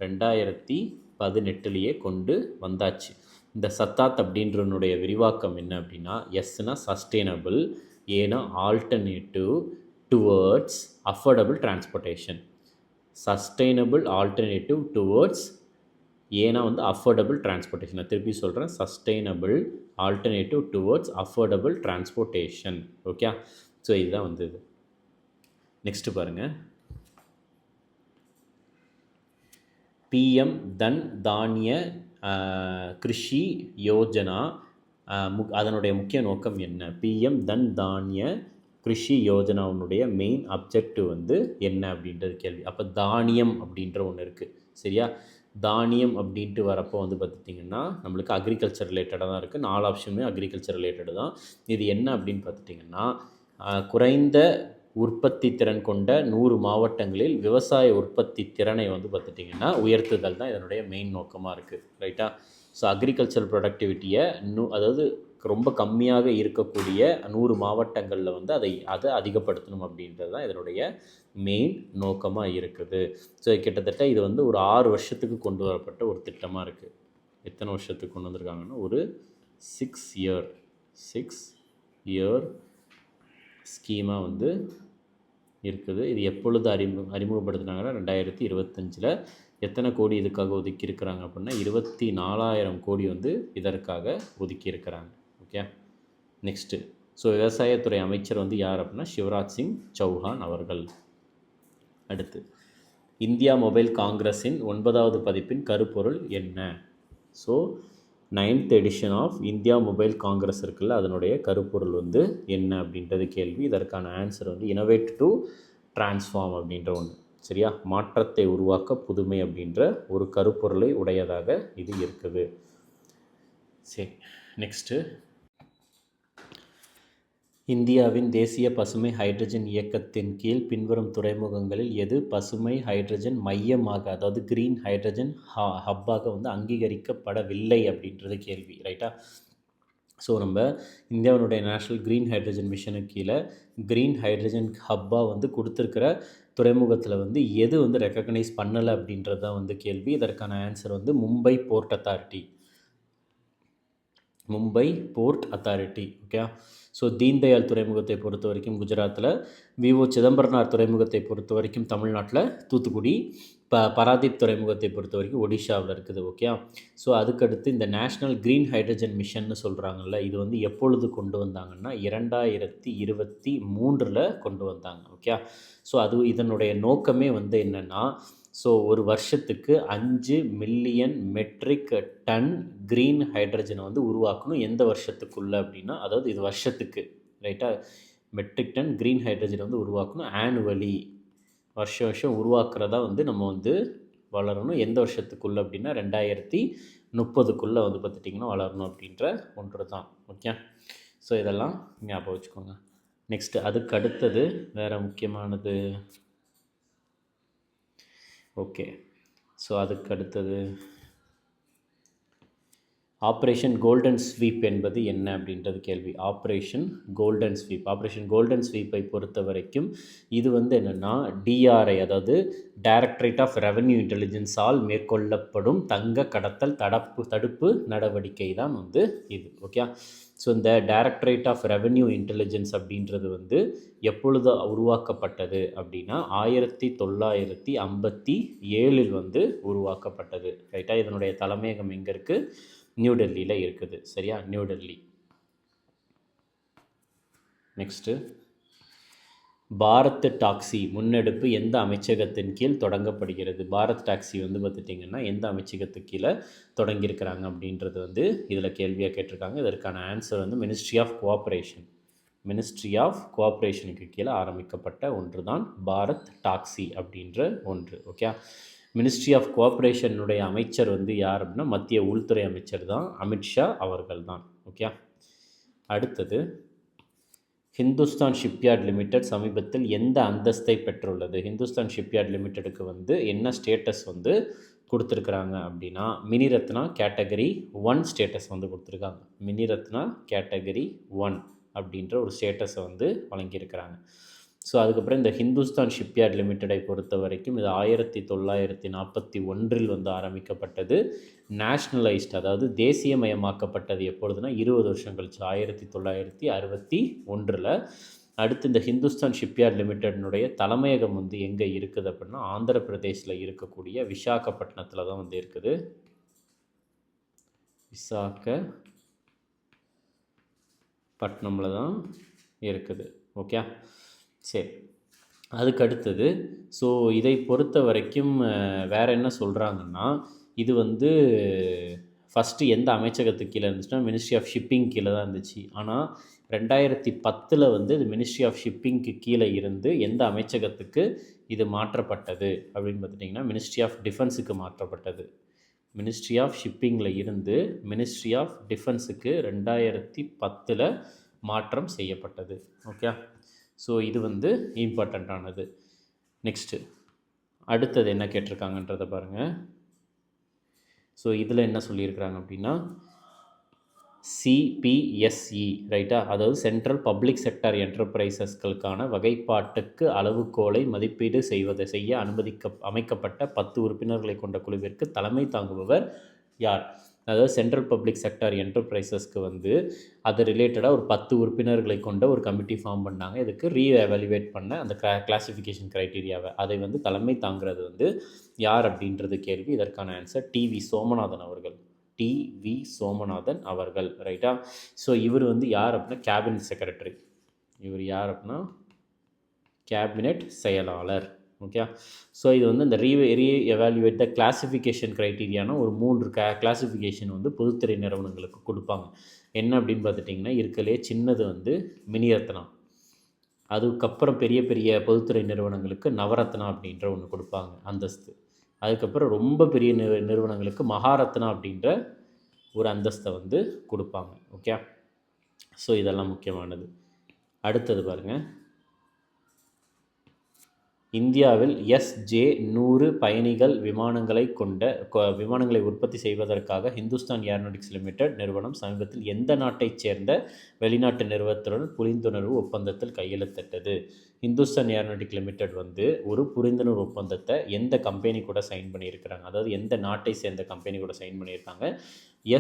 2018 கொண்டு வந்தாச்சு. இந்த சத்தாத் அப்படின்றனுடைய விரிவாக்கம் என்ன அப்படின்னா, எஸ்னா சஸ்டெயினபிள், ஏன்னா alternative towards affordable transportation. Sustainable alternative towards, ஏன்னா வந்து அஃபோர்டபுள் டிரான்ஸ்போர்ட்டேஷன். நான் திருப்பி சொல்கிறேன், sustainable alternative towards affordable transportation. Okay. So இதுதான் வந்து இது. நெக்ஸ்ட்டு பாருங்கள், PM தன் தானிய கிருஷி யோஜனா, அதனுடைய முக்கிய நோக்கம் என்ன? PM தன் தானிய கிருஷி யோஜனாவுடைய மெயின் அப்ஜெக்டிவ் வந்து என்ன அப்படின்றது கேள்வி. அப்போ தானியம் அப்படின்ற ஒன்று இருக்குது. சரியா? தானியம் அப்படின்ட்டு வரப்போ வந்து பார்த்துட்டிங்கன்னா நம்மளுக்கு அக்ரிகல்ச்சர் ரிலேட்டடாக தான் இருக்குது. 4 ஆப்ஷனுமே அக்ரிகல்ச்சர் ரிலேட்டடு தான். இது என்ன அப்படின்னு பார்த்துட்டிங்கன்னா, குறைந்த உற்பத்தி திறன் கொண்ட 100 மாவட்டங்களில் விவசாய உற்பத்தி திறனை வந்து பார்த்துட்டிங்கன்னா உயர்த்துதல் தான் இதனுடைய மெயின் நோக்கமாக இருக்குது. ரைட்டா? ஸோ அக்ரிகல்ச்சர் ப்ரொடக்டிவிட்டியை அதாவது ரொம்ப கம்மியாக இருக்கக்கூடிய 100 மாவட்டங்களில் வந்து அதை அதிகப்படுத்தணும் அப்படின்றது தான் இதனுடைய மெயின் நோக்கமாக இருக்குது. ஸோ கிட்டத்தட்ட இது வந்து ஒரு 6 வருஷத்துக்கு கொண்டு வரப்பட்ட ஒரு திட்டமாக இருக்குது. எத்தனை வருஷத்துக்கு கொண்டு வந்திருக்காங்கன்னா ஒரு 6 இயர் ஸ்கீமாக வந்து இருக்குது. இது எப்பொழுது அறிமுகப்படுத்தினாங்கன்னா 2025. எத்தனை கோடி இதுக்காக ஒதுக்கி இருக்கிறாங்க அப்படின்னா 24,000 கோடி வந்து இதற்காக ஒதுக்கி இருக்கிறாங்க. ஓகே. நெக்ஸ்ட்டு, ஸோ விவசாயத்துறை அமைச்சர் வந்து யார் அப்படின்னா சிவராஜ் சிங் சௌஹான் அவர்கள். அடுத்து, இந்தியா மொபைல் காங்கிரஸின் 9வது பதிப்பின் கருப்பொருள் என்ன? So 9th edition of India mobile congress இருக்குல்ல, அதனுடைய கருப்பொருள் வந்து என்ன அப்படின்றது கேள்வி. இதற்கான ஆன்சர் வந்து இனோவேட் டு டிரான்ஸ்ஃபார்ம் அப்படின்ற ஒன்று. சரியா? மாற்றத்தை உருவாக்க புதுமை அப்படின்ற ஒரு கருப்பொருளை உடையதாக இது இருக்குது. சரி, நெக்ஸ்ட்டு, இந்தியாவின் தேசிய பசுமை ஹைட்ரஜன் இயக்கத்தின் கீழ் பின்வரும் துறைமுகங்களில் எது பசுமை ஹைட்ரஜன் மையமாக, அதாவது க்ரீன் ஹைட்ரஜன் ஹப்பாக வந்து அங்கீகரிக்கப்படவில்லை அப்படின்றது கேள்வி. ரைட்டா? ஸோ நம்ம இந்தியாவினுடைய நேஷ்னல் க்ரீன் ஹைட்ரஜன் மிஷனுக்கு கீழே க்ரீன் ஹைட்ரஜன் ஹப்பாக வந்து கொடுத்துருக்கிற துறைமுகத்தில் வந்து எது வந்து ரெக்கக்னைஸ் பண்ணலை அப்படின்றது தான் வந்து கேள்வி. இதற்கான ஆன்சர் வந்து Mumbai board authority. Okay. So Deendayal துறைமுகத்தை பொறுத்த வரைக்கும் குஜராத்தில், விஓ சிதம்பரனார் துறைமுகத்தை பொறுத்த வரைக்கும் தமிழ்நாட்டில் தூத்துக்குடி, பராதீப் துறைமுகத்தை பொறுத்த வரைக்கும் ஒடிஷாவில் இருக்குது. ஓகே. ஸோ அதுக்கடுத்து இந்த நேஷ்னல் க்ரீன் ஹைட்ரஜன் மிஷன்னு சொல்கிறாங்கல்ல, இது வந்து எப்பொழுது கொண்டு வந்தாங்கன்னா 2023 கொண்டு வந்தாங்க. ஓகே. ஸோ இதனுடைய நோக்கமே வந்து என்னென்னா, ஸோ ஒரு வருஷத்துக்கு 5 மில்லியன் மெட்ரிக் டன் க்ரீன் ஹைட்ரஜனை வந்து உருவாக்கணும். எந்த வருஷத்துக்குள்ளே அப்படின்னா, அதாவது இது வருஷத்துக்கு, ரைட்டா, மெட்ரிக் டன் க்ரீன் ஹைட்ரஜனை வந்து உருவாக்கணும் ஆனுவலி, வருஷம் உருவாக்குறதா வந்து நம்ம வந்து வளரணும். எந்த வருஷத்துக்குள்ளே அப்படின்னா 2030 வந்து பார்த்துட்டிங்கன்னா வளரணும் அப்படின்ற ஒன்று தான். ஓகே. ஸோ இதெல்லாம் ஞாபகம் வச்சுக்கோங்க. நெக்ஸ்ட்டு, அதுக்கு அடுத்தது வேறு முக்கியமானது. ஓகே. ஸோ அதுக்கு அடுத்தது ஆப்ரேஷன் கோல்டன் ஸ்வீப் என்பது என்ன அப்படின்றது கேள்வி. ஆப்ரேஷன் கோல்டன் ஸ்வீப்பை பொறுத்த வரைக்கும் இது வந்து என்னென்னா டிஆர்ஐ, அதாவது டைரக்டரேட் ஆஃப் ரெவென்யூ இன்டெலிஜென்ஸால் மேற்கொள்ளப்படும் தங்க கடத்தல் தடுப்பு நடவடிக்கை தான் வந்து இது. ஓகே. ஸோ இந்த டைரக்டரேட் ஆஃப் ரெவென்யூ இன்டெலிஜென்ஸ் அப்படின்றது வந்து எப்பொழுது உருவாக்கப்பட்டது அப்படின்னா 1957 வந்து உருவாக்கப்பட்டது. ரைட்டாக? இதனுடைய தலைமையகம் எங்கே இருக்குது? நியூ டெல்லியில் இருக்குது. சரியா? New Delhi. Next, Bharat taxi முன்னெடுப்பு எந்த அமைச்சகத்தின் கீழ் தொடங்கப்படுகிறது? பாரத் டாக்ஸி வந்து பார்த்துட்டிங்கன்னா எந்த அமைச்சகத்துக்கு கீழே தொடங்கியிருக்கிறாங்க அப்படின்றது வந்து இதில் கேள்வியாக கேட்டிருக்காங்க. இதற்கான ஆன்சர் வந்து மினிஸ்ட்ரி ஆஃப் கோஆப்ரேஷனுக்கு கீழே ஆரம்பிக்கப்பட்ட ஒன்று தான் பாரத் டாக்ஸி அப்படின்ற ஒன்று. ஓகே. மினிஸ்ட்ரி ஆஃப் கோஆப்ரேஷனுடைய அமைச்சர் வந்து யார் அப்படின்னா மத்திய உள்துறை அமைச்சர் தான், அமித்ஷா அவர்கள் தான். ஓகே. அடுத்தது, ஹிந்துஸ்தான் ஷிப்யார்ட் லிமிடெட் சமீபத்தில் எந்த அந்தஸ்தை பெற்றுள்ளது? ஹிந்துஸ்தான் ஷிப்யார்ட் லிமிடெடுக்கு வந்து என்ன ஸ்டேட்டஸ் வந்து கொடுத்துருக்குறாங்க அப்படின்னா, மினிரத்னா கேட்டகரி 1 ஸ்டேட்டஸ் வந்து கொடுத்துருக்காங்க. மினிரத்னா கேட்டகரி 1 அப்படின்ற ஒரு ஸ்டேட்டஸை வந்து வழங்கியிருக்கிறாங்க. ஸோ அதுக்கப்புறம் இந்த ஹிந்துஸ்தான் ஷிப்யார்ட் லிமிட்டடை பொறுத்த வரைக்கும் இது 1941 வந்து ஆரம்பிக்கப்பட்டது. நேஷ்னலைஸ்ட், அதாவது தேசியமயமாக்கப்பட்டது எப்பொழுதுனா 20 வருஷம் கழிச்சு 1961. அடுத்து இந்த ஹிந்துஸ்தான் ஷிப்யார்ட் லிமிட்டட்னுடைய தலைமையகம் வந்து எங்கே இருக்குது அப்படின்னா ஆந்திர பிரதேஷில் இருக்கக்கூடிய விசாகப்பட்டினத்தில் தான் வந்து இருக்குது. விசாகப்பட்டினமில் தான் இருக்குது. ஓகே, சரி. அதுக்கு அடுத்தது, ஸோ இதை பொறுத்த வரைக்கும் வேறு என்ன சொல்கிறாங்கன்னா, இது வந்து ஃபஸ்ட்டு எந்த அமைச்சகத்துக்கு கீழே இருந்துச்சுன்னா மினிஸ்ட்ரி ஆஃப் ஷிப்பிங் கீழே தான் இருந்துச்சு. ஆனால் 2010 வந்து இது மினிஸ்ட்ரி ஆஃப் ஷிப்பிங்க்கு கீழே இருந்து எந்த அமைச்சகத்துக்கு இது மாற்றப்பட்டது அப்படின்னு பார்த்துட்டிங்கன்னா மினிஸ்ட்ரி ஆஃப் டிஃபென்ஸுக்கு மாற்றப்பட்டது. மினிஸ்ட்ரி ஆஃப் ஷிப்பிங்கில் இருந்து மினிஸ்ட்ரி ஆஃப் டிஃபென்ஸுக்கு 2010 மாற்றம் செய்யப்பட்டது. ஓகே, ஸோ இது வந்து இம்பார்ட்டண்ட்டானது. நெக்ஸ்ட்டு அடுத்தது என்ன கேட்டிருக்காங்கன்றதை பாருங்கள். ஸோ இதில் என்ன சொல்லியிருக்கிறாங்க அப்படின்னா சிபிஎஸ்இ, ரைட்டா, அதாவது சென்ட்ரல் பப்ளிக் செக்டர் என்டர்பிரைசஸ்களுக்கான வகைப்பாட்டுக்கு அளவுகோலை மதிப்பீடு செய்ய அமைக்கப்பட்ட 10 உறுப்பினர்களை கொண்ட குழுவிற்கு தலைமை தாங்குபவர் யார்? அதாவது சென்ட்ரல் பப்ளிக் செக்டர் என்டர்பிரைசஸ்க்கு வந்து அது ரிலேட்டடாக ஒரு 10 உறுப்பினர்களை கொண்ட ஒரு கமிட்டி ஃபார்ம் பண்ணாங்க. இதுக்கு ரீஎவாலுவேட் பண்ண அந்த கிளாசிஃபிகேஷன் க்ரைட்டீரியாவை அதை வந்து தலைமை தாங்கிறது வந்து யார் அப்படின்றது கேள்வி. இதற்கான ஆன்சர் டிவி சோமநாதன் அவர்கள். டிவி சோமநாதன் அவர்கள், ரைட்டா. ஸோ இவர் வந்து யார் அப்படின்னா கேபினட் செக்ரட்டரி. இவர் யார் அப்படின்னா கேபினட் செயலாளர். ஓகே, ஸோ இது வந்து இந்த ரீஎவாலுவேட் த கிளாசிஃபிகேஷன் க்ரைட்டீரியானா ஒரு 3 கிளாசிஃபிகேஷன் வந்து பொதுத்துறை நிறுவனங்களுக்கு கொடுப்பாங்க. என்ன அப்படின்னு பார்த்துட்டிங்கன்னா இருக்கலே சின்னது வந்து மினிரத்னா, அதுக்கப்புறம் பெரிய பெரிய பொதுத்துறை நிறுவனங்களுக்கு நவரத்னா அப்படின்ற ஒன்று கொடுப்பாங்க அந்தஸ்து. அதுக்கப்புறம் ரொம்ப பெரிய நிறுவனங்களுக்கு மகாரத்னா அப்படின்ற ஒரு அந்தஸ்தை வந்து கொடுப்பாங்க. ஓகே, ஸோ இதெல்லாம் முக்கியமானது. அடுத்தது பாருங்கள், இந்தியாவில் SJ-100 பயணிகள் விமானங்களை உற்பத்தி செய்வதற்காக ஹிந்துஸ்தான் ஏரோநாட்டிக்ஸ் லிமிடெட் நிறுவனம் சமீபத்தில் எந்த நாட்டைச் சேர்ந்த வெளிநாட்டு நிறுவனத்துடன் புரிந்துணர்வு ஒப்பந்தத்தில் கையெழுத்திட்டது? ஹிந்துஸ்தான் ஏரோநாட்டிக் லிமிடெட் வந்து ஒரு புரிந்துணர்வு ஒப்பந்தத்தை எந்த கம்பெனி கூட சைன் பண்ணியிருக்கிறாங்க, அதாவது எந்த நாட்டை சேர்ந்த கம்பெனி கூட சைன் பண்ணியிருக்காங்க?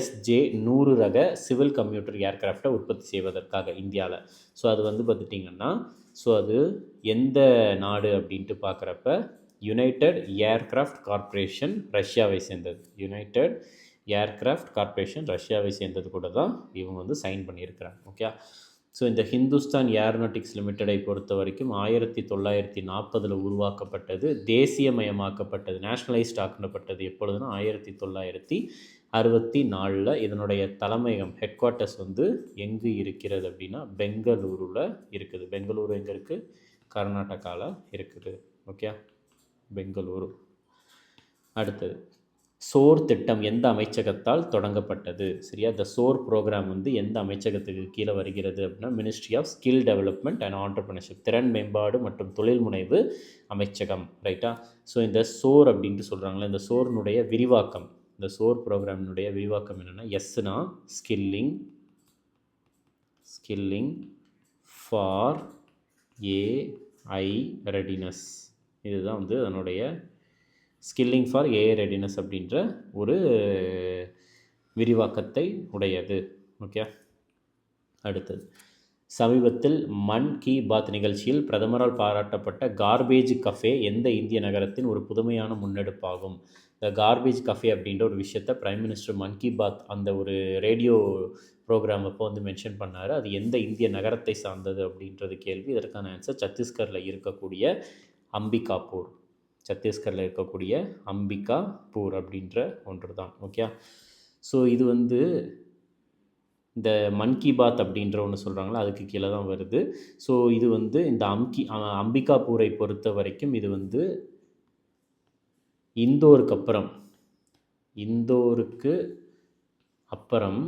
SJ-100 ரக சிவில் கம்ப்யூட்டர் ஏர்கிராஃப்டை உற்பத்தி செய்வதற்காக இந்தியாவில். ஸோ அது வந்து பார்த்துட்டிங்கன்னா ஸோ அது எந்த நாடு அப்படின்ட்டு பார்க்குறப்ப யுனைடெட் ஏர்கிராஃப்ட் கார்ப்பரேஷன் ரஷ்யாவை சேர்ந்தது. யுனைடெட் ஏர்கிராஃப்ட் கார்ப்பரேஷன் ரஷ்யாவை சேர்ந்தது கூட தான் இவங்க வந்து சைன் பண்ணியிருக்கிறாங்க. ஓகே, ஸோ இந்த ஹிந்துஸ்தான் ஏரோநாட்டிக்ஸ் லிமிட்டடை பொறுத்த வரைக்கும் 1940 உருவாக்கப்பட்டது. தேசியமயமாக்கப்பட்டது, நேஷ்னலைஸ்ட் ஆக்கப்பட்டது எப்பொழுதுனா 1964. இதனுடைய தலைமையகம் ஹெட் குவார்ட்டர்ஸ் வந்து எங்கு இருக்கிறது அப்படின்னா பெங்களூரில் இருக்குது. பெங்களூரு எங்கே இருக்குது? கர்நாடகாவில் இருக்குது. ஓகே, பெங்களூரு. அடுத்தது, சோர் திட்டம் எந்த அமைச்சகத்தால் தொடங்கப்பட்டது? சரியா, த சோர் ப்ரோக்ராம் வந்து எந்த அமைச்சகத்துக்கு கீழே வருகிறது அப்படின்னா ministry of skill development and entrepreneurship, திறன் மேம்பாடு மற்றும் தொழில் முனைவு அமைச்சகம், ரைட்டா. ஸோ இந்த சோர் அப்படின்ட்டு சொல்கிறாங்களே, இந்த சோர்னுடைய விரிவாக்கம், இந்த சோர் ப்ரோக்ராமினுடைய விரிவாக்கம் என்னென்னா எஸ்னா ஸ்கில்லிங் ஃபார் ஏஐ ரெடினஸ். இதுதான் வந்து அதனுடைய ஸ்கில்லிங் ஃபார் ஏஐ ரெடினஸ் அப்படின்ற ஒரு விரிவாக்கத்தை உடையது. ஓகே, அடுத்தது, சமீபத்தில் மன் கி பாத் நிகழ்ச்சியில் பிரதமரால் பாராட்டப்பட்ட கார்பேஜ் கஃபே எந்த இந்திய நகரத்தின் ஒரு புதுமையான முன்னெடுப்பாகும்? இந்த கார்பேஜ் கஃபே அப்படின்ற ஒரு விஷயத்தை பிரைம் மினிஸ்டர் மன் கி பாத் அந்த ஒரு ரேடியோ ப்ரோக்ராம் அப்போ வந்து மென்ஷன் பண்ணார். அது எந்த இந்திய நகரத்தை சார்ந்தது அப்படின்றது கேள்வி. இதற்கான ஆன்சர் சத்தீஸ்கரில் இருக்கக்கூடிய அம்பிகாபூர். சத்தீஸ்கரில் இருக்கக்கூடிய அம்பிகாபூர் அப்படின்ற ஒன்று தான். ஓகே, ஸோ இது வந்து இந்த மன் கி பாத் அப்படின்ற ஒன்று சொல்கிறாங்களா அதுக்கு கீழே தான் வருது. ஸோ இது வந்து இந்த அம்பிகாபூரை பொறுத்த வரைக்கும் இது வந்து இந்தோருக்கு அப்புறம்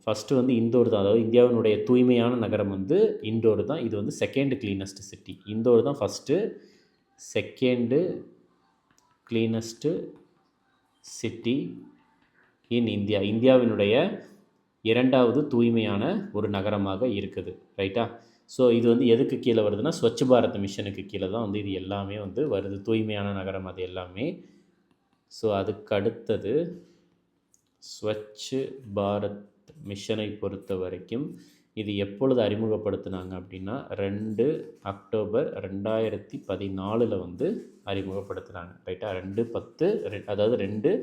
ஃபஸ்ட்டு வந்து இந்தோர் தான். அதாவது இந்தியாவினுடைய தூய்மையான நகரம் வந்து இந்தோர் தான். இது வந்து செகண்ட் கிளீனஸ்ட் சிட்டி. இந்தோர் தான் first, second cleanest city in India. இந்தியாவினுடைய இரண்டாவது தூய்மையான ஒரு நகரமாக இருக்குது. ரைட்டா? ஸோ இது வந்து எதுக்கு கீழே வருதுன்னா, ஸ்வச் பாரத் மிஷனுக்கு கீழே தான் வந்து இது எல்லாமே வந்து வருது. தூய்மையான நகரம் அது எல்லாமே. ஸோ அதுக்கு அடுத்தது ஸ்வச் பாரத் மிஷனை பொறுத்த வரைக்கும் இது எப்பொழுது அறிமுகப்படுத்தினாங்க அப்படின்னா 2 அக்டோபர் 2014 வந்து அறிமுகப்படுத்துகிறாங்க. ரைட்டா? 2/10 அதாவது 2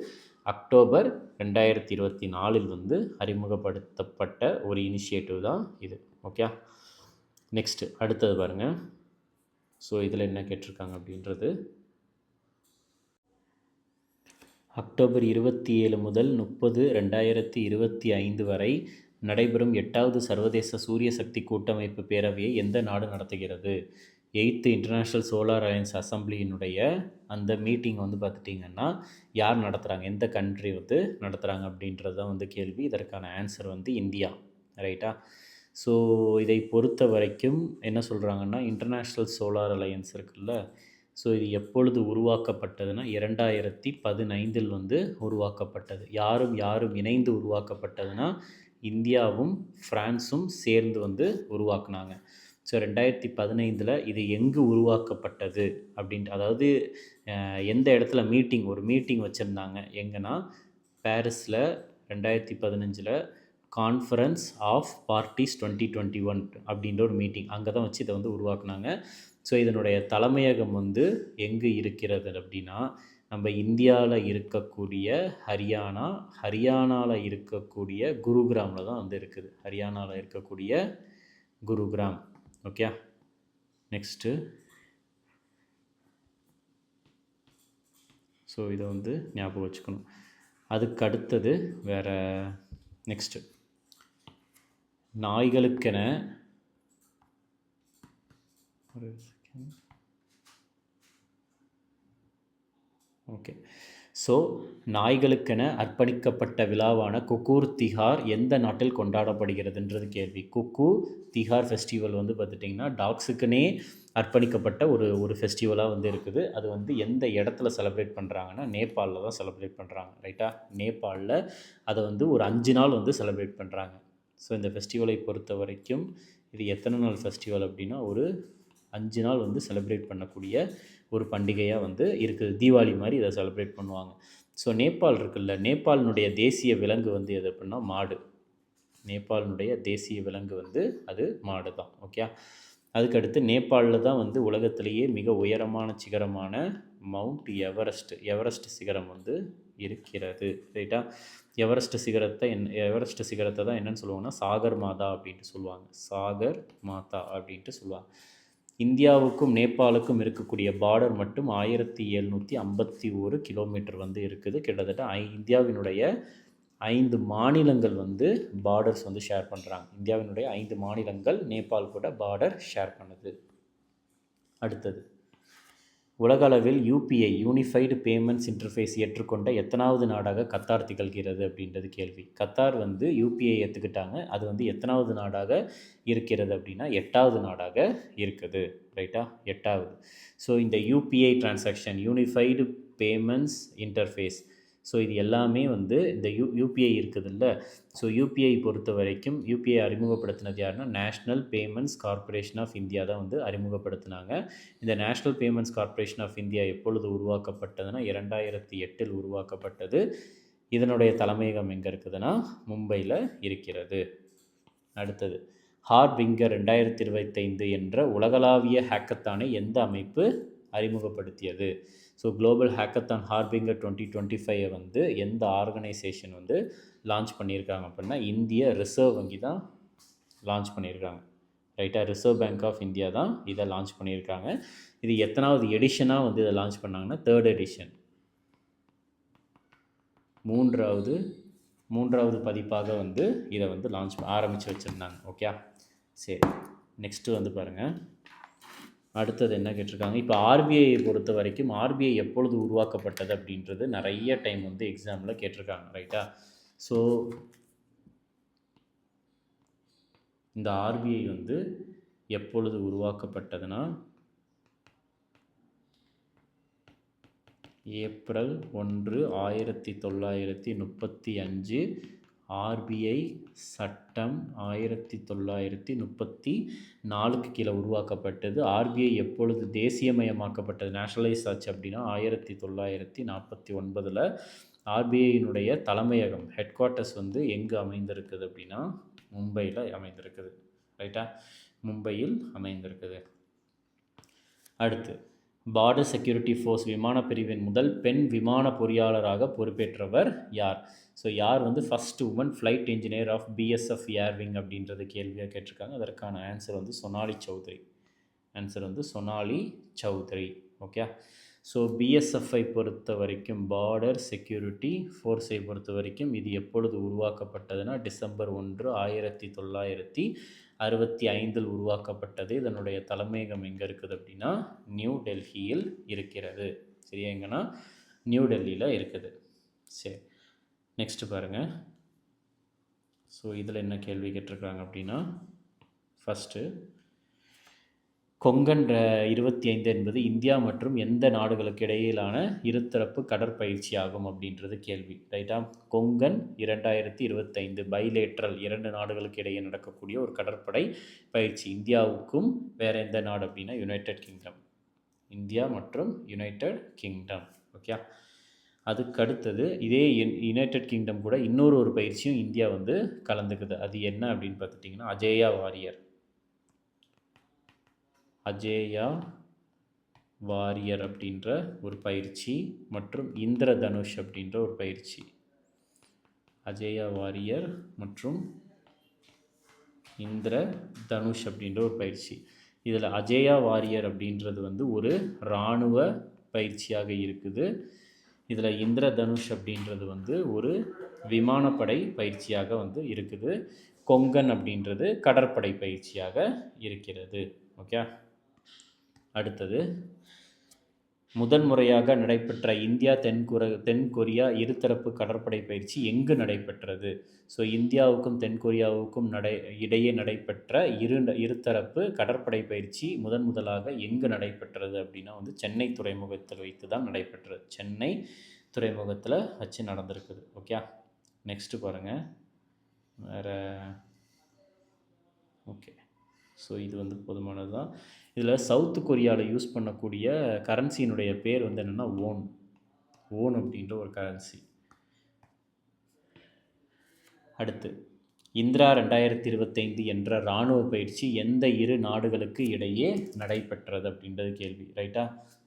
அக்டோபர் 2024 வந்து அறிமுகப்படுத்தப்பட்ட ஒரு இனிஷியேட்டிவ் தான் இது. ஓகே, நெக்ஸ்ட்டு அடுத்தது பாருங்கள். ஸோ இதில் என்ன கேட்டிருக்காங்க அப்படின்றது, அக்டோபர் 27 முதல் 30, 2025 வரை நடைபெறும் 8வது சர்வதேச சூரிய சக்தி கூட்டமைப்பு பேரவையை எந்த நாடு நடத்துகிறது? 8th இன்டர்நேஷ்னல் சோலார் அலையன்ஸ் அசம்பிளியினுடைய அந்த மீட்டிங் வந்து பார்த்துட்டிங்கன்னா யார் நடத்துகிறாங்க, எந்த கண்ட்ரி வந்து நடத்துகிறாங்க அப்படின்றது தான் வந்து கேள்வி. இதற்கான ஆன்சர் வந்து இந்தியா. ரைட்டா? ஸோ இதை பொறுத்த வரைக்கும் என்ன சொல்கிறாங்கன்னா, இன்டர்நேஷ்னல் சோலார் அலையன்ஸ் இருக்குல்ல, ஸோ இது எப்பொழுது உருவாக்கப்பட்டதுன்னா 2015 வந்து உருவாக்கப்பட்டது. யாரும் இணைந்து உருவாக்கப்பட்டதுன்னா இந்தியாவும் ஃப்ரான்ஸும் சேர்ந்து வந்து உருவாக்குனாங்க. ஸோ 2015 இது எங்கு உருவாக்கப்பட்டது அப்படின்ட்டு, அதாவது எந்த இடத்துல ஒரு மீட்டிங் வச்சுருந்தாங்க எங்கன்னா, பாரிஸில் 2015 கான்ஃபரன்ஸ் ஆஃப் பார்ட்டிஸ் 2021 அப்படின்ற ஒரு மீட்டிங், அங்கே தான் வச்சு இதை வந்து உருவாக்குனாங்க. ஸோ இதனுடைய தலைமையகம் வந்து எங்கு இருக்கிறது அப்படின்னா, நம்ம இந்தியாவில் இருக்கக்கூடிய ஹரியானாவில் இருக்கக்கூடிய குருகிராமில் தான் வந்து இருக்குது. ஹரியானாவில் இருக்கக்கூடிய குருகிராம். Okay, next. ஸோ இதை வந்து ஞாபகம் வச்சுக்கணும். அதுக்கு அடுத்தது வேறு, நெக்ஸ்ட்டு நாய்களுக்கென ஒரு செகண்ட். ஓகே, ஸோ நாய்களுக்கென அர்ப்பணிக்கப்பட்ட விழாவான குக்கூர் திஹார் எந்த நாட்டில் கொண்டாடப்படுகிறதுன்றது கேள்வி. குக்கூர் திஹார் ஃபெஸ்டிவல் வந்து பார்த்துட்டிங்கன்னா டாக்ஸுக்குன்னே அர்ப்பணிக்கப்பட்ட ஒரு ஃபெஸ்டிவலாக வந்து இருக்குது. அது வந்து எந்த இடத்துல செலிப்ரேட் பண்ணுறாங்கன்னா நேபாளில் தான் செலிப்ரேட் பண்ணுறாங்க. ரைட்டா? நேபாளில் அதை வந்து ஒரு 5 நாள் வந்து செலிப்ரேட் பண்ணுறாங்க. ஸோ இந்த ஃபெஸ்டிவலை பொறுத்த வரைக்கும் இது எத்தனை நாள் ஃபெஸ்டிவல் அப்படின்னா ஒரு 5 நாள் வந்து செலிப்ரேட் பண்ணக்கூடிய ஒரு பண்டிகையாக வந்து இருக்குது. தீபாவளி மாதிரி இதை செலிப்ரேட் பண்ணுவாங்க. ஸோ நேபாள் இருக்குல்ல, நேபாளினுடைய தேசிய விலங்கு வந்து எது அப்படின்னா மாடு. நேபாளினுடைய தேசிய விலங்கு வந்து அது மாடு தான். ஓகே, அதுக்கடுத்து நேபாளில் தான் வந்து உலகத்திலேயே மிக உயரமான சிகரமான மவுண்ட் எவரெஸ்ட் சிகரம் வந்து இருக்கிறது. ரைட்டா? எவரெஸ்ட் சிகரத்தை தான் என்னென்னு சொல்லுவாங்கன்னா சாகர் மாதா அப்படின்ட்டு சொல்லுவாங்க. சாகர் மாதா அப்படின்ட்டு சொல்லுவாங்க. இந்தியாவுக்கும் நேபாளுக்கும் இருக்கக்கூடிய பார்டர் மட்டும் 1751 கிலோமீட்டர் வந்து இருக்குது. கிட்டத்தட்ட இந்தியாவினுடைய 5 மாநிலங்கள் வந்து பார்டர்ஸ் வந்து ஷேர் பண்ணுறாங்க. இந்தியாவினுடைய 5 மாநிலங்கள் நேபாள் கூட பார்டர் ஷேர் பண்ணுது. அடுத்தது, உலக அளவில் யூபிஐ யூனிஃபைடு பேமெண்ட்ஸ் இன்டர்ஃபேஸ் ஏற்றுக்கொண்ட எத்தனாவது நாடாக கத்தார் திகழ்கிறது அப்படின்றது கேள்வி. கத்தார் வந்து யூபிஐ ஏற்றுக்கிட்டாங்க. அது வந்து எத்தனாவது நாடாக இருக்கிறது அப்படின்னா 8வது நாடாக இருக்குது. ரைட்டா? 8வது. ஸோ இந்த UPI transaction, unified payments interface, so இது எல்லாமே வந்து இந்த யூபிஐ இருக்குதுல்ல, ஸோ யூபிஐ பொறுத்த வரைக்கும் யூபிஐ அறிமுகப்படுத்தினது யாருன்னா national payments corporation of India தான் வந்து அறிமுகப்படுத்தினாங்க. இந்த national payments corporation of India எப்பொழுது உருவாக்கப்பட்டதுன்னா 2008 உருவாக்கப்பட்டது. இதனுடைய தலைமையகம் எங்கே இருக்குதுன்னா மும்பையில் இருக்கிறது. அடுத்தது, ஹார்பிங்கர் 2025 என்ற உலகளாவிய ஹேக்கத்தானை எந்த அமைப்பு அறிமுகப்படுத்தியது? ஸோ குளோபல் ஹேக்கத்தான் ஹார்பிங்கர் 2025 வந்து எந்த ஆர்கனைசேஷன் வந்து லான்ச் பண்ணியிருக்காங்க அப்படின்னா இந்திய ரிசர்வ் வங்கி தான் லான்ச் பண்ணியிருக்காங்க. ரைட்டாக? ரிசர்வ் பேங்க் ஆஃப் இந்தியா தான் இதை லான்ச் பண்ணியிருக்காங்க. இது எத்தனாவது எடிஷனாக வந்து இதை லான்ச் பண்ணாங்கன்னா 3rd எடிஷன், மூன்றாவது பதிப்பாக வந்து இதை வந்து ஆரம்பித்து வச்சுருந்தாங்க. ஓகே, சரி. நெக்ஸ்ட்டு வந்து பாருங்கள், அடுத்தது என்ன கேட்டிருக்காங்க, இப்போ ஆர்பிஐயை பொறுத்த வரைக்கும் ஆர்பிஐ எப்பொழுது உருவாக்கப்பட்டது அப்படின்றது நிறைய டைம் வந்து எக்ஸாமில் கேட்டிருக்காங்க. ரைட்டா? ஸோ இந்த ஆர்பிஐ வந்து எப்பொழுது உருவாக்கப்பட்டதுன்னா ஏப்ரல் 1, 1935 ஆர்பிஐ சட்டம் 1934க்கு கீழே உருவாக்கப்பட்டது. ஆர்பிஐ எப்பொழுது தேசியமயமாக்கப்பட்டது, நேஷனலைஸ் ஆச்சு அப்படின்னா 1949. ஆர்பிஐயினுடைய தலைமையகம் ஹெட் குவார்ட்டர்ஸ் வந்து எங்கே அமைந்திருக்குது அப்படின்னா மும்பையில் அமைந்திருக்குது. ரைட்டா? மும்பையில் அமைந்திருக்குது. அடுத்து பார்டர் செக்யூரிட்டி ஃபோர்ஸ் விமான பிரிவின் முதல் பெண் விமான பொறியாளராக பொறுப்பேற்றவர் யார்? ஸோ யார் வந்து first woman flight engineer of BSF air wing அப்படின்றது கேள்வியாக கேட்டிருக்காங்க. அதற்கான ஆன்சர் வந்து சோனாலி சௌத்ரி. ஆன்சர் வந்து சோனாலி சௌத்ரி. ஓகே. ஸோ பிஎஸ்எஃப்ஐ பொறுத்த வரைக்கும் பார்டர் செக்யூரிட்டி ஃபோர்ஸை பொறுத்த வரைக்கும் இது எப்பொழுது உருவாக்கப்பட்டதுன்னா டிசம்பர் 1, 1965 உருவாக்கப்பட்டது. இதனுடைய தலைமையகம் எங்கே இருக்குது அப்படின்னா நியூ டெல்லியில் இருக்கிறது. சரியா? எங்கன்னா நியூ டெல்லியில் இருக்குது. சரி, நெக்ஸ்ட்டு பாருங்கள். ஸோ இதில் என்ன கேள்வி கேட்டிருக்காங்க அப்படின்னா ஃபஸ்ட்டு கொங்கன் 25 என்பது இந்தியா மற்றும் எந்த நாடுகளுக்கு இடையிலான இருதரப்பு கடற்பயிற்சி ஆகும் அப்படின்றது கேள்வி. ரைட்டா? கொங்கன் 2025 பைலேட்ரல், 2 நாடுகளுக்கு இடையே நடக்கக்கூடிய ஒரு கடற்படை பயிற்சி. இந்தியாவுக்கும் வேறு எந்த நாடு அப்படின்னா யுனைடெட் கிங்டம். இந்தியா மற்றும் யுனைடெட் கிங்டம். ஓகே. அதுக்கு அடுத்தது இதே யுனைடெட் கிங்டம் கூட இன்னொரு பயிற்சியும் இந்தியா வந்து கலந்துக்குது. அது என்ன அப்படின்னு பார்த்துட்டிங்கன்னா அஜேயா வாரியர். அஜேயா வாரியர் அப்படின்ற ஒரு பயிற்சி மற்றும் இந்திரதனுஷ் அப்படின்ற ஒரு பயிற்சி. அஜேயா வாரியர் மற்றும் இந்திரதனுஷ் அப்படின்ற ஒரு பயிற்சி. இதில் அஜேயா வாரியர் அப்படின்றது வந்து ஒரு இராணுவ பயிற்சியாக இருக்குது. இதில் இந்திரதனுஷ் அப்படின்றது வந்து ஒரு விமானப்படை பயிற்சியாக வந்து இருக்குது. கொங்கன் அப்படின்றது கடற்படை பயிற்சியாக இருக்கிறது. ஓகே. அடுத்தது முதன்முறையாக நடைபெற்ற இந்தியா தென்கொரியா இருதரப்பு கடற்படை பயிற்சி எங்கு நடைபெற்றது? ஸோ இந்தியாவுக்கும் தென்கொரியாவுக்கும் இடையே நடைபெற்ற இருதரப்பு கடற்படை பயிற்சி முதலாக எங்கு நடைபெற்றது அப்படின்னா வந்து சென்னை துறைமுகத்தில் வைத்து தான் நடைபெற்றது. சென்னை துறைமுகத்தில் வச்சு நடந்திருக்குது. ஓகே. நெக்ஸ்ட்டு பாருங்கள். வேறு ஓகே. ஸோ இது வந்து போதுமானது தான். இதில் சவுத் கொரியாவில் யூஸ் பண்ணக்கூடிய கரன்சியினுடைய பேர் வந்து என்னென்னா ஓன் அப்படின்ற ஒரு கரன்சி. அடுத்து இந்திரா 2025 என்ற இராணுவ பயிற்சி எந்த 2 நாடுகளுக்கு இடையே நடைபெற்றது அப்படின்றது கேள்வி. ரைட்டா?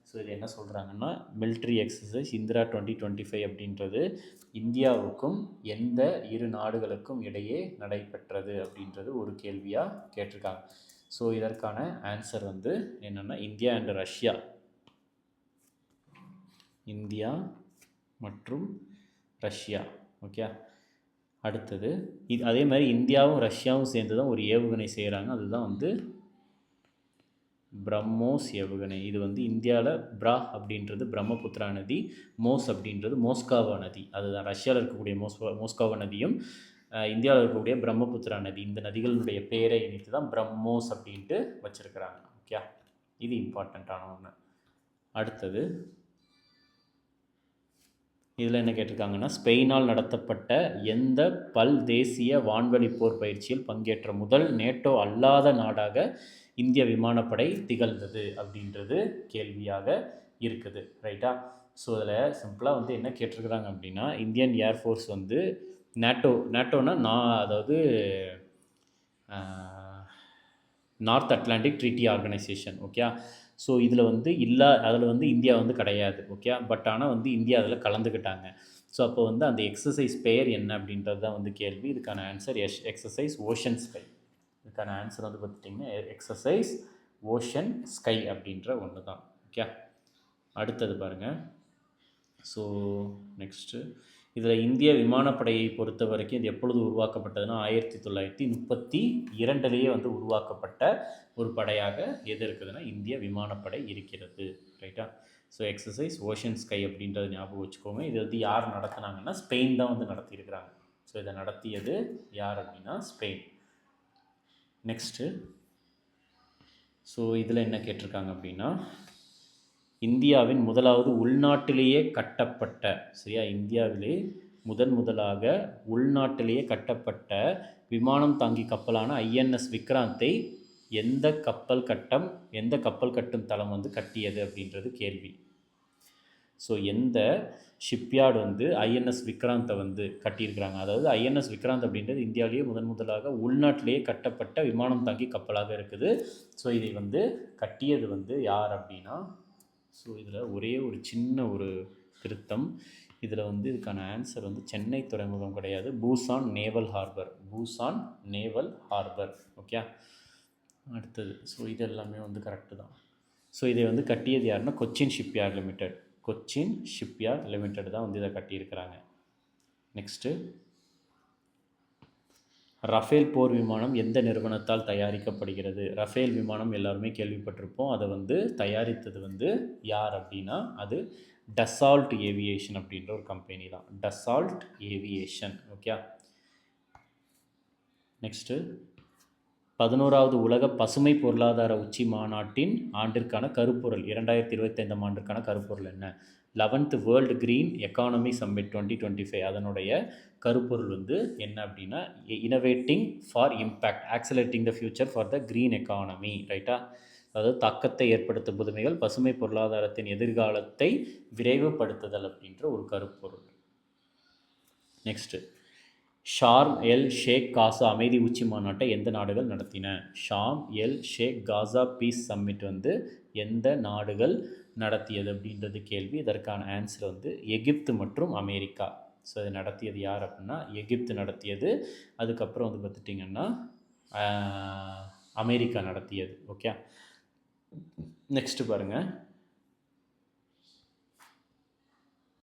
ஸோ இது என்ன சொல்கிறாங்கன்னா மிலிட்ரி எக்ஸசைஸ் இந்திரா 2025 அப்படின்றது இந்தியாவுக்கும் எந்த 2 நாடுகளுக்கும் இடையே நடைபெற்றது அப்படின்றது ஒரு கேள்வியாக கேட்டிருக்காங்க. ஸோ இதற்கான ஆன்சர் வந்து என்னென்னா இந்தியா அண்ட் ரஷ்யா. இந்தியா மற்றும் ரஷ்யா. ஓகே. அடுத்தது அதே மாதிரி இந்தியாவும் ரஷ்யாவும் சேர்ந்து தான் ஒரு ஏவுகணை செய்கிறாங்க. அதுதான் வந்து பிரம்மோஸ் ஏவுகணை. இது வந்து இந்தியாவில் அப்படின்றது பிரம்மபுத்திரா நதி, மோஸ் அப்படின்றது மோஸ்காவா நதி. அதுதான் ரஷ்யாவில் இருக்கக்கூடிய மோஸ்காவா நதியும் இந்தியாவில் இருக்கக்கூடிய பிரம்மபுத்திரா நதி. இந்த நதிகளினுடைய பெயரை இணைத்து தான் பிரம்மோஸ் அப்படின்ட்டு வச்சுருக்கிறாங்க. ஓகே. இது இம்பார்ட்டண்ட்டான ஒன்று. அடுத்தது இதில் என்ன கேட்டிருக்காங்கன்னா ஸ்பெயினால் நடத்தப்பட்ட எந்த தேசிய வான்வழி போர் பயிற்சியில் பங்கேற்ற முதல் நேட்டோ அல்லாத நாடாக இந்திய விமானப்படை திகழ்ந்தது அப்படின்றது கேள்வியாக இருக்குது. ரைட்டா? ஸோ அதில் சிம்பிளாக வந்து என்ன கேட்டிருக்கிறாங்க அப்படின்னா இந்தியன் ஏர்ஃபோர்ஸ் வந்து நேட்டோனா அதாவது north Atlantic treaty organisation. Okay. So இதில் வந்து அதில் வந்து இந்தியா வந்து கிடையாது. ஓகே. பட் ஆனால் வந்து இந்தியா அதில் கலந்துக்கிட்டாங்க. ஸோ அப்போ வந்து அந்த எக்ஸசைஸ் பெயர் என்ன அப்படின்றது தான் வந்து கேள்வி. இதுக்கான ஆன்சர் எக்ஸசைஸ் ஓஷன் ஸ்கை. இதுக்கான ஆன்சர் வந்து பார்த்துட்டிங்கன்னா எக்ஸசைஸ் ஓஷன் ஸ்கை அப்படின்ற ஒன்று தான். ஓகே. அடுத்தது பாருங்கள். ஸோ நெக்ஸ்ட்டு இதில் இந்திய விமானப்படையை பொறுத்த வரைக்கும் இது எப்பொழுது உருவாக்கப்பட்டதுன்னா 1932 வந்து உருவாக்கப்பட்ட ஒரு படையாக எது இருக்குதுன்னா இந்திய விமானப்படை இருக்கிறது. ரைட்டா? ஸோ எக்ஸசைஸ் ஓஷன் ஸ்கை அப்படின்றத ஞாபகம் வச்சுக்கோங்க. இது வந்து யார் நடத்துனாங்கன்னா ஸ்பெயின் தான் வந்து நடத்தியிருக்கிறாங்க. ஸோ இதை நடத்தியது யார் அப்படின்னா ஸ்பெயின். நெக்ஸ்ட்டு ஸோ இதில் என்ன கேட்டிருக்காங்க அப்படின்னா இந்தியாவின் முதலாவது உள்நாட்டிலேயே கட்டப்பட்ட சரியா இந்தியாவிலே முதலாக உள்நாட்டிலேயே கட்டப்பட்ட விமானம் தாங்கி கப்பலான ஐஎன்எஸ் விக்ராந்தை எந்த கப்பல் கட்டும் தளம் வந்து கட்டியது அப்படின்றது கேள்வி. ஸோ எந்த ஷிப்யார்டு வந்து ஐஎன்எஸ் விக்ராந்தை வந்து கட்டியிருக்கிறாங்க. அதாவது ஐஎன்எஸ் விக்ராந்த் அப்படின்றது இந்தியாவிலேயே முதலாக உள்நாட்டிலேயே கட்டப்பட்ட விமானம் தாங்கி கப்பலாக இருக்குது. ஸோ இதை வந்து கட்டியது வந்து யார் அப்படின்னா ஸோ இதில் ஒரே ஒரு சின்ன ஒரு திருத்தம். இதில் வந்து இதுக்கான ஆன்சர் வந்து சென்னை துறைமுகம் கிடையாது, பூசான் நேவல் ஹார்பர். ஓகே, அடுத்தது ஸோ இது எல்லாமே வந்து கரெக்டு தான். ஸோ இதை வந்து கட்டியது யாருன்னா கொச்சின் ஷிப்யார்ட் லிமிடெட் தான் வந்து இதை கட்டியிருக்கிறாங்க. நெக்ஸ்ட்டு ரஃபேல் போர் விமானம் எந்த நிறுவனத்தால் தயாரிக்கப்படுகிறது? ரஃபேல் விமானம் எல்லாருமே கேள்விப்பட்டிருப்போம். அதை வந்து தயாரித்தது வந்து யார் அப்படின்னா அது டசால்ட் ஏவியேஷன் அப்படின்ற ஒரு கம்பெனி தான். Dassault aviation. ஓகே, நெக்ஸ்ட்டு 11வது உலக பசுமை பொருளாதார உச்சி மாநாட்டின் ஆண்டிற்கான கருப்பொருள் 2025 ஆண்டிற்கான கருப்பொருள் என்ன? 11th world green economy submit 2025 அதனுடைய கருப்பொருள் வந்து என்ன அப்படின்னா innovating for impact accelerating the future for the green economy. ரைட்டா? அதாவது தாக்கத்தை ஏற்படுத்தும் புதுமைகள் பசுமை பொருளாதாரத்தின் எதிர்காலத்தை விரைவுபடுத்துதல் அப்படின்ற ஒரு கருப்பொருள். நெக்ஸ்ட்டு ஷார்ம் எல் ஷேக் காசா அமைதி உச்சி மாநாட்டை எந்த நாடுகள் நடத்தின? ஷார்ம் எல் ஷேக் காசா பீஸ் சம்மிட் வந்து எந்த நாடுகள் நடத்தியது அப்படின்றது கேள்வி. இதற்கான ஆன்சர் வந்து எகிப்து மற்றும் அமெரிக்கா. ஸோ இது நடத்தியது யார் அப்படின்னா எகிப்து நடத்தியது. அதுக்கப்புறம் வந்து பார்த்துட்டிங்கன்னா அமெரிக்கா நடத்தியது. ஓகே, நெக்ஸ்ட்டு பாருங்கள்